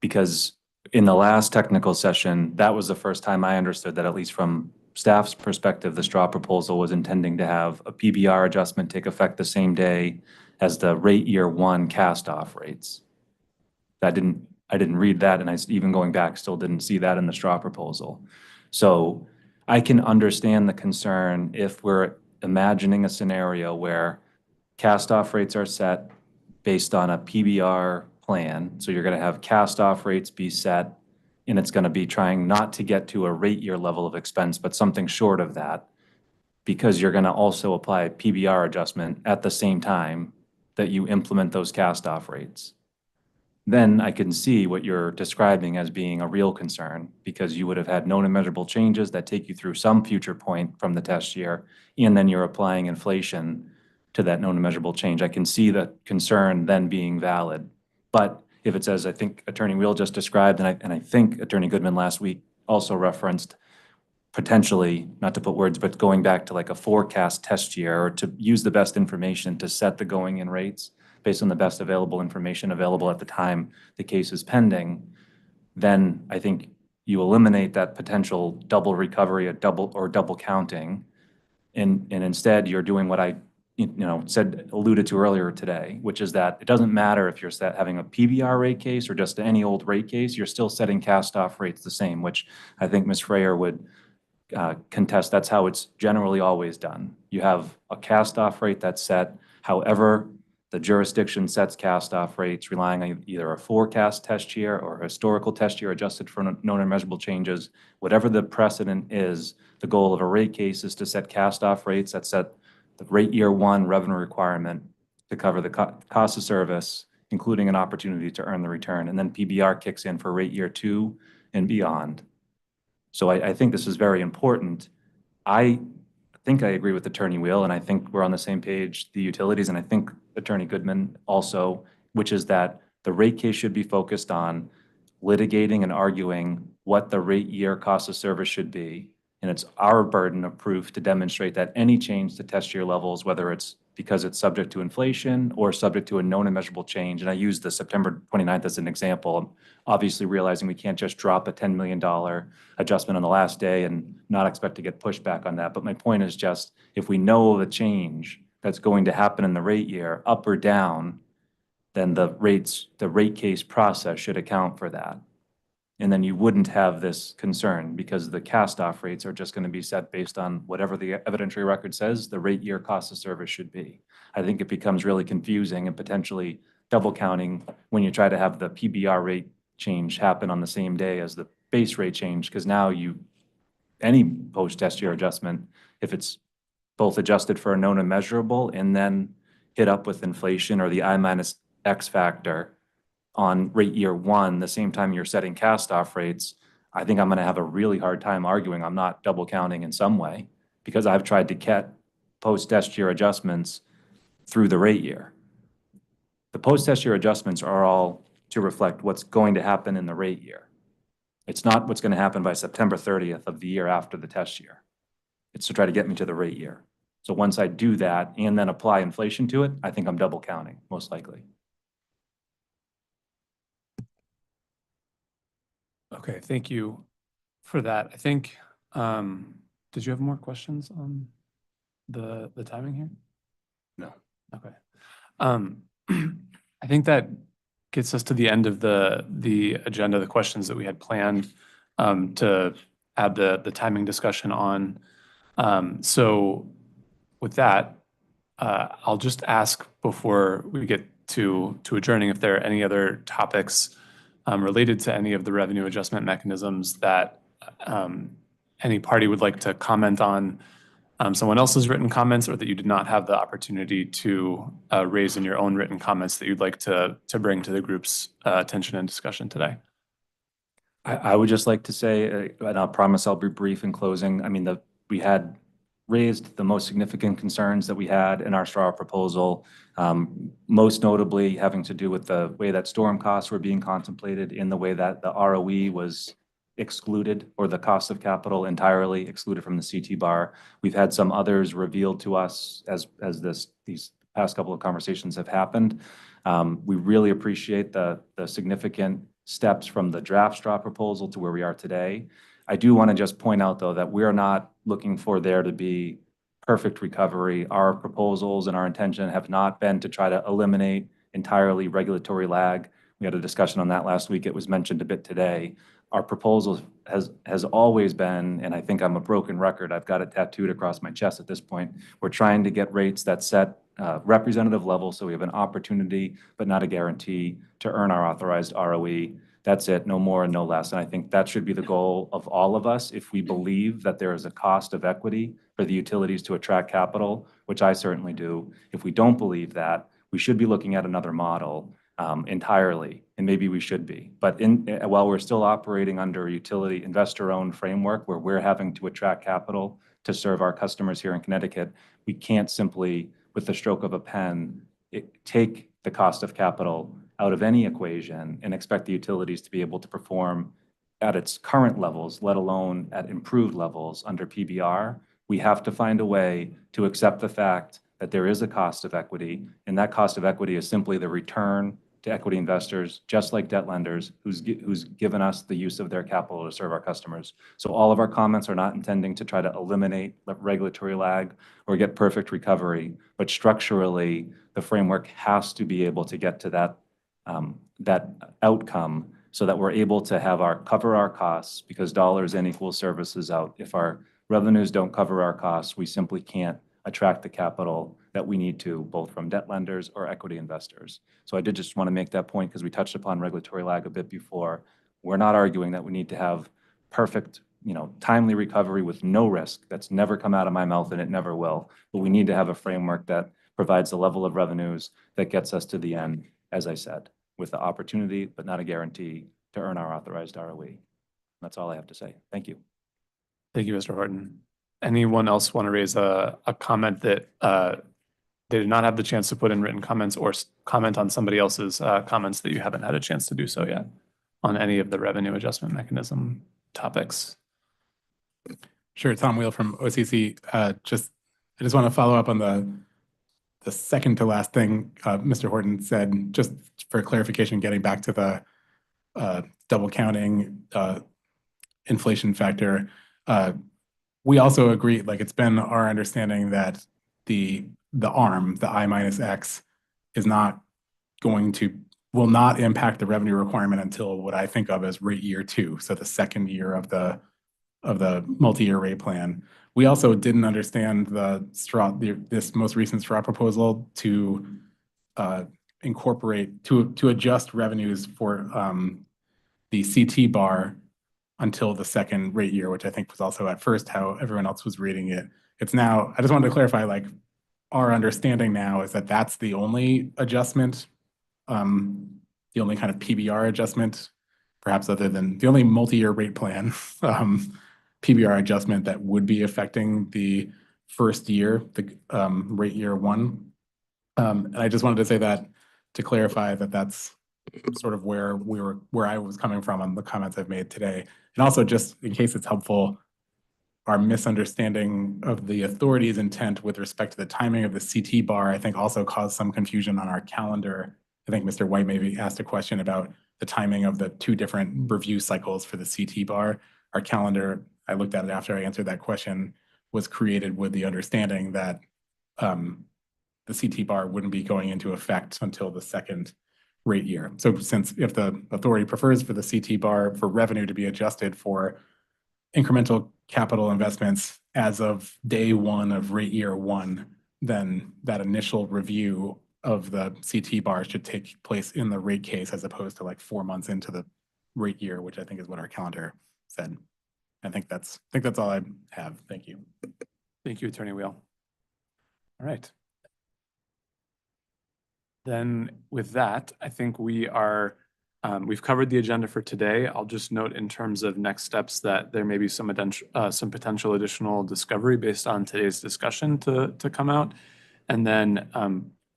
because in the last technical session, that was the first time I understood that, at least from staff's perspective, the straw proposal was intending to have a PBR adjustment take effect the same day as the rate year one cast off rates. I didn't read that, and I, even going back, still didn't see that in the straw proposal. So I can understand the concern if we're imagining a scenario where cast off rates are set based on a PBR plan. So you're going to have cast off rates be set, and it's going to be trying not to get to a rate year level of expense, but something short of that, because you're going to also apply a PBR adjustment at the same time that you implement those cast off rates. Then I can see what you're describing as being a real concern, because you would have had known and measurable changes that take you through some future point from the test year, and then you're applying inflation to that known and measurable change. I can see the concern then being valid. But if it's as I think Attorney Wheel just described, and I think Attorney Goodman last week also referenced, potentially, not to put words, but going back to like a forecast test year, or to use the best information to set the going in rates based on the best available information available at the time the case is pending, then I think you eliminate that potential double recovery, a double counting, and instead you're doing what I alluded to earlier today, which is that it doesn't matter if you're having a PBR rate case or just any old rate case, you're still setting cast off rates the same, which I think Ms. Freyer would contest. That's how it's generally always done. You have a cast off rate that's set, however the jurisdiction sets cast off rates, relying on either a forecast test year or a historical test year adjusted for known and measurable changes. Whatever the precedent is, the goal of a rate case is to set cast off rates that set the rate year one revenue requirement to cover the cost of service, including an opportunity to earn the return. And then PBR kicks in for rate year two and beyond. So I think this is very important. I think I agree with Attorney Wheel, and I think we're on the same page, the utilities, and I think Attorney Goodman also, which is that the rate case should be focused on litigating and arguing what the rate year cost of service should be. And it's our burden of proof to demonstrate that any change to test year levels, whether it's because it's subject to inflation or subject to a known and measurable change, and I use the September 29th as an example, obviously realizing we can't just drop a $10 million adjustment on the last day and not expect to get pushback on that. But my point is just, if we know the change that's going to happen in the rate year, up or down, then the rate case process should account for that. And then you wouldn't have this concern, because the cast off rates are just going to be set based on whatever the evidentiary record says the rate year cost of service should be. I think it becomes really confusing and potentially double counting when you try to have the PBR rate change happen on the same day as the base rate change, because now any post-test year adjustment, if it's both adjusted for a known and measurable and then hit up with inflation or the I minus X factor, on rate year one, the same time you're setting cast-off rates, I think I'm going to have a really hard time arguing I'm not double counting in some way, because I've tried to get post-test year adjustments through the rate year. The post-test year adjustments are all to reflect what's going to happen in the rate year. It's not what's going to happen by September 30th of the year after the test year. It's to try to get me to the rate year. So once I do that and then apply inflation to it, I think I'm double counting, most likely. Okay, thank you for that. I think, did you have more questions on the timing here? No. Okay. I think that gets us to the end of the agenda, the questions that we had planned to add the timing discussion on. So with that, I'll just ask before we get to adjourning if there are any other topics related to any of the revenue adjustment mechanisms that any party would like to comment on, someone else's written comments, or that you did not have the opportunity to raise in your own written comments that you'd like to bring to the group's attention and discussion today. I would just like to say, and I'll promise I'll be brief in closing. I mean, we had raised the most significant concerns that we had in our straw proposal, most notably having to do with the way that storm costs were being contemplated, in the way that the ROE was excluded, or the cost of capital entirely excluded from the CT bar. We've had some others revealed to us as these past couple of conversations have happened. We really appreciate the significant steps from the draft straw proposal to where we are today. I do want to just point out, though, that we are not looking for there to be perfect recovery. Our proposals and our intention have not been to try to eliminate entirely regulatory lag. We had a discussion on that last week. It was mentioned a bit today. Our proposal has always been, and I think I'm a broken record, I've got it tattooed across my chest at this point, we're trying to get rates that set representative levels so we have an opportunity, but not a guarantee, to earn our authorized ROE. That's it, no more and no less. And I think that should be the goal of all of us if we believe that there is a cost of equity for the utilities to attract capital, which I certainly do. If we don't believe that, we should be looking at another model entirely, and maybe we should be. But while we're still operating under a utility investor-owned framework where we're having to attract capital to serve our customers here in Connecticut, we can't simply, with the stroke of a pen, take the cost of capital out of any equation and expect the utilities to be able to perform at its current levels, let alone at improved levels under PBR. We have to find a way to accept the fact that there is a cost of equity, and that cost of equity is simply the return to equity investors, just like debt lenders, who's given us the use of their capital to serve our customers. So all of our comments are not intending to try to eliminate regulatory lag or get perfect recovery, but structurally, the framework has to be able to get to that outcome so that we're able to cover our costs, because dollars in equals services out. If our revenues don't cover our costs, we simply can't attract the capital that we need to, both from debt lenders or equity investors. So I did just want to make that point because we touched upon regulatory lag a bit before. We're not arguing that we need to have perfect, timely recovery with no risk. That's never come out of my mouth, and it never will. But we need to have a framework that provides the level of revenues that gets us to the end, as I said, with the opportunity, but not a guarantee, to earn our authorized ROE. That's all I have to say. Thank you. Thank you, Mr. Horton. Anyone else want to raise a comment that they did not have the chance to put in written comments, or comment on somebody else's comments that you haven't had a chance to do so yet on any of the revenue adjustment mechanism topics? Sure, Tom Wheel from OCC. I just want to follow up on the second to last thing Mr. Horton said, just for clarification, getting back to the double counting inflation factor. We also agree, it's been our understanding that the ARM, the I minus X, will not impact the revenue requirement until what I think of as rate year 2, so the second year of the multi-year rate plan. We also didn't understand this most recent straw proposal to incorporate, to adjust revenues for the CT bar until the second rate year, which I think was also at first how everyone else was reading it. It's now, I just wanted to clarify, our understanding now is that that's the only adjustment the only kind of PBR adjustment, perhaps other than the only multi-year rate plan PBR adjustment that would be affecting the first year, the rate year one. And I just wanted to say that to clarify that that's sort of where I was coming from on the comments I've made today. And also just in case it's helpful, our misunderstanding of the authority's intent with respect to the timing of the CT bar, I think also caused some confusion on our calendar. I think Mr. White maybe asked a question about the timing of the two different review cycles for the CT bar. Our calendar, I looked at it after I answered that question, was created with the understanding that the CT bar wouldn't be going into effect until the second rate year. So since if the authority prefers for the CT bar for revenue to be adjusted for incremental capital investments as of day one of rate year one, then that initial review of the CT bar should take place in the rate case as opposed to like 4 months into the rate year, which I think is what our calendar said. I think that's all I have. Thank you. Thank you, Attorney Wheel. All right. Then with that, I think we are, we've covered the agenda for today. I'll just note in terms of next steps that there may be some potential additional discovery based on today's discussion to come out. And then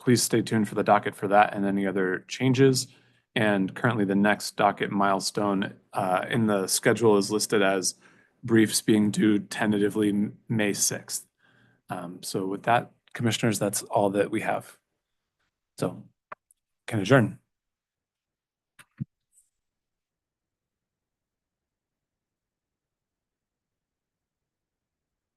please stay tuned for the docket for that and any other changes. And currently the next docket milestone in the schedule is listed as briefs being due tentatively May 6th. So with that, commissioners, that's all that we have. So can adjourn.